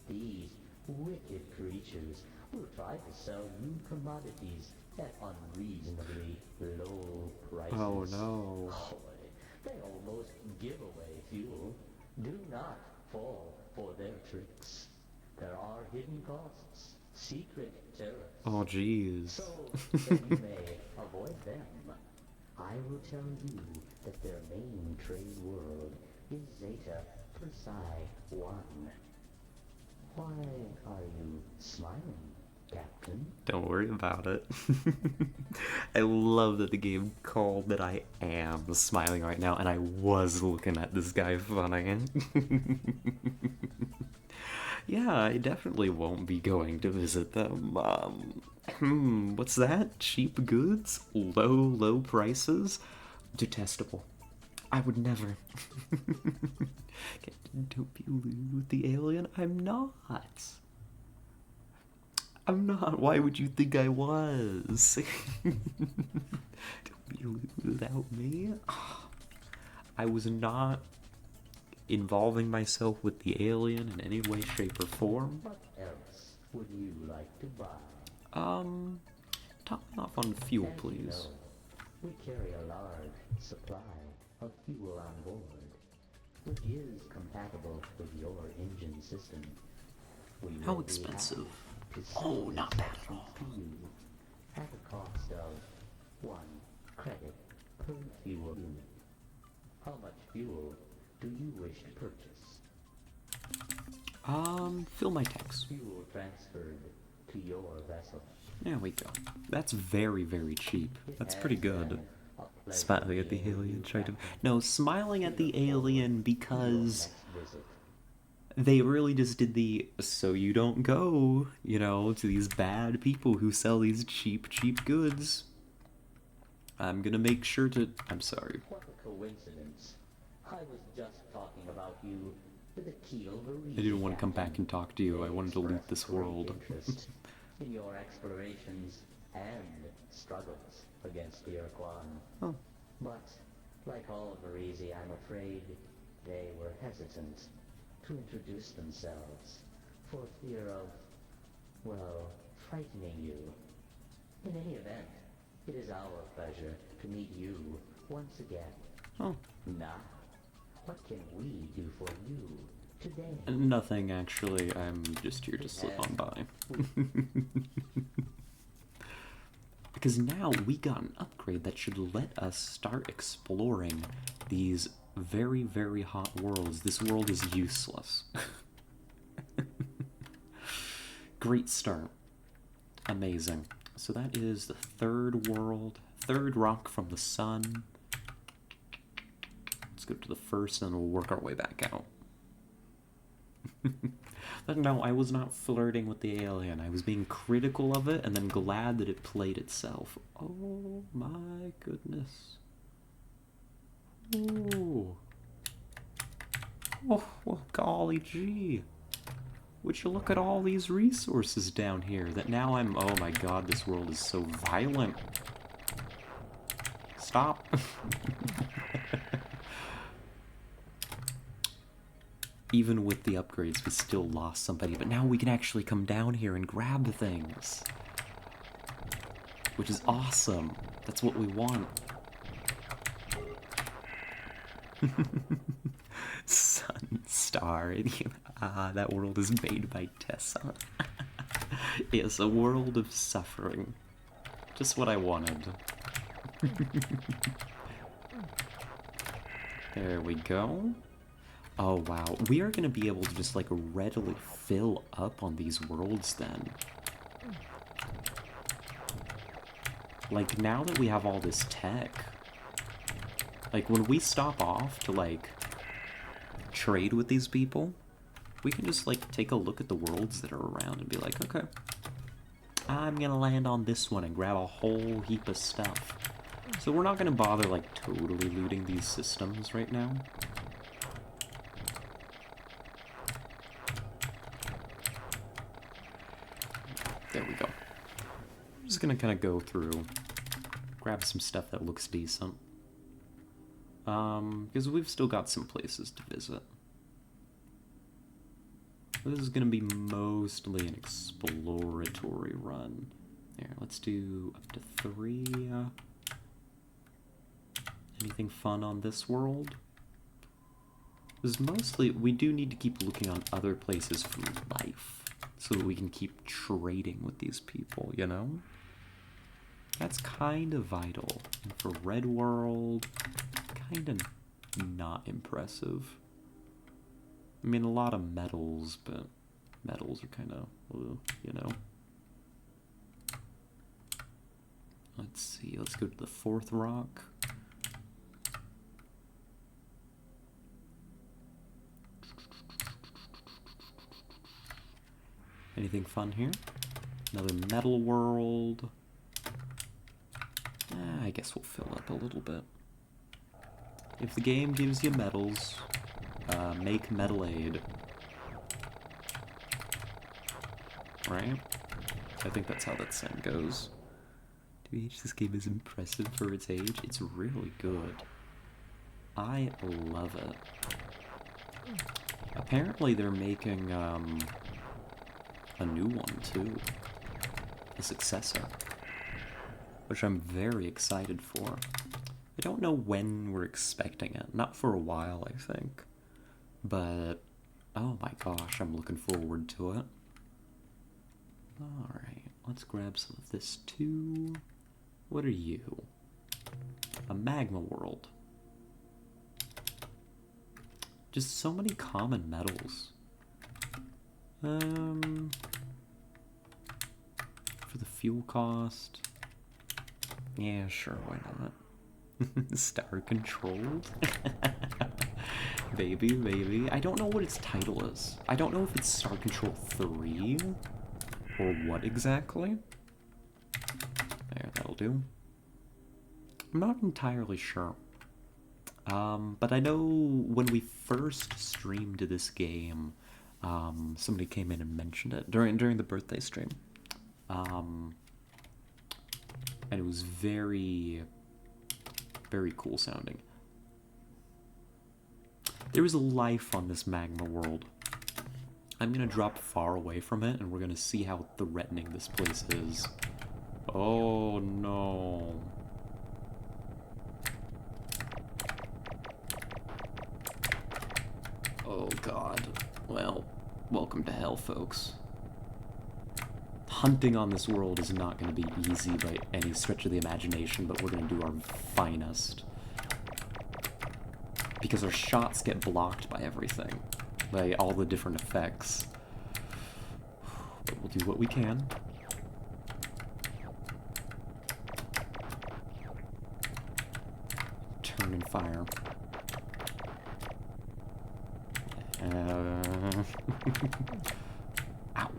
these wicked creatures will try to sell you commodities at unreasonably low prices. Oh no. Boy, they almost give away fuel. Do not fall for their tricks. There are hidden costs, secret tariffs. Oh jeez. So that you may avoid them, I will tell you that their main trade world is Zeta Persei 1. Why are you smiling, Captain? Don't worry about it. I love that the game called that I am smiling right now, and I was looking at this guy funny. Yeah, I definitely won't be going to visit them. What's that? Cheap goods? Low prices? Detestable. I would never. Don't be lewd with the alien. I'm not. Why would you think I was? Don't be lewd without me. I was not involving myself with the alien in any way, shape, or form. What else would you like to buy? Top me off on fuel, As you please. know, We carry a large supply of fuel on board, which is compatible with your engine system. We How will be expensive? happy to Oh, sell not this bad at substance all. to you at a cost of 1 credit per fuel unit. How much fuel do you wish to purchase? Fill my tanks. Fuel transferred to your vessel. There we go. That's very, very cheap. That's pretty Has good. been a pleasure Smiling at the being with alien, you, trying to... Captain. No, smiling at the alien because Your next visit. they really just did the so you don't go, you know, to these bad people who sell these cheap, cheap goods. I'm gonna make sure to... I'm sorry. What a coincidence. I was just talking about you to the Keel Marine I didn't want to come back captain. and talk to you. They I wanted to loot expressed this great world. interest in your explorations and struggles against the Iroquois. Oh. But, like all Marisi, I'm afraid they were hesitant to introduce themselves for fear of, well, frightening you. In any event, it is our pleasure to meet you once again. Oh. Now, what can we do for you today? Nothing, actually. I'm just here to slip on by. Because now we got an upgrade that should let us start exploring these very, very hot worlds. This world is useless. Great start. Amazing. So that is the third world, third rock from the sun. Let's go to the first and then we'll work our way back out. No, I was not flirting with the alien. I was being critical of it and then glad that it played itself. Oh my goodness. Ooh. Oh, golly gee. Would you look at all these resources down here that now I'm... Oh my god, this world is so violent. Stop. Even with the upgrades, we still lost somebody, but now we can actually come down here and grab things. Which is awesome. That's what we want. Sun, star, that world is made by Tessa. Yes, a world of suffering. Just what I wanted. There we go. Oh wow, we are going to be able to just like readily fill up on these worlds then. Like now that we have all this tech, like when we stop off to like trade with these people, we can just like take a look at the worlds that are around and be like, okay, I'm going to land on this one and grab a whole heap of stuff. So we're not going to bother like totally looting these systems right now. There we go. I'm just gonna kind of go through, grab some stuff that looks decent. Because we've still got some places to visit. This is gonna be mostly an exploratory run. There, let's do up to 3. Anything fun on this world? Because mostly, we do need to keep looking on other places for life. So that we can keep trading with these people, you know? That's kind of vital. And for Red World, kind of not impressive. I mean, a lot of metals, but metals are kind of, you know? Let's see, let's go to the 4th rock. Anything fun here? Another metal world. I guess we'll fill up a little bit. If the game gives you metals, make metal aid. Right? I think that's how that saying goes. TBH, this game is impressive for its age. It's really good. I love it. Apparently they're making, a new one, too. A successor. which I'm very excited for. I don't know when we're expecting it. Not for a while, I think. But, oh my gosh, I'm looking forward to it. Alright, let's grab some of this too. What are you? A magma world. Just so many common metals. For the fuel cost. Yeah, sure, why not? Star controlled? Baby, baby. I don't know what its title is. I don't know if it's Star Control 3 or what exactly. There, that'll do. I'm not entirely sure. But I know when we first streamed this game, somebody came in and mentioned it during the birthday stream. And it was very, very cool sounding. There is life on this magma world. I'm gonna drop far away from it, and we're gonna see how threatening this place is. Oh no. Oh god. Well, welcome to hell, folks. Hunting on this world is not going to be easy by any stretch of the imagination, but we're going to do our finest. Because our shots get blocked by everything. By all the different effects. But we'll do what we can. Turn and fire. Ow.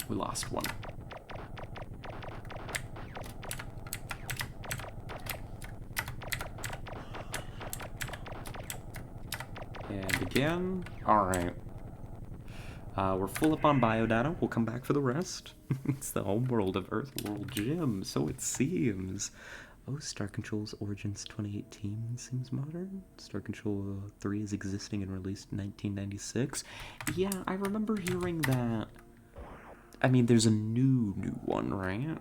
We lost one. And again. Alright. We're full up on biodata. We'll come back for the rest. It's the homeworld of Earthworld Gym, so it seems. Oh, Star Control's Origins 2018 seems modern. Star Control 3 is existing and released in 1996. Yeah, I remember hearing that. I mean, there's a new one, right?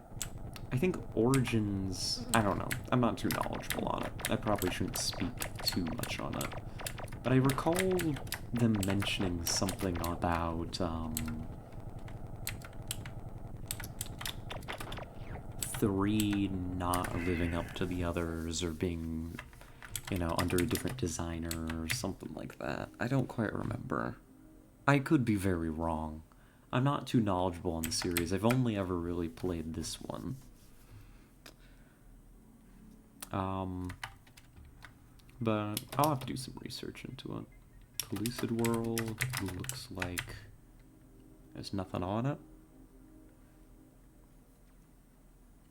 I think Origins... I don't know. I'm not too knowledgeable on it. I probably shouldn't speak too much on it. But I recall them mentioning something about, 3 not living up to the others or being, you know, under a different designer or something like that. I don't quite remember. I could be very wrong. I'm not too knowledgeable on the series. I've only ever really played this one. But I'll have to do some research into it. Pellucid World looks like there's nothing on it.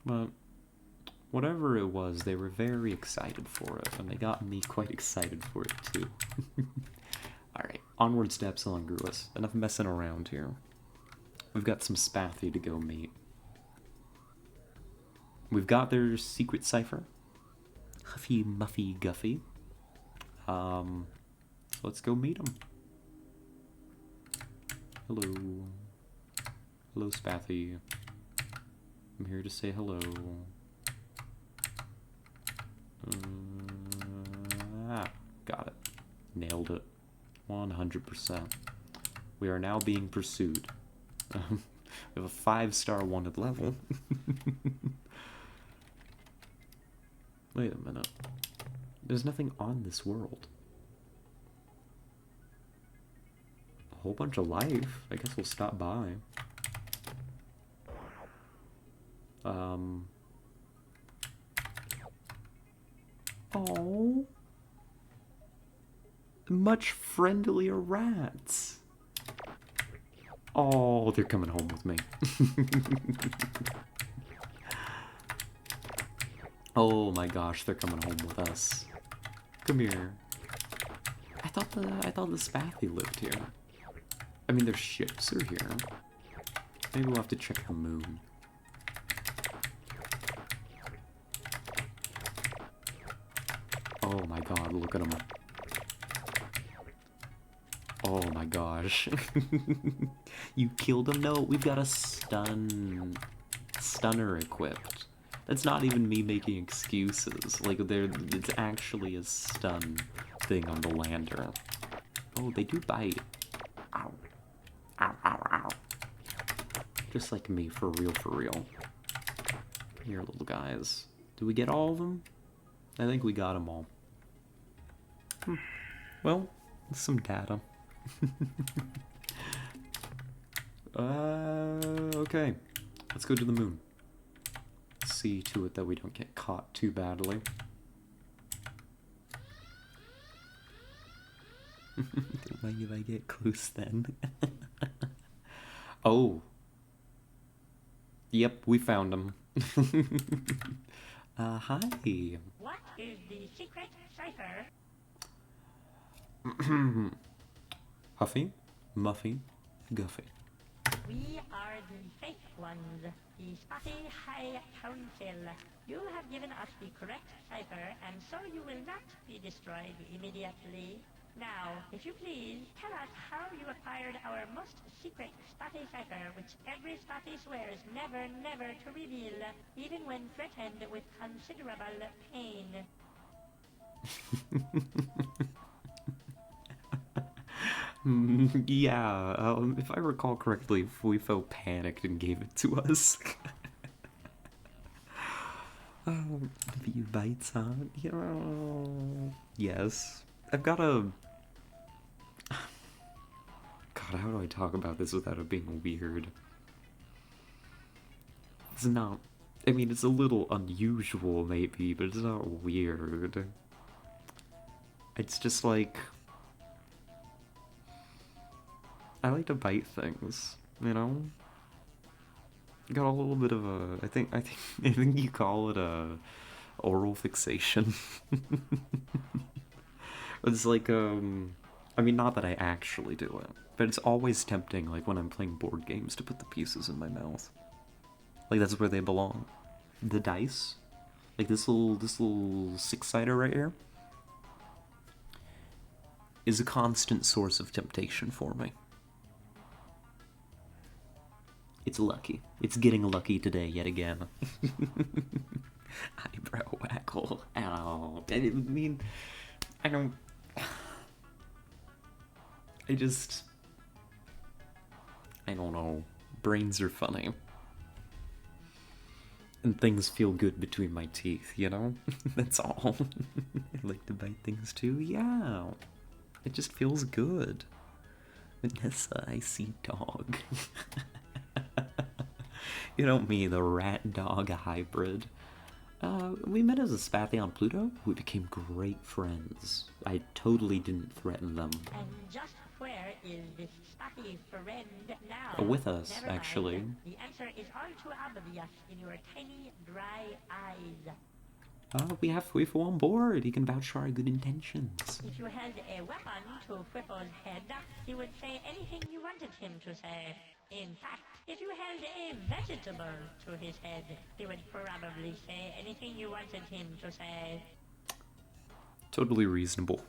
But whatever it was, they were very excited for it, and they got me quite excited for it too. Alright, onward steps along Gruus. Enough messing around here. We've got some Spathy to go meet. We've got their secret cipher. Huffy Muffy Guffy. Let's go meet them. Hello. Hello, Spathy. I'm here to say hello. Got it. Nailed it. 100%. We are now being pursued. We have a 5-star wanted level. Wait a minute. There's nothing on this world. A whole bunch of life. I guess we'll stop by. Oh, much friendlier rats. Oh, they're coming home with me. Oh my gosh, they're coming home with us. Come here. I thought the Spathy lived here. I mean, their ships are here. Maybe we'll have to check the moon. Oh my god, look at them. Oh my gosh. You killed him? No, we've got a stunner equipped. That's not even me making excuses. Like, it's actually a stun thing on the lander. Oh, they do bite. Ow. Ow, ow, ow. Just like me, for real, for real. Here, little guys. Did we get all of them? I think we got them all. Well, some data. Okay. Let's go to the moon. See to it that we don't get caught too badly. Mind if I get close then? Oh. Yep, we found him. Hi. What is the secret cipher? Huffy, Muffy, Guffy. We are the fake ones, the Spotty High Council. You have given us the correct cipher, and so you will not be destroyed immediately. Now, if you please, tell us how you acquired our most secret Spotty cipher, which every Spotty swears never, never to reveal, even when threatened with considerable pain. Yeah, if I recall correctly, Fuifo panicked and gave it to us. Oh, a few bites, huh? Yeah. Yes. I've got a... God, how do I talk about this without it being weird? It's not... I mean, it's a little unusual, maybe, but it's not weird. It's just like... I like to bite things, you know? Got a little bit of a... I think you call it a... oral fixation. It's like, I mean, not that I actually do it, but it's always tempting, like, when I'm playing board games, to put the pieces in my mouth. Like, that's where they belong. The dice. Like, this little six-sider right here is a constant source of temptation for me. It's lucky. It's getting lucky today, yet again. Eyebrow waggle. Ow. I mean, I don't... I don't know. Brains are funny. And things feel good between my teeth, you know? That's all. I like to bite things too, yeah. It just feels good. Vanessa, I see dog. You know me, the rat-dog hybrid. We met as a Spathy on Pluto. We became great friends. I totally didn't threaten them. And just where is this Spotty friend now? With us, Never mind. actually. The answer is all too obvious in your tiny, dry eyes. We have Fuifo on board. He can vouch for our good intentions. If you held a weapon to Whipple's head, he would say anything you wanted him to say. In fact, if you held a vegetable to his head, he would probably say anything you wanted him to say. Totally reasonable.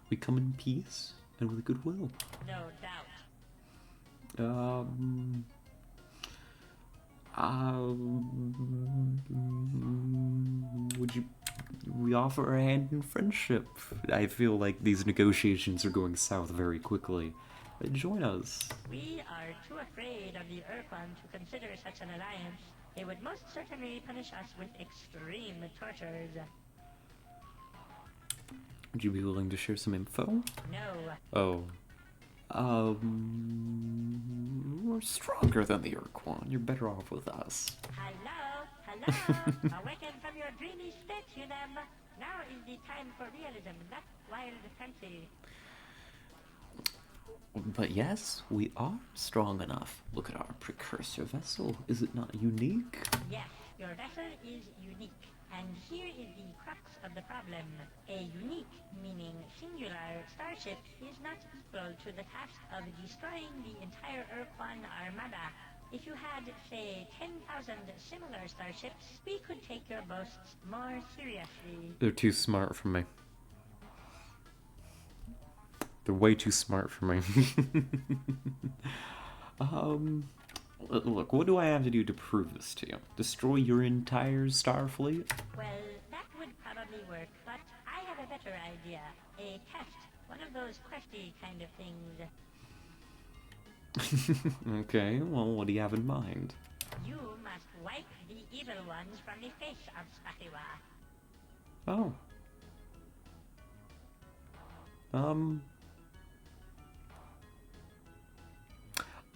We come in peace and with goodwill. No doubt. We offer a hand in friendship. I feel like these negotiations are going south very quickly. Join us. We are too afraid of the Urquan to consider such an alliance. They would most certainly punish us with extreme tortures. Would you be willing to share some info? No. Oh. We're stronger than the Urquan. You're better off with us. Hello? Awaken from your dreamy state, you them. Now is the time for realism, not wild fancy. But yes, we are strong enough. Look at our precursor vessel. Is it not unique? Yes, your vessel is unique. And here is the crux of the problem. A unique, meaning singular, starship is not equal to the task of destroying the entire Urquan armada. If you had, say, 10,000 similar starships, we could take your boasts more seriously. They're too smart for me. They're way too smart for me. Look, what do I have to do to prove this to you? Destroy your entire star fleet? Well, that would probably work, but I have a better idea. A test. One of those questy kind of things. Okay, well, what do you have in mind? You must wipe the evil ones from the face of Spatiwa. Oh.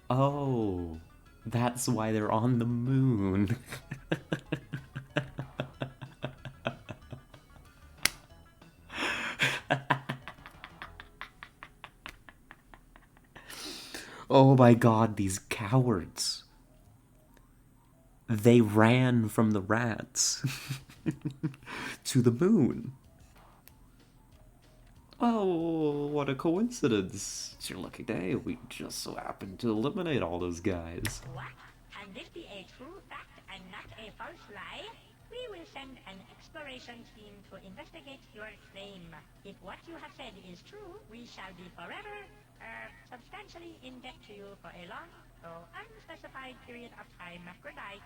Oh. That's why they're on the moon. Oh my god, these cowards. They ran from the rats to the moon. Oh, what a coincidence. It's your lucky day. We just so happened to eliminate all those guys. What? Can this be a true fact and not a false lie? We will send an exploration team to investigate your claim. If what you have said is true, we shall be forever, substantially in debt to you for a long, though unspecified period of time. Good night.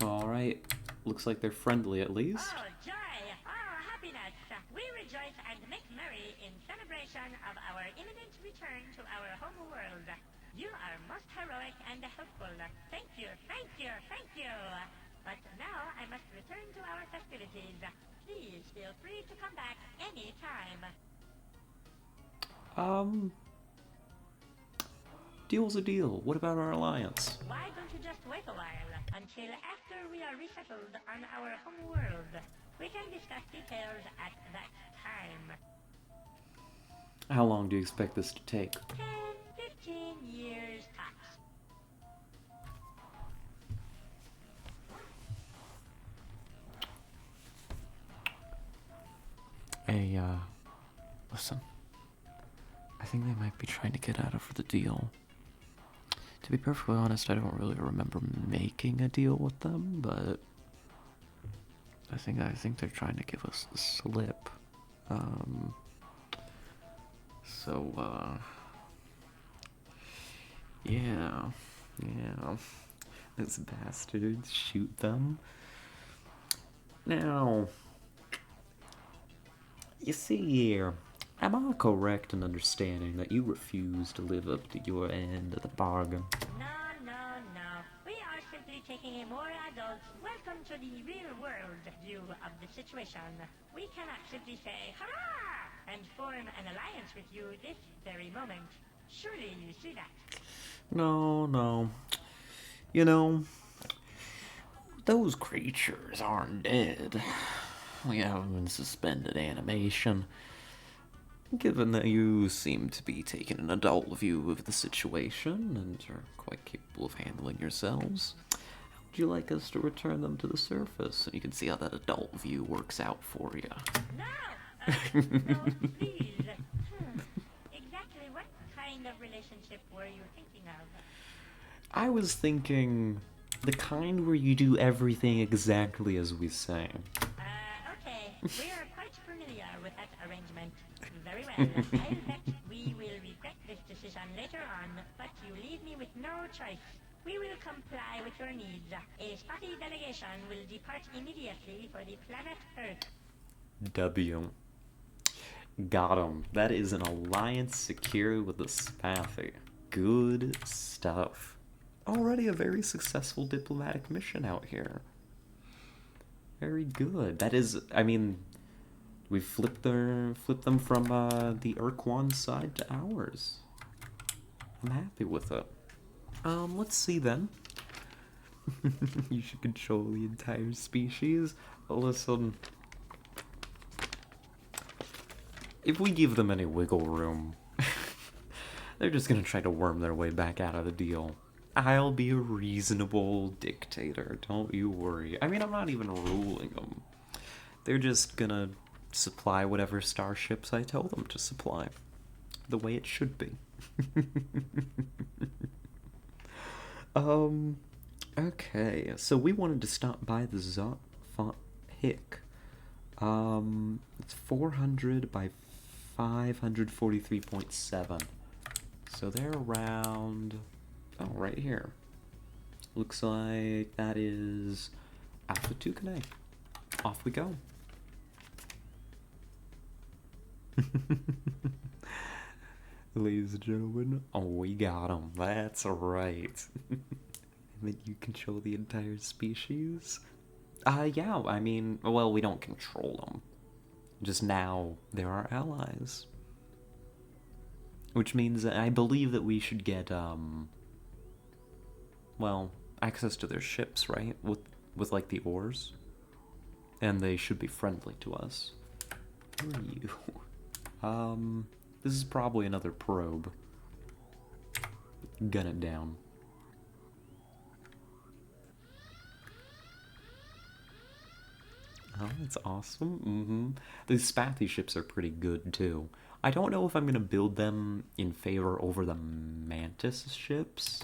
Alright. Looks like they're friendly at least. Oh, joy! Oh, happiness! We rejoice and make merry in celebration of our imminent return to our home world. You are most heroic and helpful. Thank you, thank you, thank you! But now I must return to our festivities. Please feel free to come back any time. Deal's a deal. What about our alliance? Why don't you just wait a while until after we are resettled on our home world? We can discuss details at that time. How long do you expect this to take? 10, 15 years tops. Hey, listen. I think they might be trying to get out of the deal. To be perfectly honest, I don't really remember making a deal with them, but I think they're trying to give us the slip. Yeah. Those bastards, shoot them. Now, you see here, am I correct in understanding that you refuse to live up to your end of the bargain? No. We are simply taking a more adult, welcome to the real world view of the situation. We cannot simply say, hurrah, and form an alliance with you this very moment. Surely you see that. No. You know, those creatures aren't dead. We have them in suspended animation. Given that you seem to be taking an adult view of the situation and are quite capable of handling yourselves, how would you like us to return them to the surface so you can see how that adult view works out for you? No, please. Exactly what kind of relationship were you thinking of? I was thinking the kind where you do everything exactly as we say. Okay. We are quite familiar with that arrangement. Very well. I'll bet we will regret this decision later on, but you leave me with no choice. We will comply with your needs. A spotty delegation will depart immediately for the planet Earth. W. Got him. That is an alliance secured with the Spathy. Good stuff. Already a very successful diplomatic mission out here. Very good. That is, I mean, we flipped them from the Urquan side to ours. I'm happy with it. Let's see then. You should control the entire species. Listen, if we give them any wiggle room, they're just gonna try to worm their way back out of the deal. I'll be a reasonable dictator, don't you worry. I mean, I'm not even ruling them. They're just gonna supply whatever starships I tell them to supply. The way it should be. Okay, so we wanted to stop by the Zot Font Hick. It's 400 by 543.7. So they're around... Oh, right here. Looks like that is Alpha Tucanae. Off we go. Ladies and gentlemen, oh, we got him. That's right. And then you control the entire species? Yeah, I mean, well, we don't control them. Just now, they're our allies. Which means that I believe that we should get, well, access to their ships, right? With like, the oars. And they should be friendly to us. Who are you? This is probably another probe. Gun it down. Oh, that's awesome. These Spathy ships are pretty good, too. I don't know if I'm gonna build them in favor over the Mantis ships.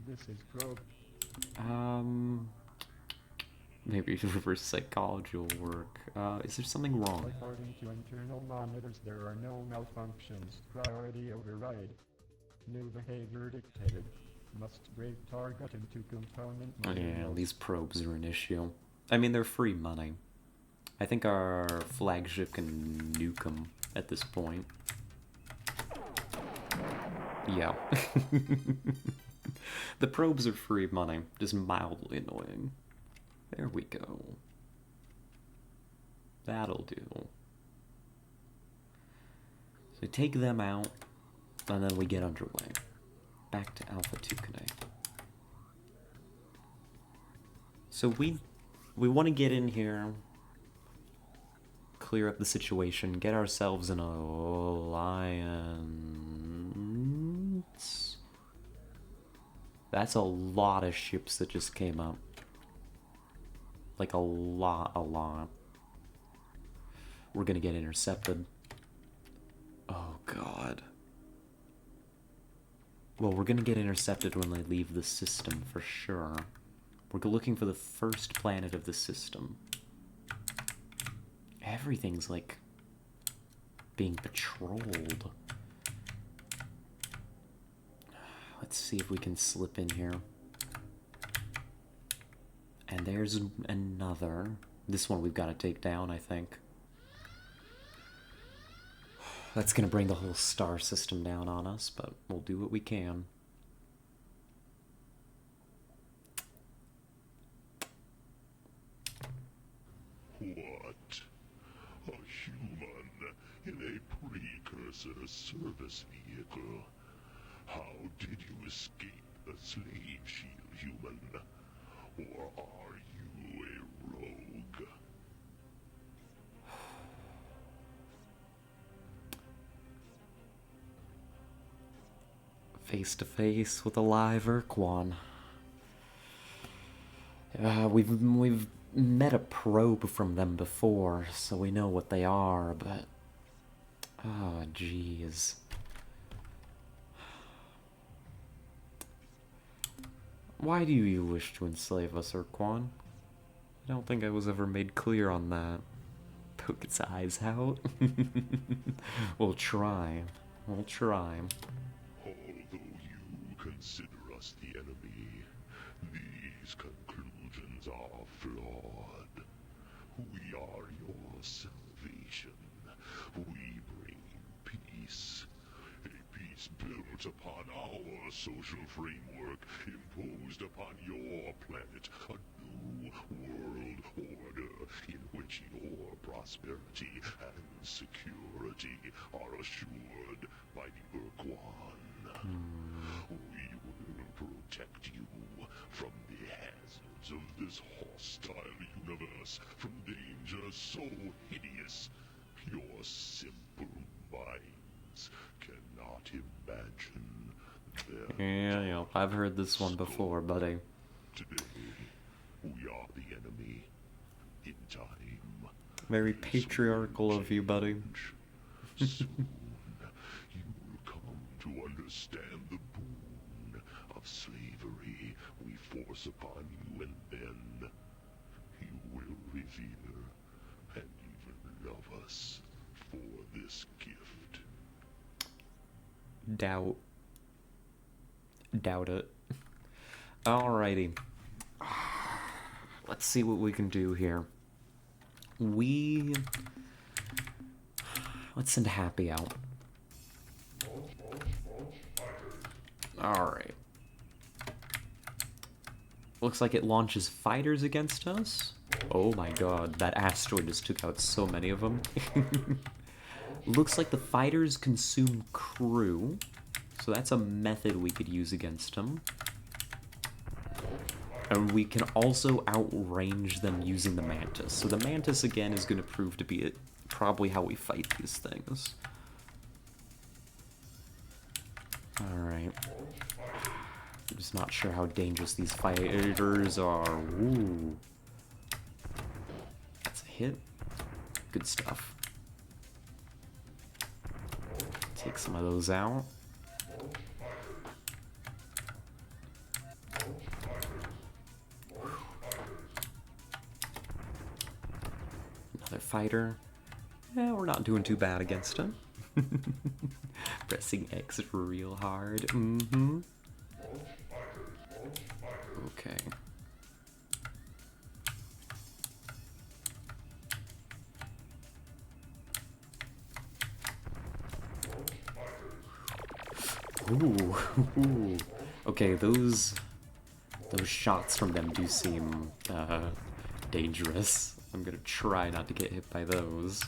This is probe. Maybe reverse psychology will work. Is there something wrong? According to internal monitors, there are no malfunctions. Priority override. New behavior dictated. Must break target into component Yeah, materials. these probes are an issue. I mean, they're free money. I think our flagship can nuke them at this point. Yeah. The probes are free money, just mildly annoying. There we go. That'll do. So take them out, and then we get underway. Back to Alpha Tucanae. So we want to get in here, clear up the situation, get ourselves an alliance. That's a lot of ships that just came up. Like a lot. We're gonna get intercepted. Oh god. Well, we're gonna get intercepted when they leave the system for sure. We're looking for the first planet of the system. Everything's like being patrolled. Let's see if we can slip in here. And there's another. This one we've got to take down, I think. That's gonna bring the whole star system down on us, but we'll do what we can. What? A human in a precursor service vehicle? How did you escape the slave shield, human? Or are you a rogue? Face to face with a live Urquan. We've met a probe from them before, so we know what they are, but... Oh, jeez. Why do you wish to enslave us, Urquan? I don't think I was ever made clear on that. Poke its eyes out. We'll try. We'll try. Although you consider us the enemy, these conclusions are flawed. We are your salvation. We bring peace. A peace built upon our social framework, imposed upon your planet. A new world order in which your prosperity and security are assured by the Urquan. We will protect you from the hazards of this hostile universe, from dangers so hideous your simple minds cannot imagine their Yeah, I've heard this one before, buddy. Today, we are the enemy. In time, Very patriarchal of you, buddy. soon, you will come to understand the boon of slavery we force upon you, and then you will revere and even love us for this gift. Doubt it. Alrighty. Let's see what we can do here. Let's send Happy out. Alright. Looks like it launches fighters against us. Oh my god, that asteroid just took out so many of them. Looks like the fighters consume crew. So that's a method we could use against them. And we can also outrange them using the Mantis. So the Mantis, again, is going to prove to be probably how we fight these things. Alright. I'm just not sure how dangerous these fighters are. Ooh. That's a hit. Good stuff. Take some of those out. Another fighter. Yeah, we're not doing too bad against him. Pressing X real hard. Mm-hmm. Okay. Ooh. Okay, those shots from them do seem dangerous. I'm gonna try not to get hit by those.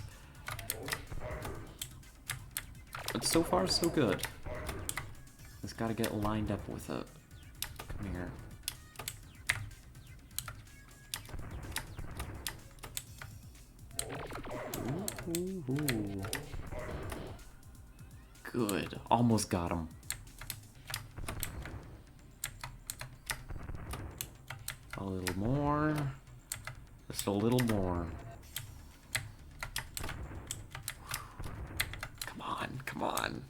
But so far, so good. Just gotta get lined up with it. Come here. Ooh. Good. Almost got him. A little more. Just a little more. Come on, come on.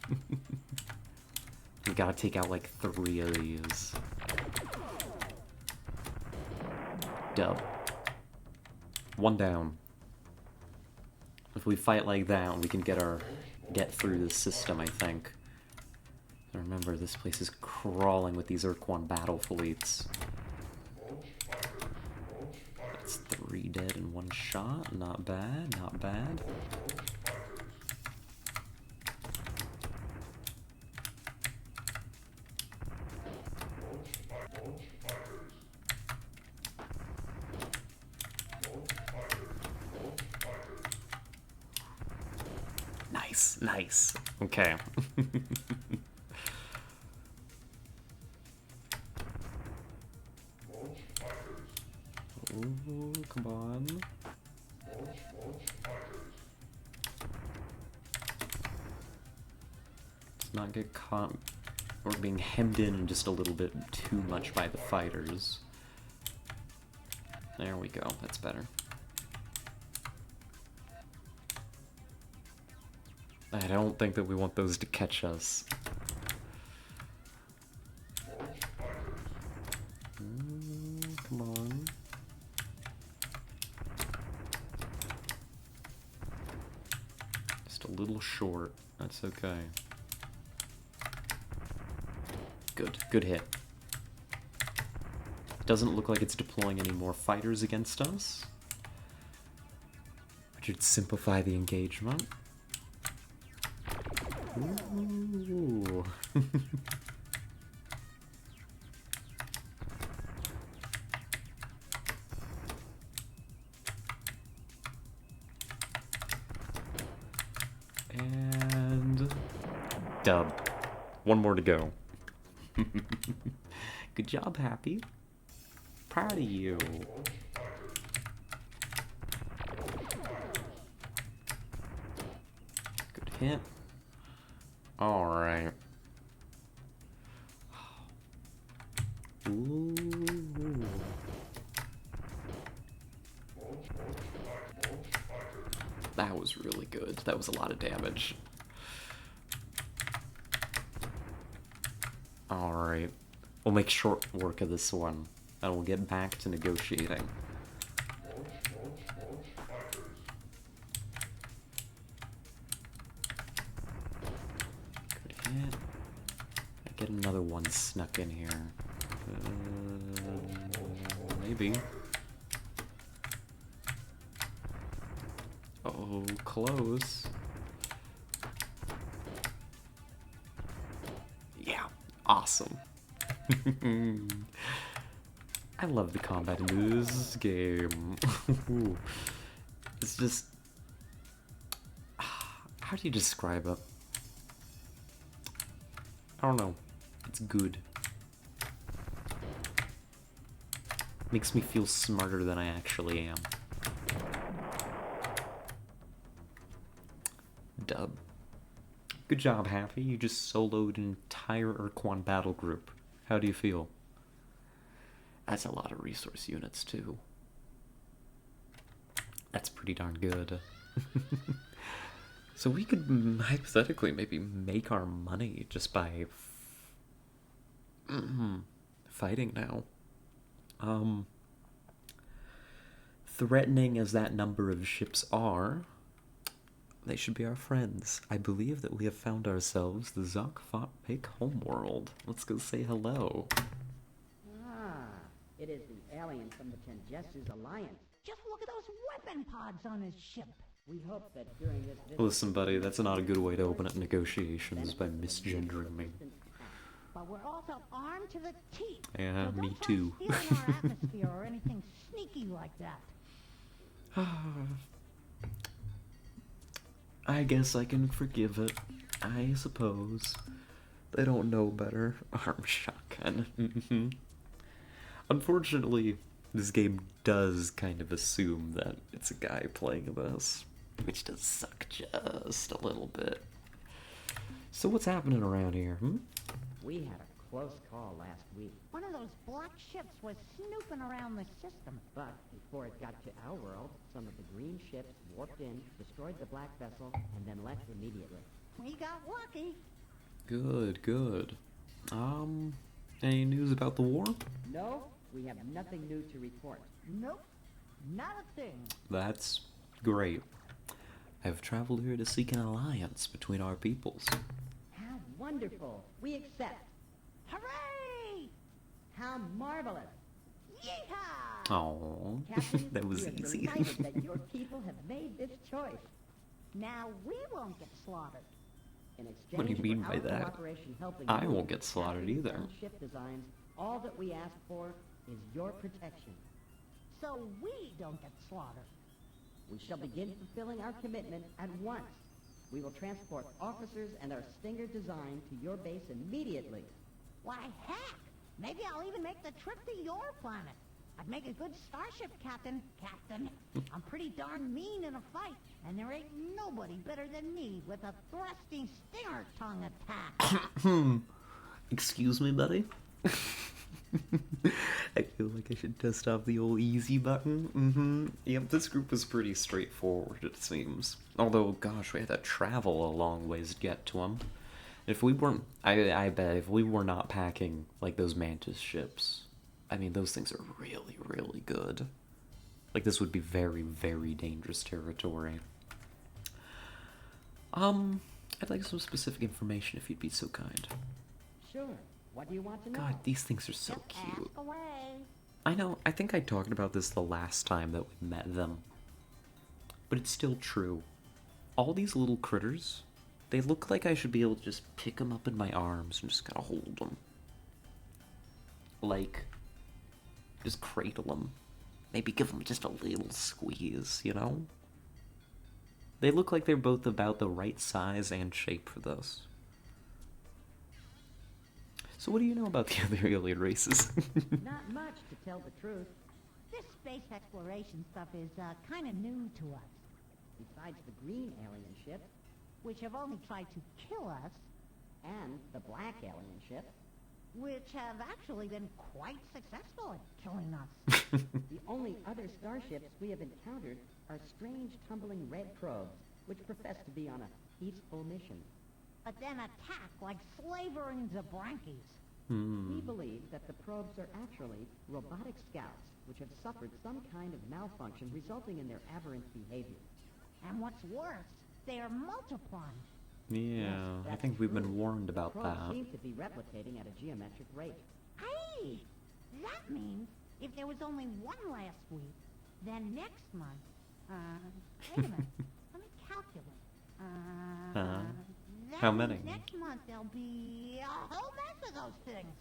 We gotta take out like 3 of these. Dub. 1 down. If we fight like that, we can get through this system, I think. And remember, this place is crawling with these Urquan battle fleets. That's 3 dead in 1 shot. Not bad, not bad. Nice, nice. Okay. Ooh, come on. Let's not get caught or being hemmed in just a little bit too much by the fighters. There we go, that's better. I don't think that we want those to catch us. Come on. Just a little short. That's okay. Good hit. Doesn't look like it's deploying any more fighters against us, which should simplify the engagement. Ooh. And dub. 1 more to go. Good job, Happy. Proud of you. Good hit. Alright. Ooh. That was really good. That was a lot of damage. Alright. We'll make short work of this one, and we'll get back to negotiating. Good hit. get another one snuck in here. Maybe. Oh, close. Yeah, awesome. I love the combat in this game. It's just... How do you describe it? I don't know. It's good. Makes me feel smarter than I actually am. Dub. Good job, Happy. You just soloed an entire Urquan battle group. How do you feel? That's a lot of resource units, too. That's pretty darn good. So we could hypothetically maybe make our money just by fighting now. Threatening as that number of ships are, they should be our friends. I believe that we have found ourselves the Zok-Fot-Pik homeworld. Let's go say hello. Ah, it is the alien from the Tenjessu's alliance. Just look at those weapon pods on his ship. We hope that during this visit... Listen, buddy, that's not a good way to open up negotiations by misgendering me. But we're also armed to the teeth. Yeah, So me don't try too. stealing our atmosphere or anything sneaky like that. I guess I can forgive it. I suppose. They don't know better. Arm shotgun. Unfortunately, this game does kind of assume that it's a guy playing this, which does suck just a little bit. So what's happening around here, We had a close call last week, One of those black ships was snooping around the system. but before it got to our world, some of the green ships warped in, destroyed the black vessel, and then left immediately. We got lucky. Good, good. Any news about the war? No, we have nothing new to report. Nope, not a thing. That's great. I've traveled here to seek an alliance between our peoples. How wonderful! We accept! Hooray! How marvelous! Yeehaw! Oh, Captain, that was we are easy. delighted that your people have made this choice. Now we won't get slaughtered. In exchange What do you mean for by our that? cooperation helping I you won't get with slaughtered crafting either. some ship designs, all that we ask for is your protection. So we don't get slaughtered. We shall begin fulfilling our commitment at once. We will transport officers and our Stinger design to your base immediately. Why, heck! Maybe I'll even make the trip to your planet. I'd make a good starship captain. Captain, I'm pretty darn mean in a fight, and there ain't nobody better than me with a thrusting stinger tongue attack. Excuse me, buddy? I feel like I should dust off the old easy button. Yep, this group was pretty straightforward, it seems. Although, gosh, we had to travel a long ways to get to them. If we weren't, I bet if we were not packing, like, those Mantis ships, I mean, those things are really, really good. Like, this would be very, very dangerous territory. I'd like some specific information if you'd be so kind. Sure. What do you want to know? God, these things are so Just cute. ask away. I know, I think I talked about this the last time that we met them. But it's still true. All these little critters, they look like I should be able to just pick them up in my arms and just kind of hold them. Like, just cradle them. Maybe give them just a little squeeze, you know? They look like they're both about the right size and shape for this. So what do you know about the other alien races? Not much, to tell the truth. This space exploration stuff is kind of new to us, Besides the green alien ship which have only tried to kill us, and the black alien ship, which have actually been quite successful at killing us. the only other starships we have encountered are strange tumbling red probes, which profess to be on a peaceful mission. But then attack like slavering Zabrankies. We believe that the probes are actually robotic scouts, which have suffered some kind of malfunction resulting in their aberrant behavior. And what's worse, they are multiplying. Yeah, I That's think we've been true. warned about Probes that. seem to be replicating at a geometric rate. Hey, that means if there was only one last week, then next month, wait a minute, let me calculate. That How means many? next month there'll be a whole mess of those things.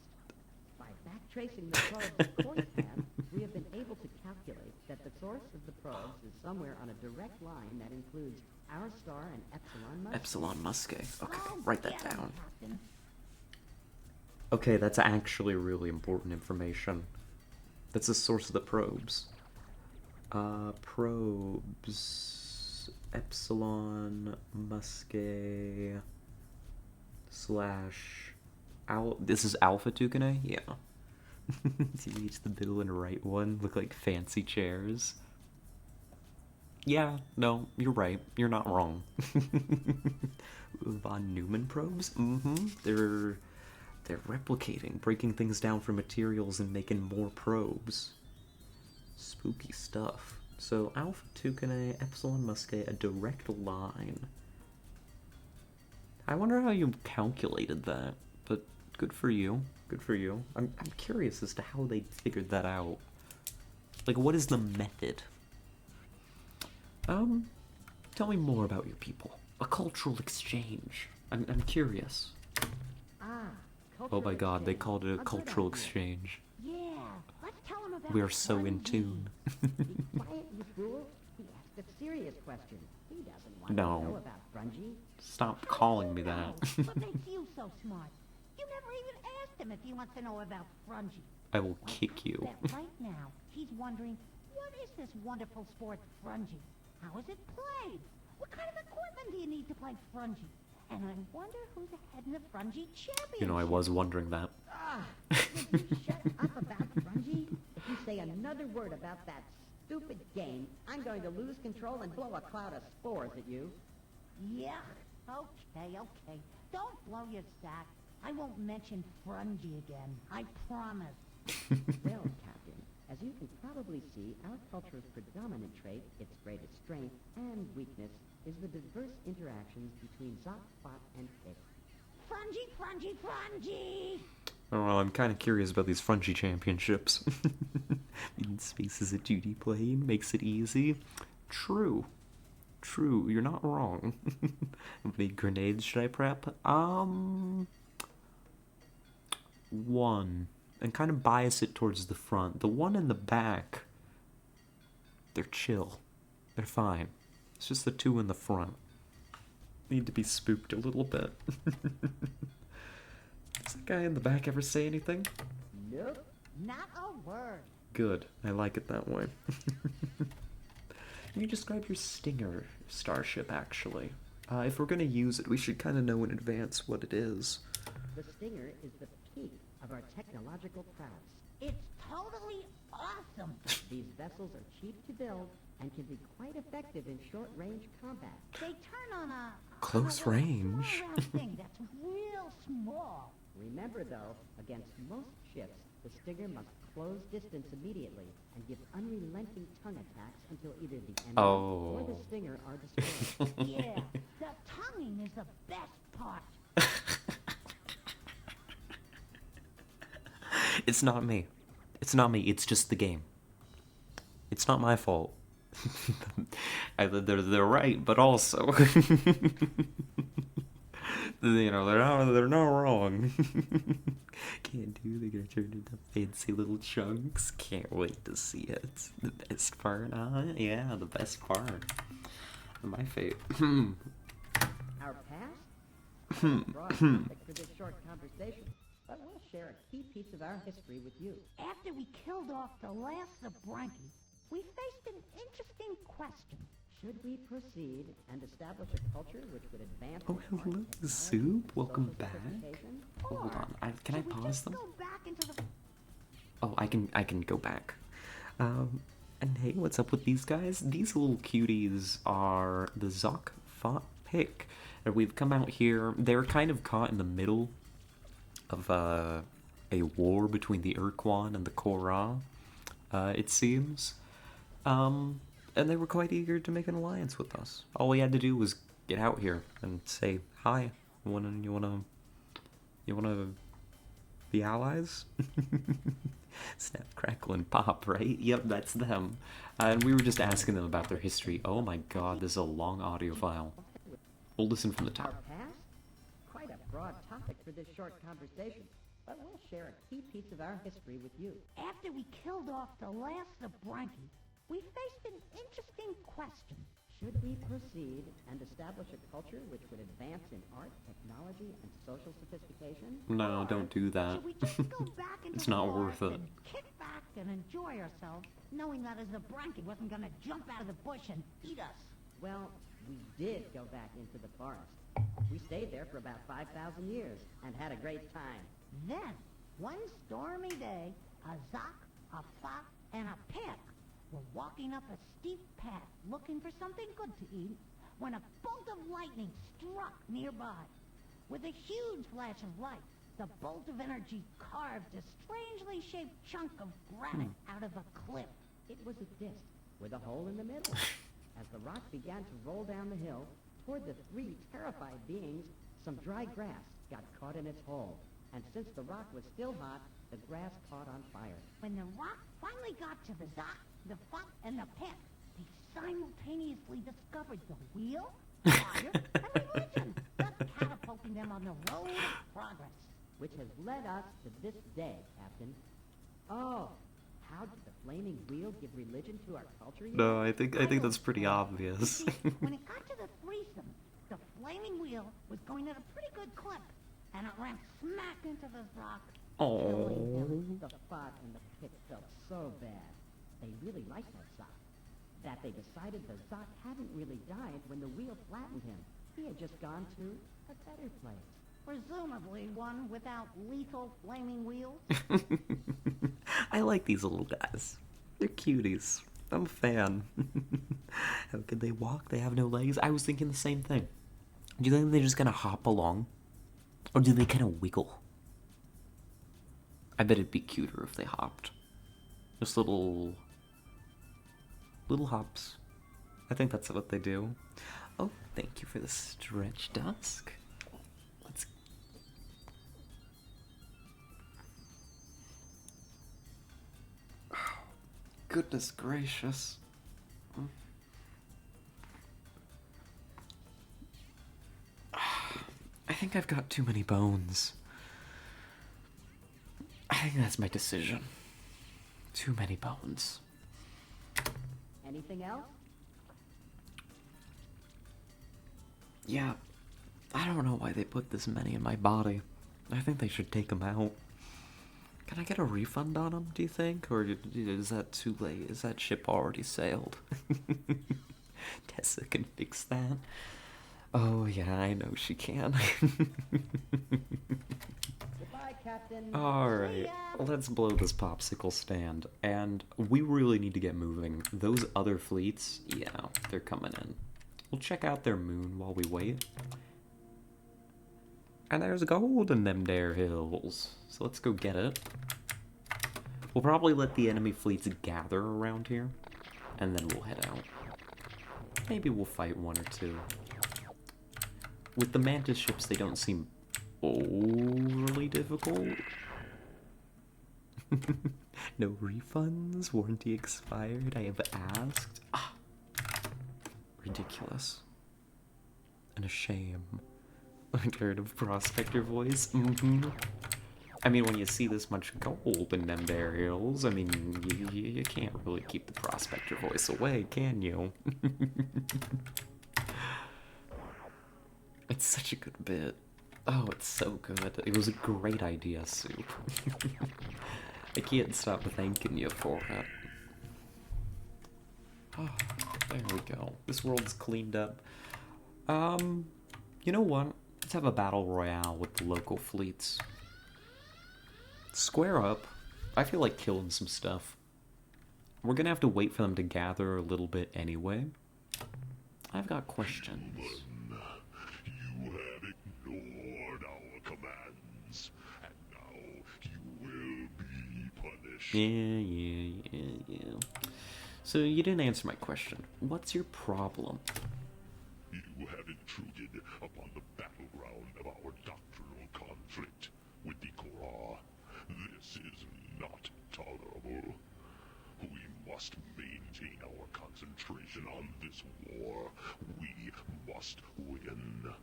By backtracing the probe's course path, we have been able to calculate that the source of the probes is somewhere on a direct line that includes our star and Epsilon Muscae. Epsilon Muscae. Okay, Oh, write that get 'em, down. Captain. Okay, that's actually really important information. That's the source of the probes. Probes. Epsilon Muscae slash this is Alpha Tucanae? Yeah. See, each the middle and right one look like fancy chairs. Yeah, no, you're right. You're not wrong. Von Neumann probes? Mm-hmm. They're replicating, breaking things down for materials and making more probes. Spooky stuff. So Alpha Tucanae, Epsilon Muscae, a direct line. I wonder how you calculated that, but good for you. Good for you. I'm curious as to how they figured that out. Like, what is the method? Tell me more about your people. A cultural exchange. I'm curious. Ah, Oh my god, they exchange. called it a good cultural idea. exchange. Yeah, let's tell him about We are so in Grungy. tune. Be quiet, you fool. He asked a serious question. He doesn't want No. to know about grungy. Stop calling me that. What makes you so smart? You never even asked him if he wants to know about Grungy. I will kick you. Bet right now he's wondering, what is this wonderful sport, Grungy? How is it played? What kind of equipment do you need to play Grungy? And I wonder who's ahead in the Grungy championship. You know, I was wondering that. Ah, will you shut up about grungy? If you say another word about that stupid game, I'm going to lose control and blow a cloud of spores at you. Yeah, okay. Don't blow your sack. I won't mention Grungy again. I promise. Well, Captain, as you can probably see, our culture's predominant trait, its greatest strength and weakness, is the diverse interactions between Zot, Bot, and Pig. Grungy! Oh, well, I'm kind of curious about these Fungi championships. Mean space is a 2D plane, makes it easy. True, you're not wrong. How many grenades should I prep? One. And kind of bias it towards the front. The one in the back, they're chill. They're fine. It's just the two in the front. Need to be spooked a little bit. Does that guy in the back ever say anything? Nope. Not a word. Good. I like it that way. Can you describe your Stinger starship, actually? If we're gonna use it, we should kind of know in advance what it is. The Stinger is the peak of our technological prowess. It's totally awesome. These vessels are cheap to build and can be quite effective in short-range combat. They turn on a Close on a little range. small round thing that's real small. Remember, though, against most ships, the Stinger must close distance immediately and give unrelenting tongue attacks until either the enemy or the Oh. Stinger are destroyed. Yeah, the tonguing is the best part. It's not me. It's not me. It's just the game. It's not my fault. They're right, but also, you know, they're not wrong. Can't do. They're gonna turn into fancy little chunks. Can't wait to see it. The best part, yeah, the best part. My fate. Our past? Broad topic for this short conversation, but we'll share a key piece of our history with you. After we killed off the last of Branky, we faced an interesting question. Should we proceed and establish a culture which would advance Oh, in art, hello, technology, Soup. Welcome social back. sophistication? Hold Or on. Can I should we pause just them? go back into the... Oh, I can go back. And hey, what's up with these guys? These little cuties are the Zoc Fought Pick. And we've come out here. They're kind of caught in the middle of a war between the Urquan and the Korra, it seems. And they were quite eager to make an alliance with us. All we had to do was get out here and say hi, you wanna be allies? Snap, crackle, and pop, right? Yep, that's them. And we were just asking them about their history. Oh my god, this is a long audio file. We'll listen from the Our top. past? Quite a broad topic for this short conversation, but we'll share a key piece of our history with you. After we killed off the last of Branky, we faced an interesting question. Should we proceed and establish a culture which would advance in art, technology, and social sophistication? No, don't do that. Should we just go back into It's the not forest worth it. and kick back and enjoy ourselves, knowing that as the Branky wasn't gonna jump out of the bush and eat us? Well, we did go back into the forest. We stayed there for about 5,000 years and had a great time. Then, one stormy day, a Zoc, a Fop, and a Pick were walking up a steep path looking for something good to eat when a bolt of lightning struck nearby. With a huge flash of light, the bolt of energy carved a strangely shaped chunk of granite out of a cliff. It was a disc with a hole in the middle. As the rock began to roll down the hill toward the three terrified beings, some dry grass got caught in its hole. And since the rock was still hot, the grass caught on fire. When the rock finally got to the Zoc, the Fop, and the Pick, they simultaneously discovered the wheel, fire, and religion, thus catapulting them on the road of progress. Which has led us to this day, Captain. Oh, how did the flaming wheel give religion to our culture? No, I think that's pretty obvious. See, when it got to the threesome, the flaming wheel was going at a pretty good clip, and it ran smack into the rock, killing him. The Fop and the Pick felt so bad. They really liked that Zoc. That they decided the Zoc hadn't really died when the wheel flattened him. He had just gone to a better place. Presumably one without lethal flaming wheels. I like these little guys. They're cuties. I'm a fan. How could they walk? They have no legs. I was thinking the same thing. Do you think they're just gonna hop along? Or do they kind of wiggle? I bet it'd be cuter if they hopped. Just little hops. I think that's what they do. Oh, thank you for the stretch dusk. Let's... Oh, goodness gracious. I think I've got too many bones. I think that's my decision. Too many bones. Anything else? Yeah, I don't know why they put this many in my body. I think they should take them out. Can I get a refund on them, do you think? Or is that too late? Is that ship already sailed? Tessa can fix that. Oh yeah, I know she can. Goodbye, Captain. Alright, let's blow this popsicle stand. And we really need to get moving. Those other fleets, yeah, they're coming in. We'll check out their moon while we wait. And there's gold in them there hills. So let's go get it. We'll probably let the enemy fleets gather around here. And then we'll head out. Maybe we'll fight one or two. With the Mantis ships, they don't seem overly difficult. No refunds? Warranty expired? I have asked? Ah. Ridiculous. And a shame. Tired of prospector voice? I mean, when you see this much gold in them there hills, I mean, you can't really keep the prospector voice away, can you? It's such a good bit. Oh, it's so good. It was a great idea, Soup. I can't stop thanking you for it. Oh, there we go. This world's cleaned up. You know what? Let's have a battle royale with the local fleets. Square up. I feel like killing some stuff. We're gonna have to wait for them to gather a little bit anyway. I've got questions. You have ignored our commands, and now you will be punished. Yeah. So you didn't answer my question. What's your problem? You have intruded upon the battle this war. We must win.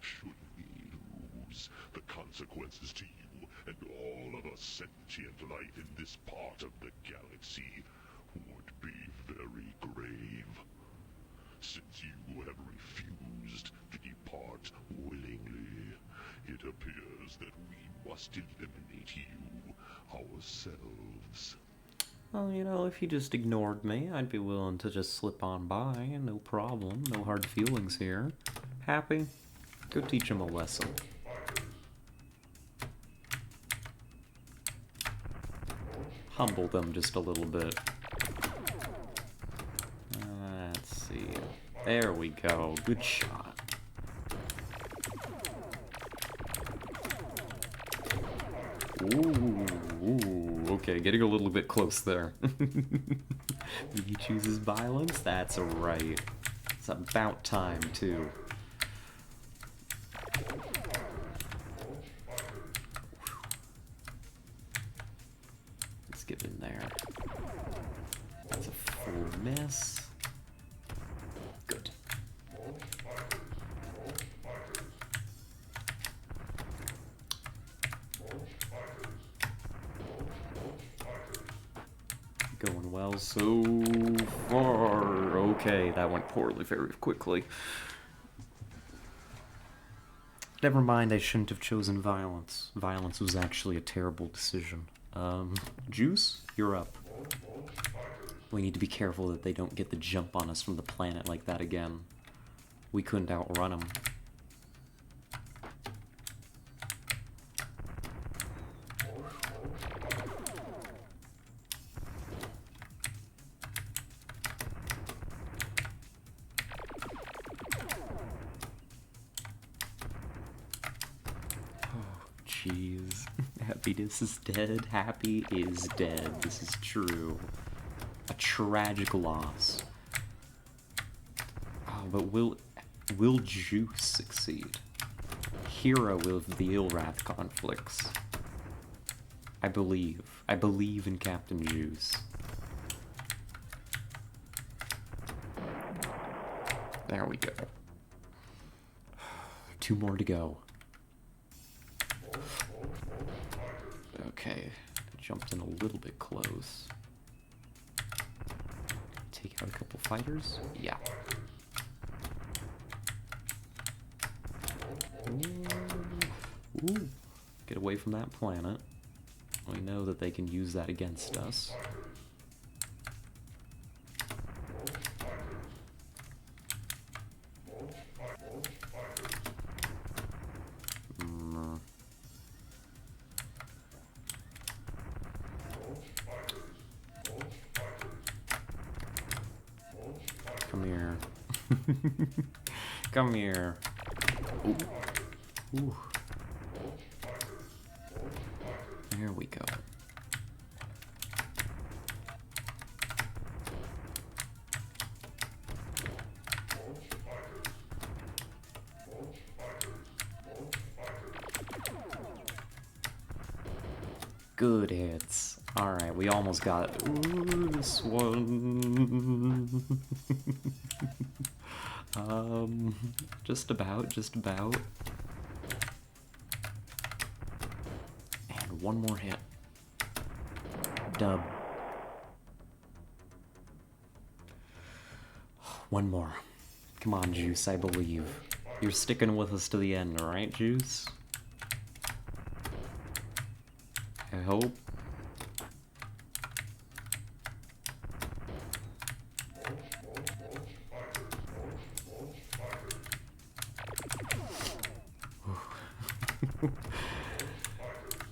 Should we lose, the consequences to you and all of a sentient life in this part of the galaxy would be very grave. Since you have refused to depart willingly, it appears that we must eliminate you ourselves. Well, you know, if you just ignored me, I'd be willing to just slip on by. No problem. No hard feelings here. Happy? Go teach him a lesson. Humble them just a little bit. Let's see. There we go. Good shot. Ooh, okay, getting a little bit close there. He chooses violence? That's right. It's about time, too. Let's get in there. That's a full miss. Good. Going well so far. Okay, that went poorly very quickly. Never mind, I shouldn't have chosen violence. Violence was actually a terrible decision. Juice, you're up. We need to be careful that they don't get the jump on us from the planet like that again. We couldn't outrun them. Jeez. Happiness is dead. Happy is dead. This is true. A tragic loss. Oh, but will Juice succeed? Hero of the Ilrath conflicts. I believe. I believe in Captain Juice. There we go. 2 more to go. Okay, jumped in a little bit close. Take out a couple fighters? Yeah. Ooh. Get away from that planet. We know that they can use that against us. Come here. Come here. Ooh. Ooh. There we go. Good hits. Alright, we almost got it. Ooh, this one. Just about, just about. And one more hit. Dub. One more. Come on, Juice, I believe. You're sticking with us to the end, alright, Juice? I hope.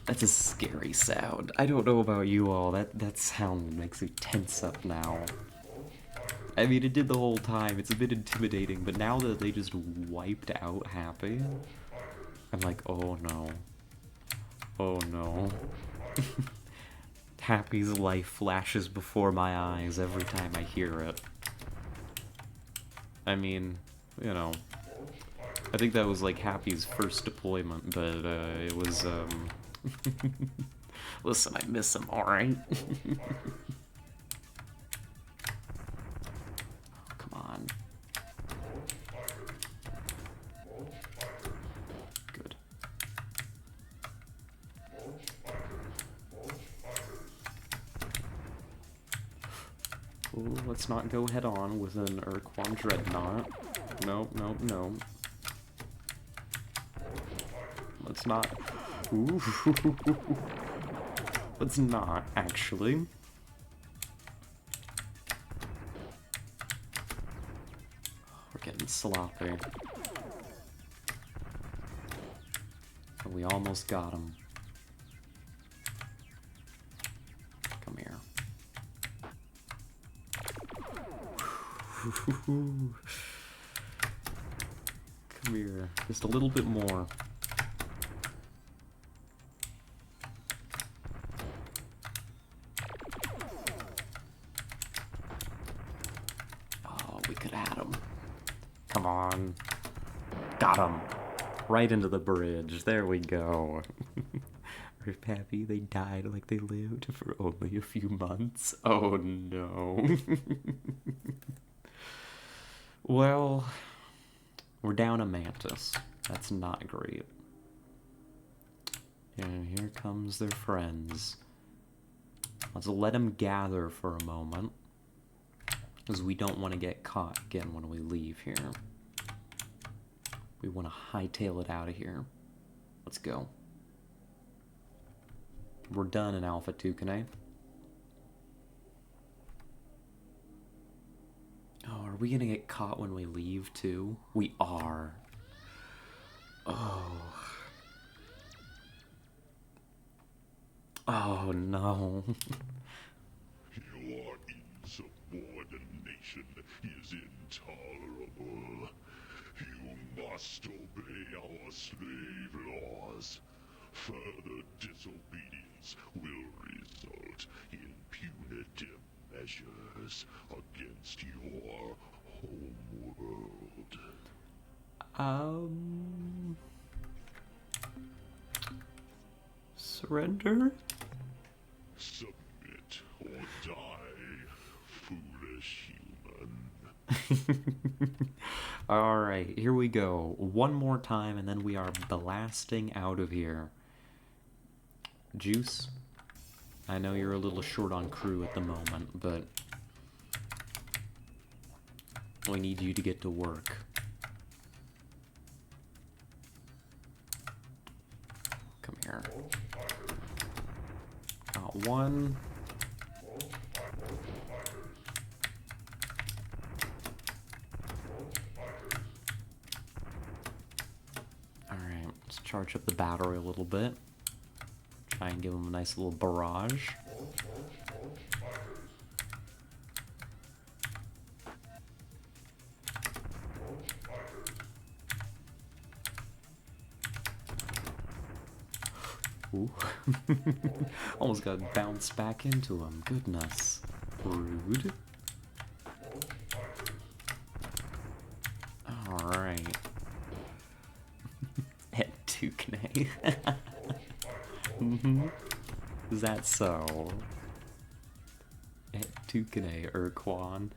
That's a scary sound. I don't know about you all, that sound makes me tense up now. I mean, it did the whole time, it's a bit intimidating, but now that they just wiped out Happy, I'm like, oh no. Oh no. Happy's life flashes before my eyes every time I hear it. I mean, you know, I think that was like Happy's first deployment, but it was, listen, I miss him, alright? Come on. Ooh, let's not go head on with an Urquan Dreadnought. Nope, nope, no. Let's not. Ooh. Let's not, actually. We're getting sloppy. We almost got him. Come here. Come here. Just a little bit more. Oh, we could have had him. Come on. Got him. Right into the bridge. There we go. Rip happy they died like they lived for only a few months. Oh no. Well, we're down a Mantis. That's not great. And here comes their friends. Let's let them gather for a moment, because we don't want to get caught again when we leave here. We want to hightail it out of here. Let's go. We're done in Alpha Tucanae. Oh, are we gonna get caught when we leave too? We are. Oh. Oh no. Your insubordination is intolerable. You must obey our slave laws. Further disobedience will result in punitive measures against your home world. Surrender? Submit or die, foolish human. Alright, here we go. One more time and then we are blasting out of here. Juice, I know you're a little short on crew at the moment, but we need you to get to work. Come here. Got one. Alright, let's charge up the battery a little bit. Try and give him a nice little barrage. Ooh. Almost got bounced back into him. Goodness. Rude. Alright. At Tukne. Is that so? At Tukne, Urquan.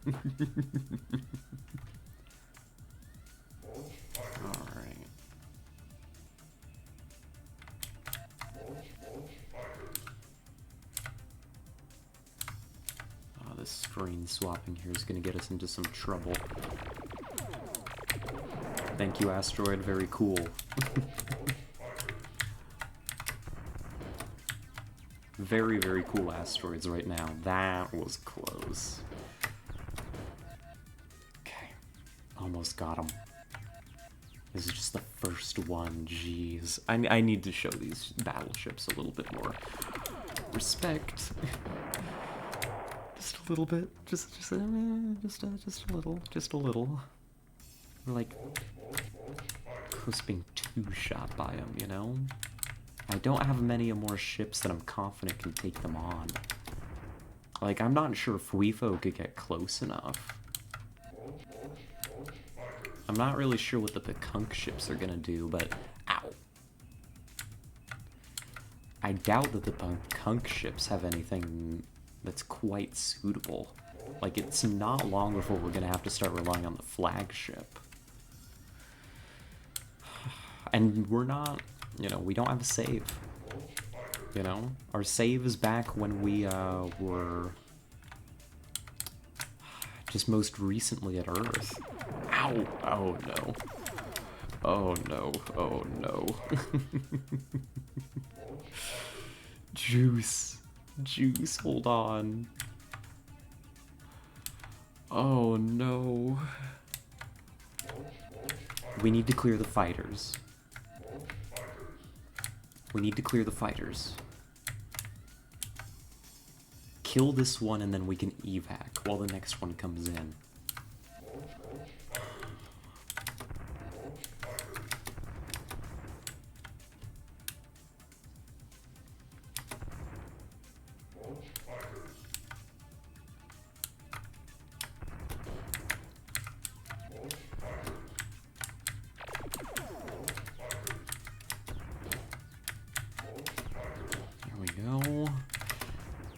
Alright. Oh, this screen swapping here is going to get us into some trouble. Thank you, Asteroid. Very cool. Very, very cool asteroids right now. That was close. Okay. Almost got him. This is just the first one. Jeez. I need to show these battleships a little bit more respect. Just a little bit. Just a little. We're like close being two-shot by him, you know? I don't have many more ships that I'm confident can take them on. Like, I'm not sure if WeFo could get close enough. I'm not really sure what the Pekunk ships are gonna do, but... Ow! I doubt that the Pekunk ships have anything that's quite suitable. Like, it's not long before we're gonna have to start relying on the flagship. And we're not... You know, we don't have a save. You know? Our save is back when we, were... just most recently at Earth. Ow! Oh no. Oh no. Oh no. Juice. Juice, hold on. Oh no. We need to clear the fighters. We need to clear the fighters. Kill this one and then we can evac while the next one comes in. There we go.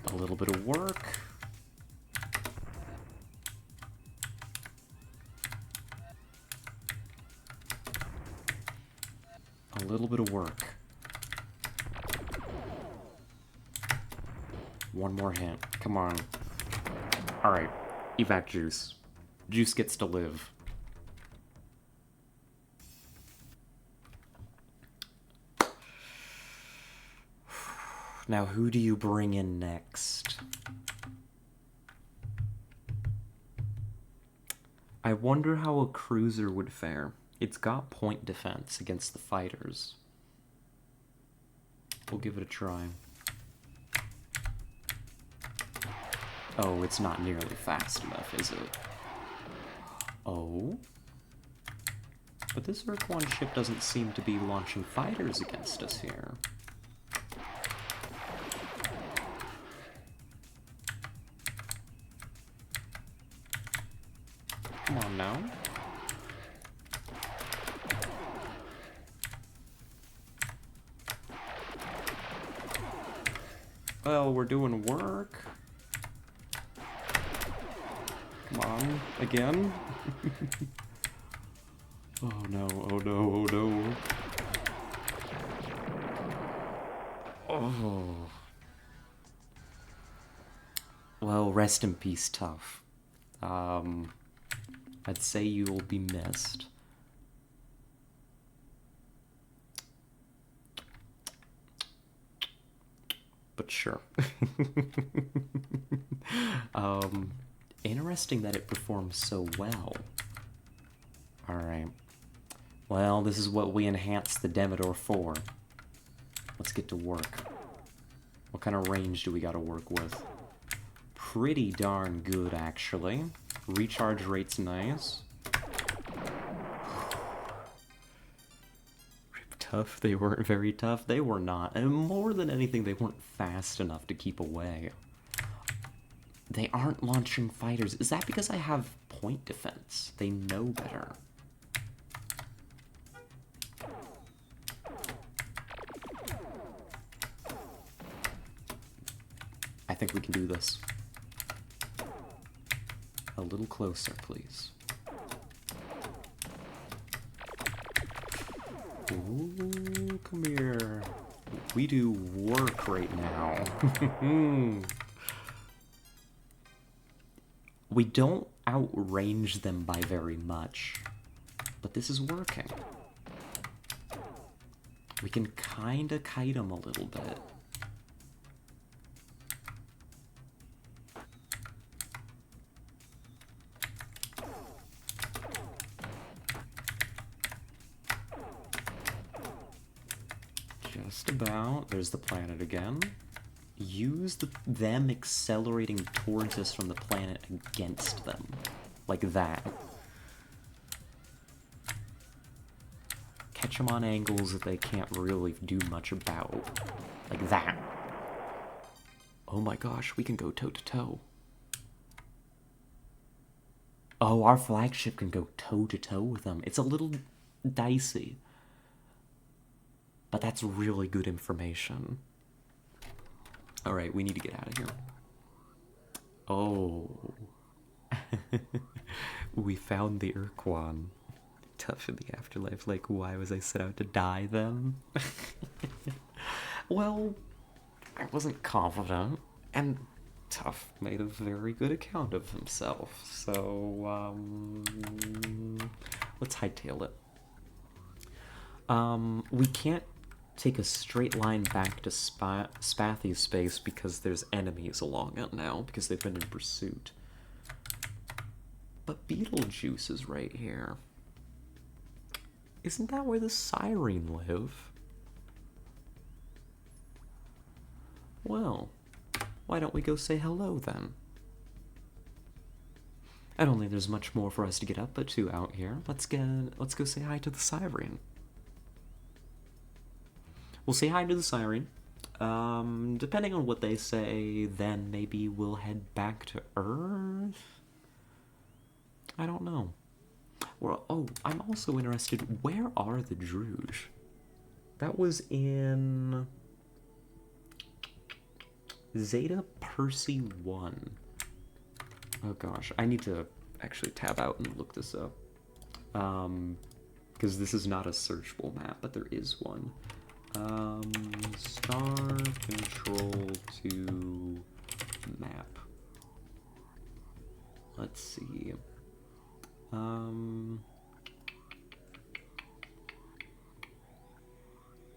A little bit of work. A little bit of work. One more hint. Come on. Alright. Evac Juice. Juice gets to live. Now, who do you bring in next? I wonder how a cruiser would fare. It's got point defense against the fighters. We'll give it a try. Oh, it's not nearly fast enough, is it? Oh? But this Urquan ship doesn't seem to be launching fighters against us here. Come on now. Well, we're doing work. Come on, again. Oh no, oh no, oh no. Oh. Well, rest in peace, Tough. I'd say you'll be missed. But sure. Interesting that it performs so well. Alright. Well, this is what we enhanced the Demidor for. Let's get to work. What kind of range do we gotta work with? Pretty darn good, actually. Recharge rate's nice. Tough, they weren't very tough. They were not. And more than anything, they weren't fast enough to keep away. They aren't launching fighters. Is that because I have point defense? They know better. I think we can do this. A little closer, please. Ooh, come here. We do work right now. We don't outrange them by very much, but this is working. We can kinda kite them a little bit. Just about. There's the planet again. Use them accelerating towards us from the planet against them. Like that. Catch them on angles that they can't really do much about. Like that. Oh my gosh, we can go toe-to-toe. Oh, our flagship can go toe-to-toe with them. It's a little dicey. But that's really good information. Alright, we need to get out of here. Oh. We found the Urquan. Tough in the afterlife. Like, why was I set out to die then? Well, I wasn't confident. And Tough made a very good account of himself, so, let's hightail it. We can't take a straight line back to Spathy's space because there's enemies along it now, because they've been in pursuit. But Beetlejuice is right here. Isn't that where the Siren live? Well, why don't we go say hello then? I don't think there's much more for us to get up to out here. Let's go say hi to the Siren. We'll say hi to the Siren. Depending on what they say, then maybe we'll head back to Earth? I don't know. Well, oh, I'm also interested, where are the Druge? That was in Zeta Percy 1. Oh gosh, I need to actually tab out and look this up. Because this is not a searchable map, but there is one. Star Control 2 map. Let's see.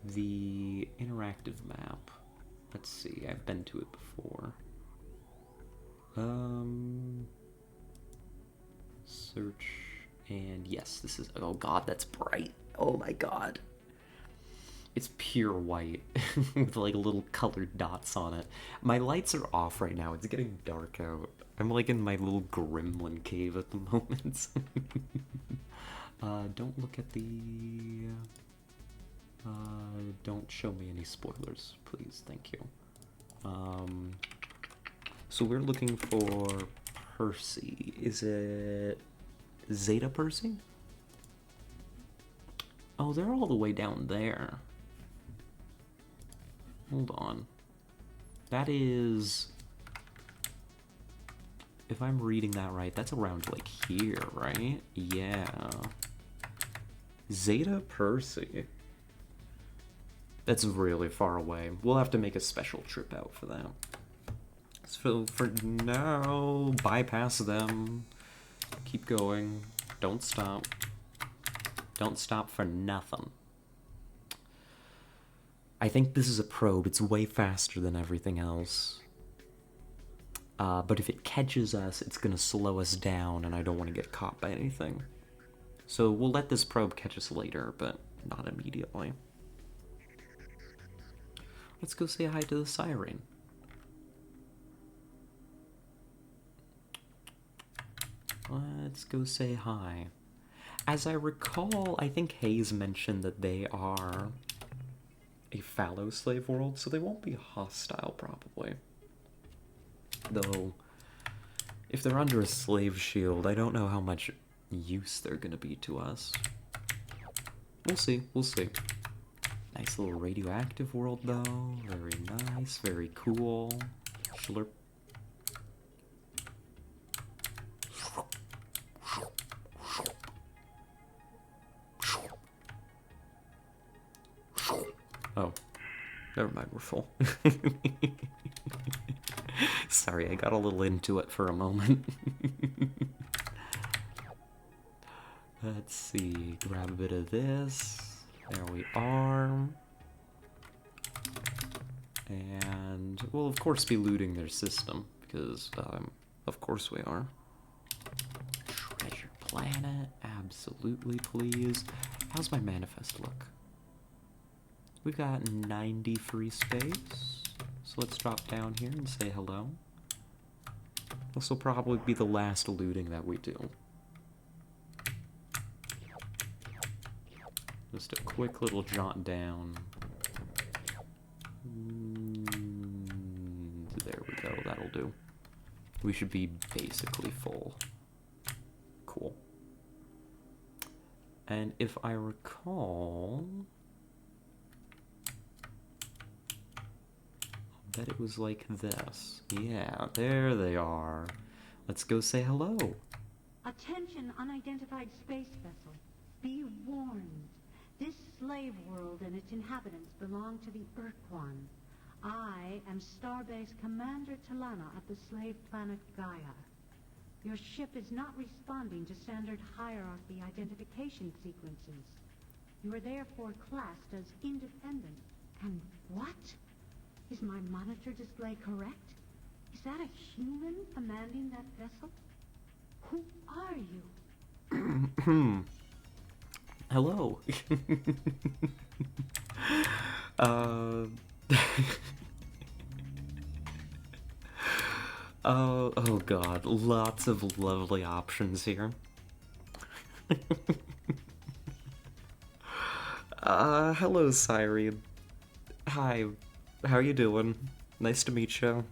The interactive map. Let's see, I've been to it before. Search, and yes, this is, oh god, that's bright. Oh my god. It's pure white with like little colored dots on it. My lights are off right now. It's getting dark out. I'm like in my little gremlin cave at the moment. Don't look at the... don't show me any spoilers, please. Thank you. So we're looking for Percy. Is it Zeta Percy? Oh, they're all the way down there. Hold on. That is... If I'm reading that right, that's around, like, here, right? Yeah. Zeta Percy. That's really far away. We'll have to make a special trip out for that. So for now, bypass them. Keep going. Don't stop. Don't stop for nothing. I think this is a probe. It's way faster than everything else. But if it catches us, it's gonna slow us down, and I don't want to get caught by anything. So we'll let this probe catch us later, but not immediately. Let's go say hi to the Siren. Let's go say hi. As I recall, I think Hayes mentioned that they are a fallow slave world, so they won't be hostile, probably. Though, if they're under a slave shield, I don't know how much use they're gonna be to us. We'll see, we'll see. Nice little radioactive world, though. Very nice, very cool. Schlurp. Oh, never mind, we're full. Sorry, I got a little into it for a moment. Let's see, grab a bit of this. There we are. And we'll of course be looting their system, because, of course we are. Treasure planet, absolutely please. How's my manifest look? We've got 90 free space, so let's drop down here and say hello. This will probably be the last looting that we do. Just a quick little jaunt down. There we go, that'll do. We should be basically full. Cool. And if I recall... bet it was like this. Yeah, there they are. Let's go say hello. Attention, unidentified space vessel. Be warned. This slave world and its inhabitants belong to the Urquan, I am Starbase Commander Talana of the slave planet Gaia. Your ship is not responding to standard hierarchy identification sequences. You are therefore classed as independent. And what? Is my monitor display correct? Is that a human commanding that vessel? Who are you? Hello. Oh god, lots of lovely options here. Hello, Syri. Hi, how you doing? Nice to meet you.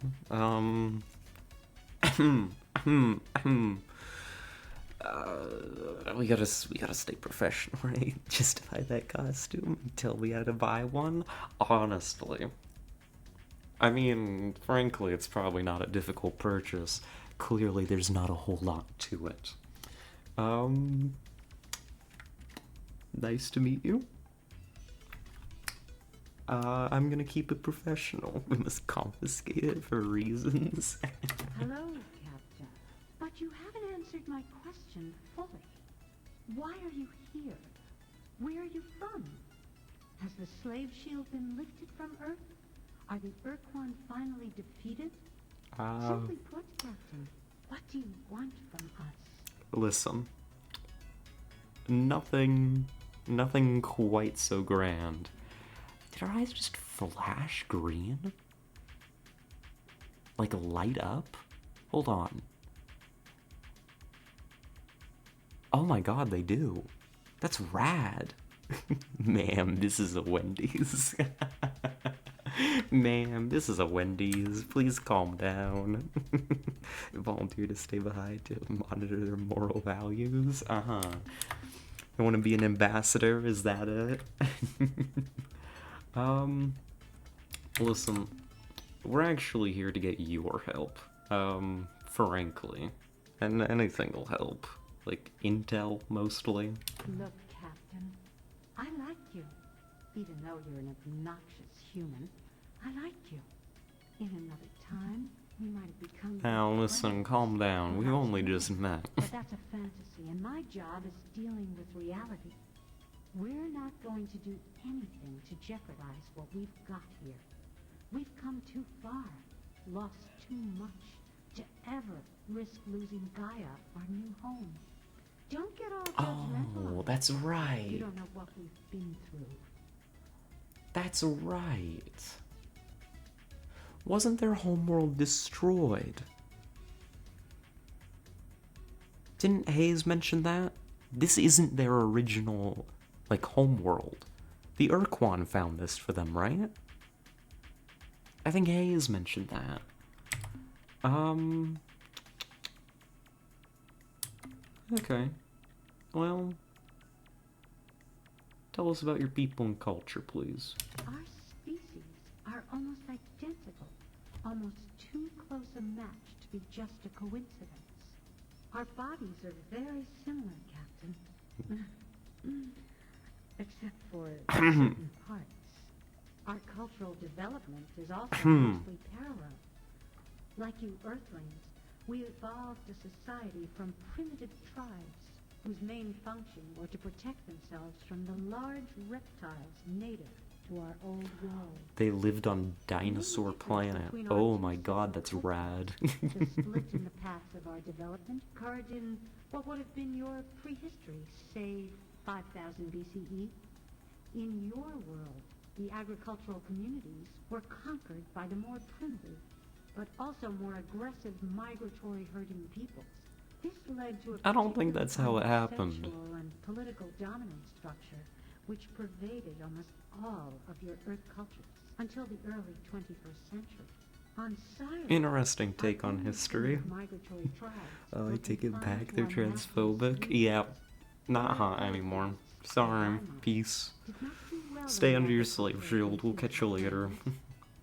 We gotta stay professional, right? Justify that costume until we had to buy one. Honestly, I mean, frankly, it's probably not a difficult purchase. Clearly, there's not a whole lot to it. Nice to meet you. I'm gonna keep it professional. We must confiscate it for reasons. Hello, Captain. But you haven't answered my question fully. Why are you here? Where are you from? Has the slave shield been lifted from Earth? Are the Urquan finally defeated? Simply put, Captain, what do you want from us? Listen. Nothing quite so grand. Did our eyes just flash green? Like light up? Hold on. Oh my god, they do. That's rad. Ma'am, this is a Wendy's. Ma'am, this is a Wendy's. Please calm down. Volunteer to stay behind to monitor their moral values. You want to be an ambassador? Is that it? Listen, we're actually here to get your help. Frankly. And anything will help. Like, intel, mostly. Look, Captain, I like you. Even though you're an obnoxious human, I like you. In another time, we might have become... Now, listen, friends. calm down. We've Perhaps only not. just met. But that's a fantasy, and my job is dealing with reality. We're not going to do anything to jeopardize what we've got here. We've come too far, lost too much, to ever risk losing Gaia, our new home. Don't get all judgmental. Oh, that's right. You don't know what we've been through. That's right. Wasn't their homeworld destroyed? Didn't Hayes mention that? This isn't their original, like, homeworld. The Urquan found this for them, right? I think Hayes mentioned that. Okay. Well, tell us about your people and culture, please. Our species are almost identical, almost too close a match to be just a coincidence. Our bodies are very similar, Captain. Except for certain parts. Our cultural development is also mostly parallel. Like you Earthlings, we evolved a society from primitive tribes whose main function were to protect themselves from the large reptiles native to our old world. They lived on Dinosaur Planet. Oh my god, that's rad. The split in the paths of our development occurred in what would have been your prehistory, say 5000 BCE. In your world, the agricultural communities were conquered by the more primitive, but also more aggressive migratory herding peoples. This led to a I don't think that's how it happened. sexual and political dominance structure, which pervaded almost all of your Earth cultures until the early 21st century. On Cyrus, Interesting take on history. migratory tribes Oh, I were take it confined back, to they're a massive transphobic. sleep. Yeah, not hot anymore. Sorry, peace. Did not do well Stay in under your agriculture slave shield, we'll and catch you later.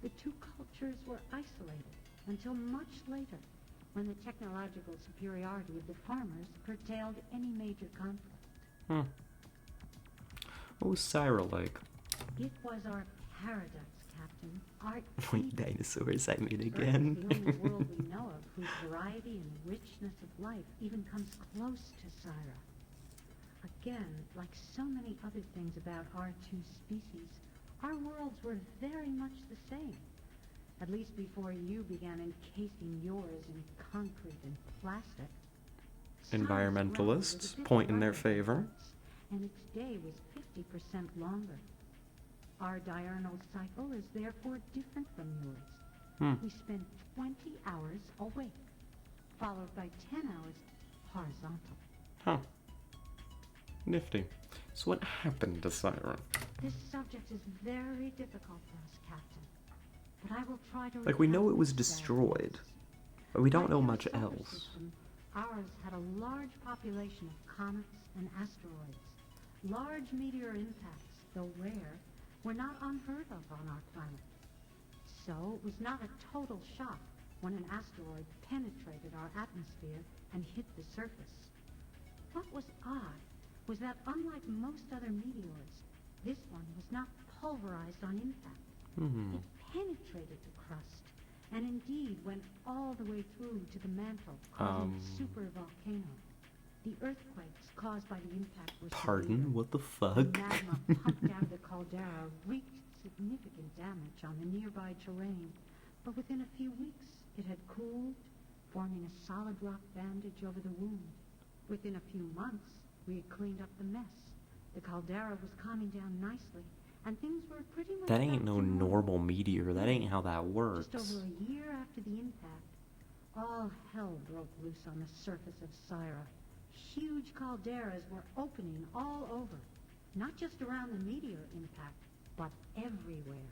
The two cultures were isolated until much later, when the technological superiority of the farmers curtailed any major conflict. What was Syra like? It was our paradox, Captain. Art Wait, dinosaurs, I mean Earth again. is the only world we know of whose variety and richness of life even comes close to Syra. Again, like so many other things about our two species, our worlds were very much the same. At least before you began encasing yours in concrete and plastic. Syra's ground was a Environmentalists bit point in their lighter than favor. Earth's, and its day was 50% longer. Our diurnal cycle is therefore different from yours. We spend 20 hours awake, followed by 10 hours horizontal. Huh. Nifty. So what happened to Syra? This subject is very difficult for us, Captain. But I will try to Like, we know recount it was its destroyed, events. but we don't Like know your much solar else. system, ours had a large population of comets and asteroids. Large meteor impacts, though rare, were not unheard of on our planet. So it was not a total shock when an asteroid penetrated our atmosphere and hit the surface. What was odd was that unlike most other meteors, this one was not pulverized on impact. It penetrated the crust, and indeed went all the way through to the mantle, causing a supervolcano. The earthquakes caused by the impact were Pardon? severe. What the The fuck? magma pumped out of the caldera wreaked significant damage on the nearby terrain, but within a few weeks it had cooled, forming a solid rock bandage over the wound. Within a few months, we had cleaned up the mess. The caldera was calming down nicely, and things were pretty much That back ain't no to normal meteor. That ain't how that works. Just over a year after the impact, all hell broke loose on the surface of Syra. Huge calderas were opening all over, not just around the meteor impact, but everywhere.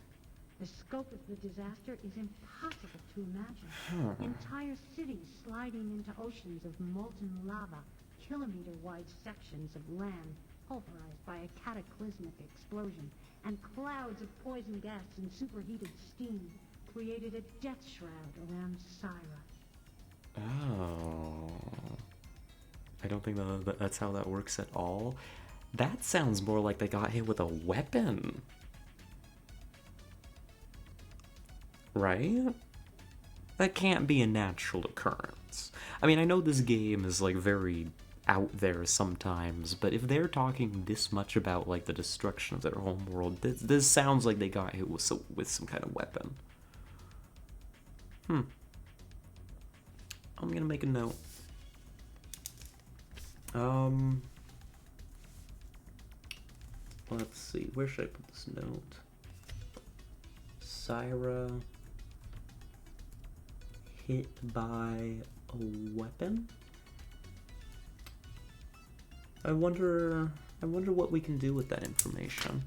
The scope of the disaster is impossible to imagine. Entire cities sliding into oceans of molten lava, kilometer-wide sections of land pulverized by a cataclysmic explosion, and clouds of poison gas and superheated steam created a death shroud around Syra. Oh. I don't think that's how that works at all. That sounds more like they got hit with a weapon. Right? That can't be a natural occurrence. I mean, I know this game is, like, very out there sometimes, but if they're talking this much about, like, the destruction of their homeworld, this sounds like they got hit with some kind of weapon. I'm gonna make a note. Let's see, where should I put this note? Syra hit by a weapon? I wonder what we can do with that information.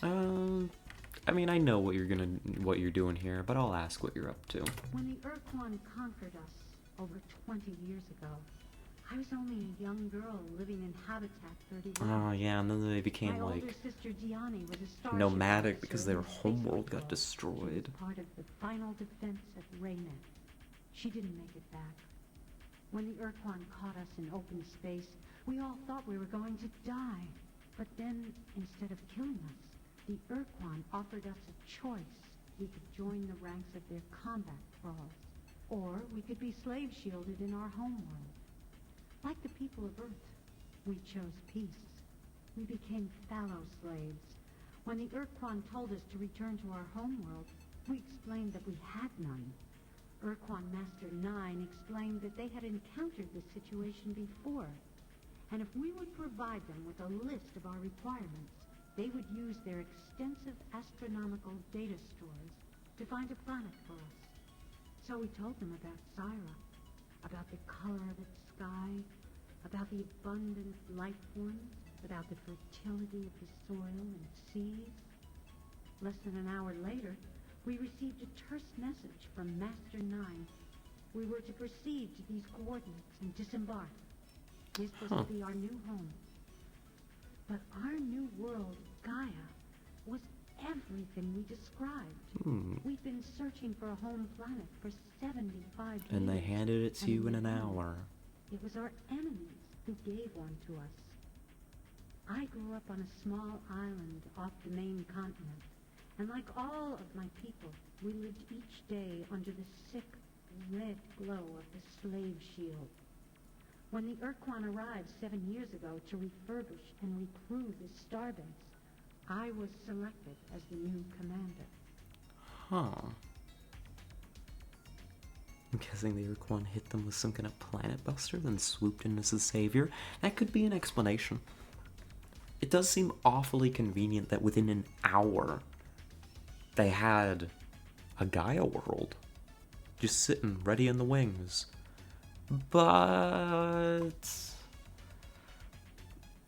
I mean, I know what you're doing here, but I'll ask what you're up to. When the Urquan conquered us over 20 years ago, I was only a young girl living in Habitat 31. Oh yeah, and then they became My older like sister Gianni was a starship nomadic officer because in their the space homeworld got patrol. destroyed. She was part of the final defense at Raynet. She didn't make it back. When the Urquan caught us in open space, we all thought we were going to die. But then, instead of killing us, the Urquan offered us a choice. We could join the ranks of their combat thralls, or we could be slave-shielded in our homeworld. Like the people of Earth, we chose peace. We became fallow slaves. When the Urquan told us to return to our homeworld, we explained that we had none. Urquan Master 9 explained that they had encountered this situation before, and if we would provide them with a list of our requirements, they would use their extensive astronomical data stores to find a planet for us. So we told them about Syra, about the color of its sky, about the abundant life forms, about the fertility of the soil and seas. Less than an hour later, we received a terse message from Master 9. We were to proceed to these coordinates and disembark. This was to be our new home. But our new world, Gaia, was everything we described. We'd been searching for a home planet for 75 years. And they handed it to you in an hour. It was our enemies who gave one to us. I grew up on a small island off the main continent, and like all of my people, we lived each day under the sick, red glow of the slave shield. When the Urquan arrived 7 years ago to refurbish and recrew the starbase, I was selected as the new commander. Huh. I'm guessing the Urquan hit them with some kind of planet buster, then swooped in as a savior. That could be an explanation. It does seem awfully convenient that within an hour they had a Gaia world just sitting ready in the wings. But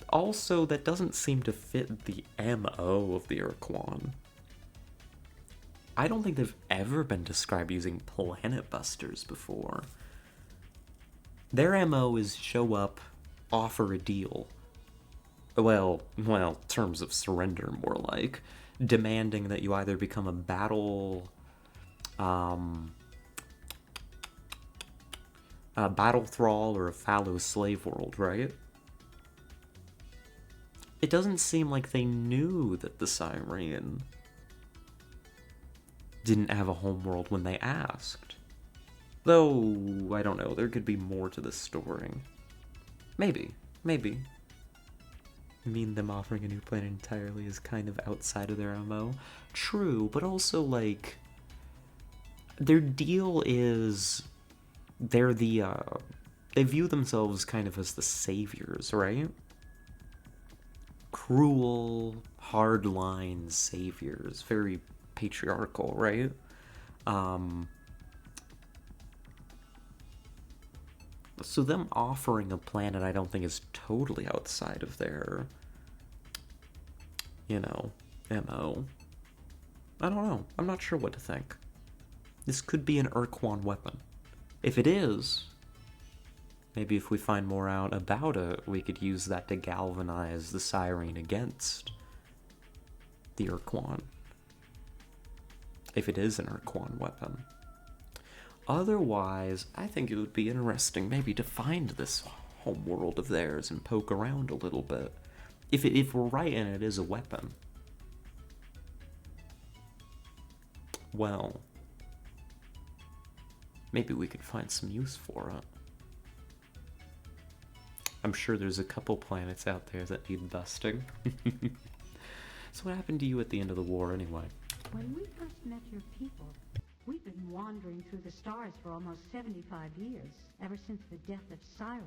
also, that doesn't seem to fit the MO of the Urquan. I don't think they've ever been described using planet busters before. Their MO is show up, offer a deal. Well, terms of surrender, more like. Demanding that you either become a battle thrall or a fallow slave world, right? It doesn't seem like they knew that the Siren didn't have a homeworld when they asked. Though, I don't know, there could be more to this story. Maybe. I mean, them offering a new planet entirely is kind of outside of their MO. True, but also, like, their deal is they view themselves kind of as the saviors, right? Cruel, hardline saviors, very patriarchal, right? So them offering a planet I don't think is totally outside of their, MO. I don't know. I'm not sure what to think. This could be an Urquan weapon. If it is, maybe if we find more out about it, we could use that to galvanize the Siren against the Urquan. If it is an Urquan weapon. Otherwise, I think it would be interesting maybe to find this homeworld of theirs and poke around a little bit. If we're right and it is a weapon, well, maybe we could find some use for it. I'm sure there's a couple planets out there that need busting. So what happened to you at the end of the war anyway? When we first met your people, we've been wandering through the stars for almost 75 years, ever since the death of Syra,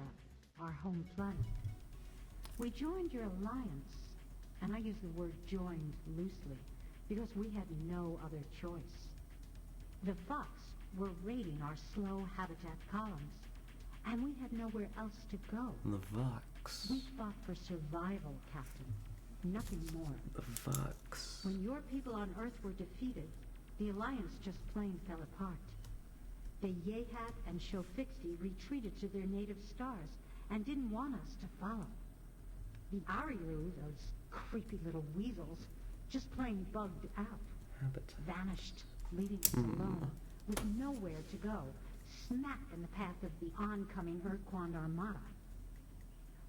our home planet. We joined your alliance, and I use the word joined loosely, because we had no other choice. The Fox were raiding our slow habitat columns, and we had nowhere else to go. The Vox. We fought for survival, Captain. Nothing more. The Vox. When your people on Earth were defeated, the Alliance just plain fell apart. The Yehat and Shofixi retreated to their native stars and didn't want us to follow. The Ariru, those creepy little weasels, just plain bugged out. Vanished, leaving us alone, with nowhere to go, smack in the path of the oncoming Urquan Armada.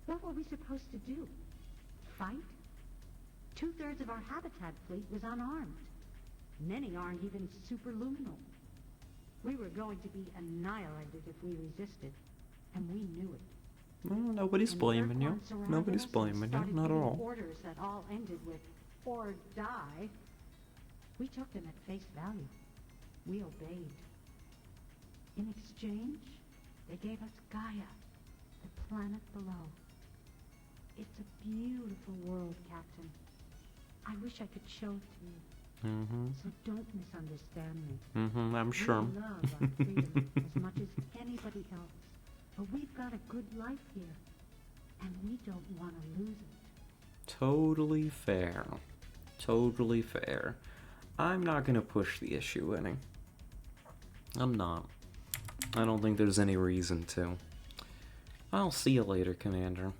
What were we supposed to do? Fight? 2/3 of our habitat fleet was unarmed. Many aren't even superluminal. We were going to be annihilated if we resisted, and we knew it. Nobody's blaming you. Nobody's blaming you, not at all. Orders that all ended with, or die. We took them at face value. We obeyed. In exchange, they gave us Gaia, the planet below. It's a beautiful world, Captain. I wish I could show it to you. So don't misunderstand me. I'm sure. We love our freedom as much as anybody else. But we've got a good life here, and we don't want to lose it. Totally fair. Totally fair. I'm not gonna push the issue any. I'm not. I don't think there's any reason to. I'll see you later, Commander.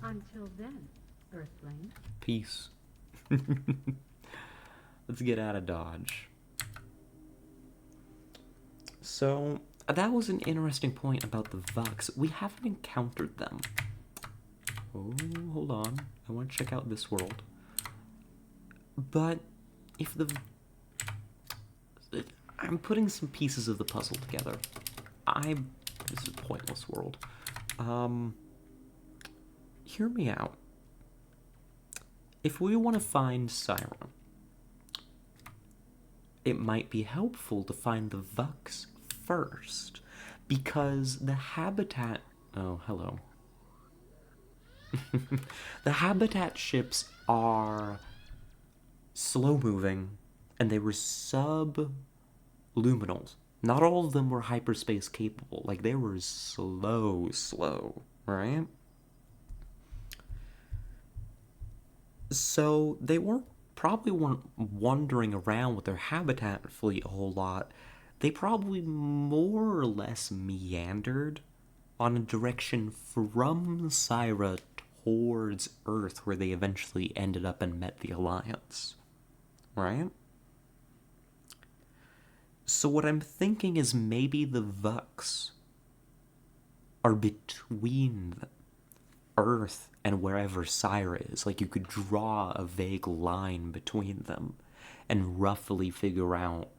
Until then, Earthling. Peace. Let's get out of Dodge. So, that was an interesting point about the Vox. We haven't encountered them. Oh, hold on. I want to check out this world. But if the... I'm putting some pieces of the puzzle together. This is a pointless world. Hear me out. If we want to find Siren, it might be helpful to find the Vux first, because the habitat... Oh, hello. The habitat ships are slow-moving, and they were sub-luminals. Not all of them were hyperspace capable. Like, they were slow, right? So they probably weren't wandering around with their habitat fleet a whole lot. They probably more or less meandered on a direction from Syra towards Earth, where they eventually ended up and met the Alliance. Right? So what I'm thinking is maybe the Vux are between Earth and wherever Syra is. Like, you could draw a vague line between them and roughly figure out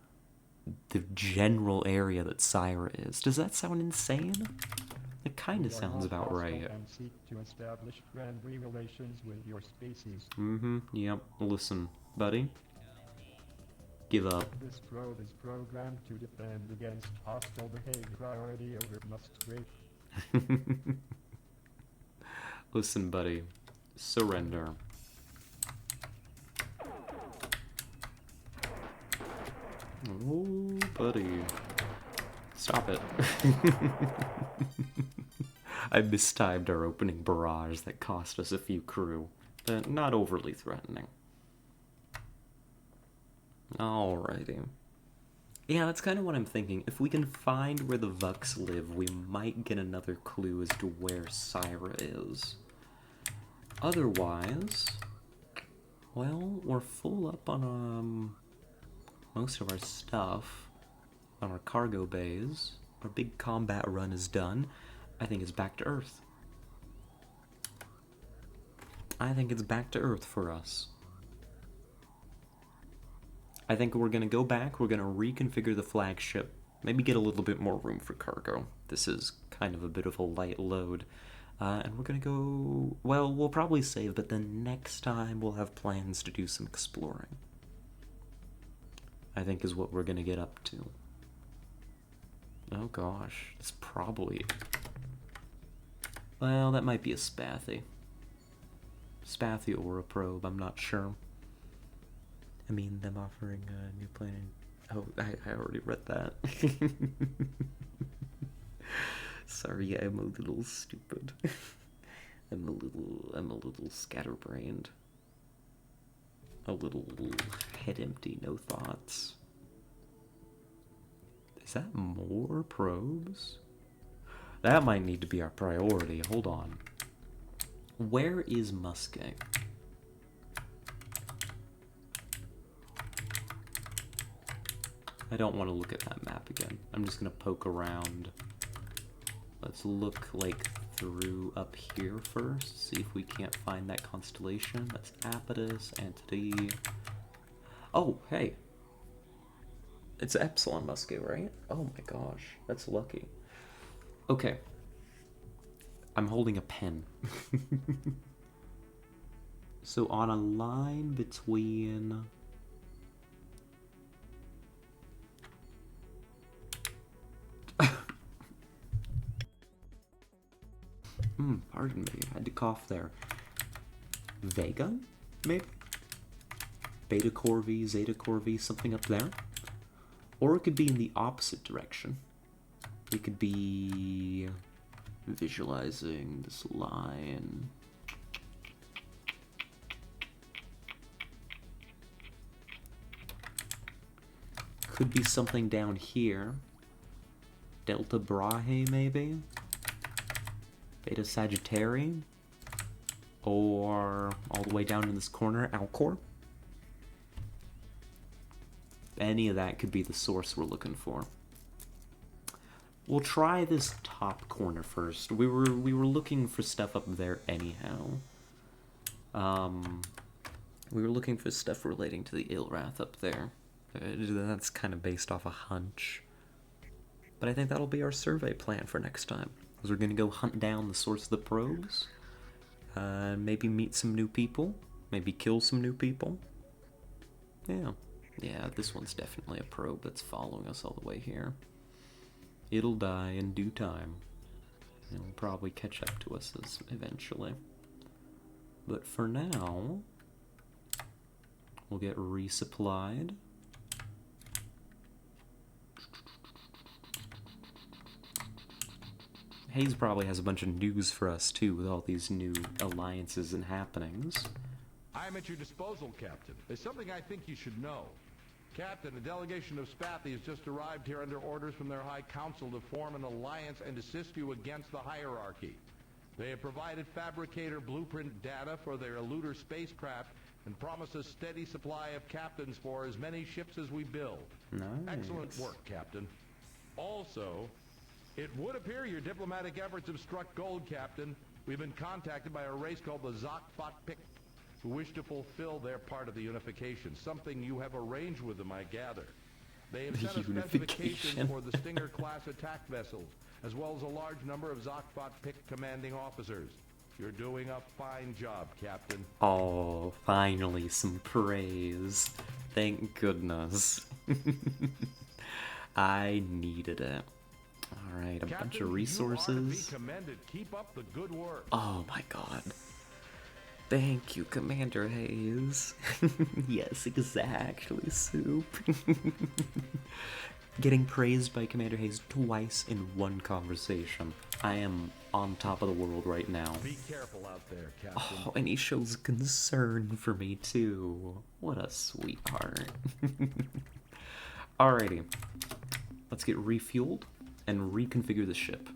the general area that Syra is. Does that sound insane? It kind of sounds about right. And seek to establish friendly relations with your species. Yep. Listen, buddy. Give up. This probe is programmed to defend against hostile behavior. Priority over must wait. Listen, buddy. Surrender. Oh, buddy. Stop it. I mistimed our opening barrage that cost us a few crew, but not overly threatening. Alrighty. Yeah, that's kind of what I'm thinking. If we can find where the Vux live, we might get another clue as to where Syra is. Otherwise, well, we're full up on most of our stuff, on our cargo bays. Our big combat run is done. I think it's back to Earth. I think it's back to Earth for us. I think we're going to go back, we're going to reconfigure the flagship, maybe get a little bit more room for cargo. This is kind of a bit of a light load. And we're going to go... Well, we'll probably save, but then next time we'll have plans to do some exploring. I think is what we're going to get up to. Oh gosh, it's probably... Well, that might be a Spathy. Spathy or a probe, I'm not sure. I mean, them offering a new planet. Oh, I already read that. Sorry, I'm a little stupid. I'm a little scatterbrained. A little head empty, no thoughts. Is that more probes? That might need to be our priority. Hold on. Where is Musket? I don't want to look at that map again. I'm just going to poke around. Let's look, like, through up here first. See if we can't find that constellation. That's Apotus, Antony. Oh, hey. It's Epsilon Musket, right? Oh my gosh. That's lucky. Okay. I'm holding a pen. So on a line between... Pardon me, I had to cough there. Vega, maybe? Beta Corvi, Zeta Corvi, something up there? Or it could be in the opposite direction. It could be visualizing this line. Could be something down here. Delta Brahe, maybe? Beta Sagittari, or all the way down in this corner, Alcor. Any of that could be the source we're looking for. We'll try this top corner first. We were looking for stuff up there anyhow. We were looking for stuff relating to the Ilrath up there. That's kind of based off a hunch. But I think that'll be our survey plan for next time. Because we're going to go hunt down the source of the probes. Maybe meet some new people. Maybe kill some new people. Yeah. Yeah, this one's definitely a probe that's following us all the way here. It'll die in due time. It'll probably catch up to us eventually. But for now, we'll get resupplied. Hayes probably has a bunch of news for us too, with all these new alliances and happenings. I am at your disposal, Captain. There's something I think you should know. Captain, a delegation of Spathi has just arrived here under orders from their High Council to form an alliance and assist you against the hierarchy. They have provided fabricator blueprint data for their eluder spacecraft and promise a steady supply of captains for as many ships as we build. Nice. Excellent work, Captain. Also, it would appear your diplomatic efforts have struck gold, Captain. We've been contacted by a race called the Zok-Fat-Pik, who wish to fulfill their part of the unification, something you have arranged with them, I gather. They have sent us specifications for the Stinger-class attack vessels, as well as a large number of Zok-Fat-Pik commanding officers. You're doing a fine job, Captain. Oh, finally some praise. Thank goodness. I needed it. Alright, a bunch of resources. You are to be commended. Keep up the good work. Oh my god. Thank you, Commander Hayes. Yes, exactly, Soup. Getting praised by Commander Hayes twice in one conversation. I am on top of the world right now. Be careful out there, Captain. Oh, and he shows concern for me, too. What a sweetheart. Alrighty. Let's get refueled and reconfigure the ship.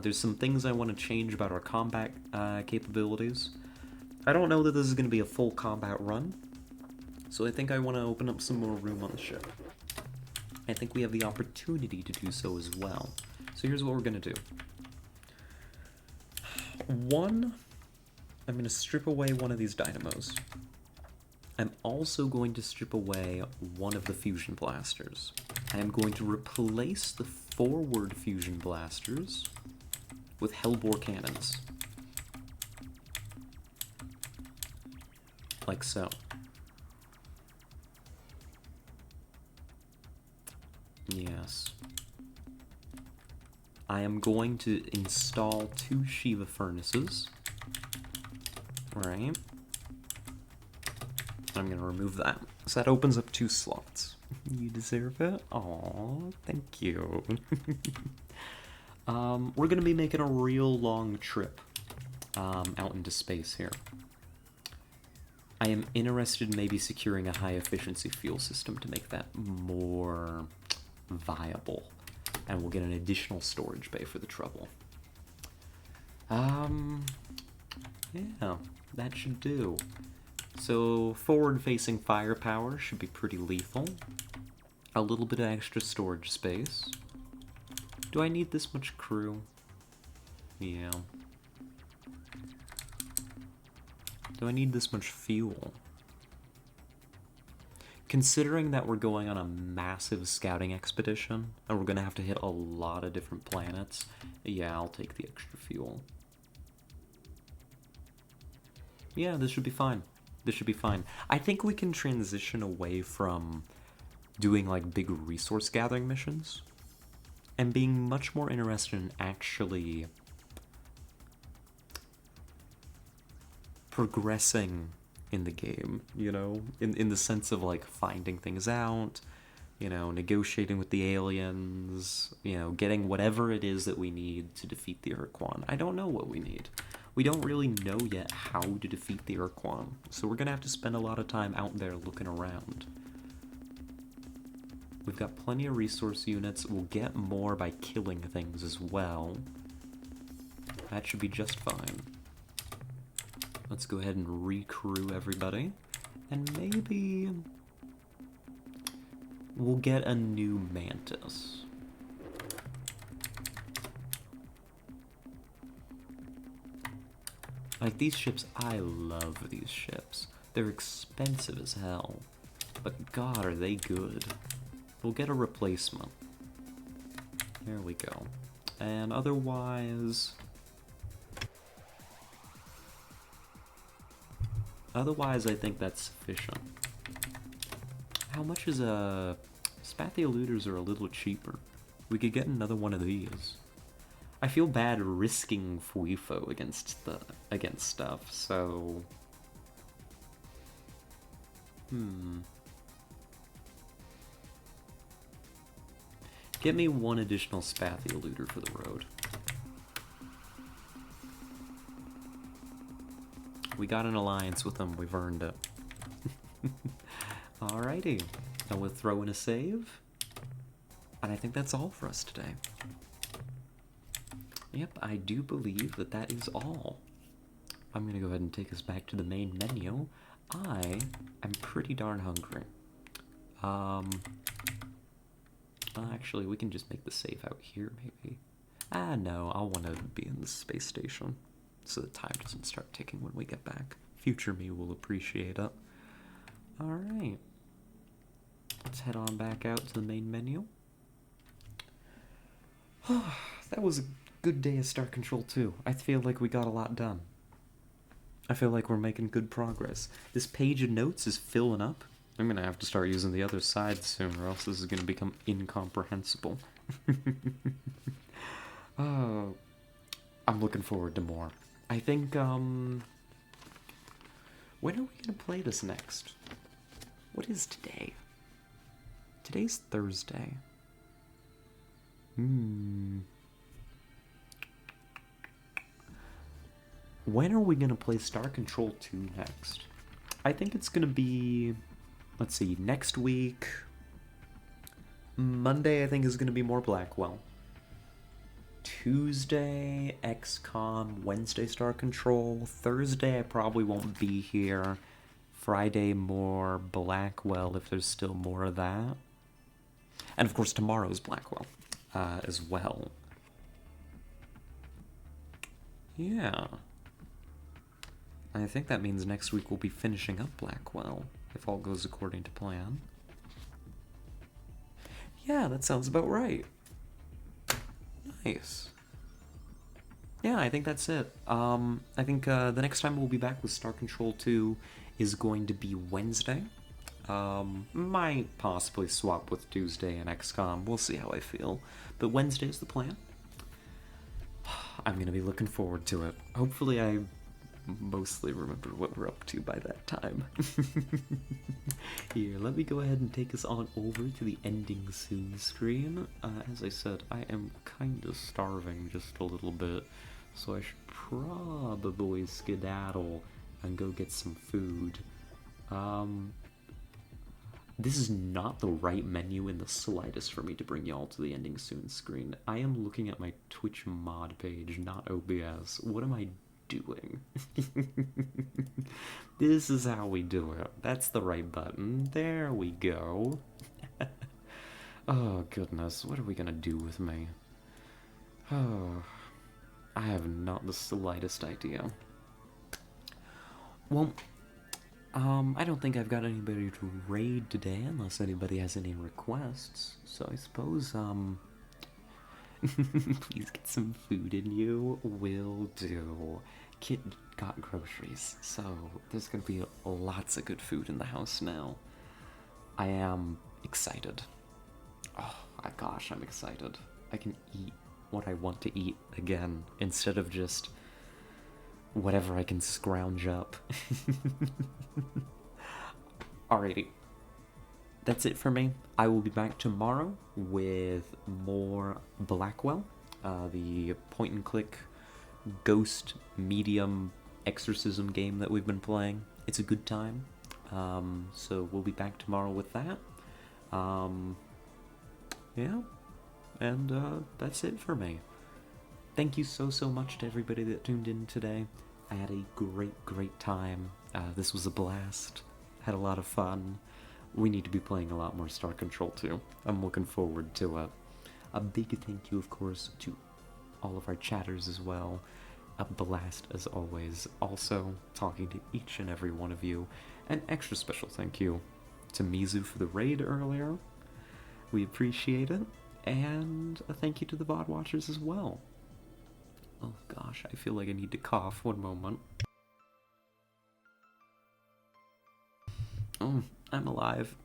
There's some things I want to change about our combat capabilities. I don't know that this is going to be a full combat run, so I think I want to open up some more room on the ship. I think we have the opportunity to do so as well. So here's what we're going to do. One, I'm going to strip away one of these dynamos. I'm also going to strip away one of the fusion blasters. I am going to replace the forward fusion blasters with hellbore cannons. Like so. Yes. I am going to install 2 Shiva furnaces. Right. I'm going to remove that. So that opens up 2 slots. You deserve it. Aw, thank you. We're going to be making a real long trip out into space here. I am interested in maybe securing a high-efficiency fuel system to make that more viable. And we'll get an additional storage bay for the trouble. Yeah, that should do. So, forward-facing firepower should be pretty lethal. A little bit of extra storage space. Do I need this much crew? Yeah. Do I need this much fuel? Considering that we're going on a massive scouting expedition, and we're going to have to hit a lot of different planets, yeah, I'll take the extra fuel. Yeah, this should be fine. This should be fine. I think we can transition away from doing, like, big resource gathering missions, and being much more interested in actually progressing in the game, you know, in the sense of, like, finding things out, you know, negotiating with the aliens, you know, getting whatever it is that we need to defeat the Urquan. I don't know what we need. We don't really know yet how to defeat the Urquan, so we're gonna have to spend a lot of time out there looking around. We've got plenty of resource units. We'll get more by killing things as well. That should be just fine. Let's go ahead and recrew everybody. And maybe we'll get a new Mantis. Like, these ships, I love these ships. They're expensive as hell. But God, are they good. We'll get a replacement. There we go. And otherwise... Otherwise, I think that's sufficient. How much is a... Spathia looters are a little cheaper. We could get another one of these. I feel bad risking Fuifo against stuff, so... Get me one additional Spathia looter for the road. We got an alliance with them, we've earned it. Alrighty, now we'll throw in a save. And I think that's all for us today. Yep, I do believe that that is all. I'm gonna go ahead and take us back to the main menu. I am pretty darn hungry. Actually, we can just make the save out here, maybe. No, I'll want to be in the space station, so the time doesn't start ticking when we get back. Future me will appreciate it. Alright. Let's head on back out to the main menu. That was a good day of Star Control 2. I feel like we got a lot done. I feel like we're making good progress. This page of notes is filling up. I'm gonna have to start using the other side soon, or else this is gonna become incomprehensible. I'm looking forward to more. I think, when are we gonna play this next? What is today? Today's Thursday. When are we gonna play Star Control 2 next? I think it's gonna be... Let's see, next week... Monday, I think, is gonna be more Blackwell. Tuesday, XCOM. Wednesday, Star Control. Thursday, I probably won't be here. Friday, more Blackwell, if there's still more of that. And, of course, tomorrow's Blackwell, as well. Yeah. I think that means next week we'll be finishing up Blackwell, if all goes according to plan. Yeah, that sounds about right. Nice. Yeah, I think that's it. I think the next time we'll be back with Star Control 2 is going to be Wednesday. Might possibly swap with Tuesday and XCOM. We'll see how I feel. But Wednesday is the plan. I'm gonna be looking forward to it. Hopefully I mostly remember what we're up to by that time. Here, let me go ahead and take us on over to the ending soon screen. As I said, I am kind of starving just a little bit, so I should probably skedaddle and go get some food. This is not the right menu in the slightest for me to bring y'all to the ending soon screen. I am looking at my Twitch mod page, not OBS. What am I doing? This is how we do it. That's the right button. There we go. Oh goodness, what are we gonna do with me? Oh, I have not the slightest idea. Well, I don't think I've got anybody to raid today unless anybody has any requests. So I suppose, please get some food in you. Will do. Kit got groceries, so there's gonna be lots of good food in the house now. I am excited. Oh my gosh, I'm excited. I can eat what I want to eat again, instead of just whatever I can scrounge up. Alrighty. That's it for me. I will be back tomorrow with more Blackwell, the point-and-click ghost medium exorcism game that we've been playing. It's a good time. So we'll be back tomorrow with that. Yeah. And that's it for me. Thank you so much to everybody that tuned in today. I had a great time. This was a blast. Had a lot of fun. We need to be playing a lot more Star Control 2. I'm looking forward to it. A big thank you, of course, to all of our chatters as well. a blast as always. Also, talking to each and every one of you. An extra special thank you to Mizu for the raid earlier. We appreciate it. And a thank you to the VOD watchers as well. Oh gosh, I feel like I need to cough. One moment. Oh, I'm alive.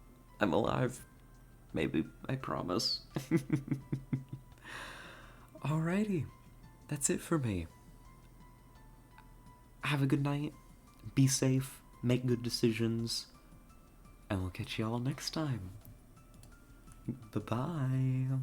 I'm alive. Maybe, I promise. Alrighty, that's it for me. Have a good night, be safe, make good decisions, and we'll catch y'all next time. Bye-bye.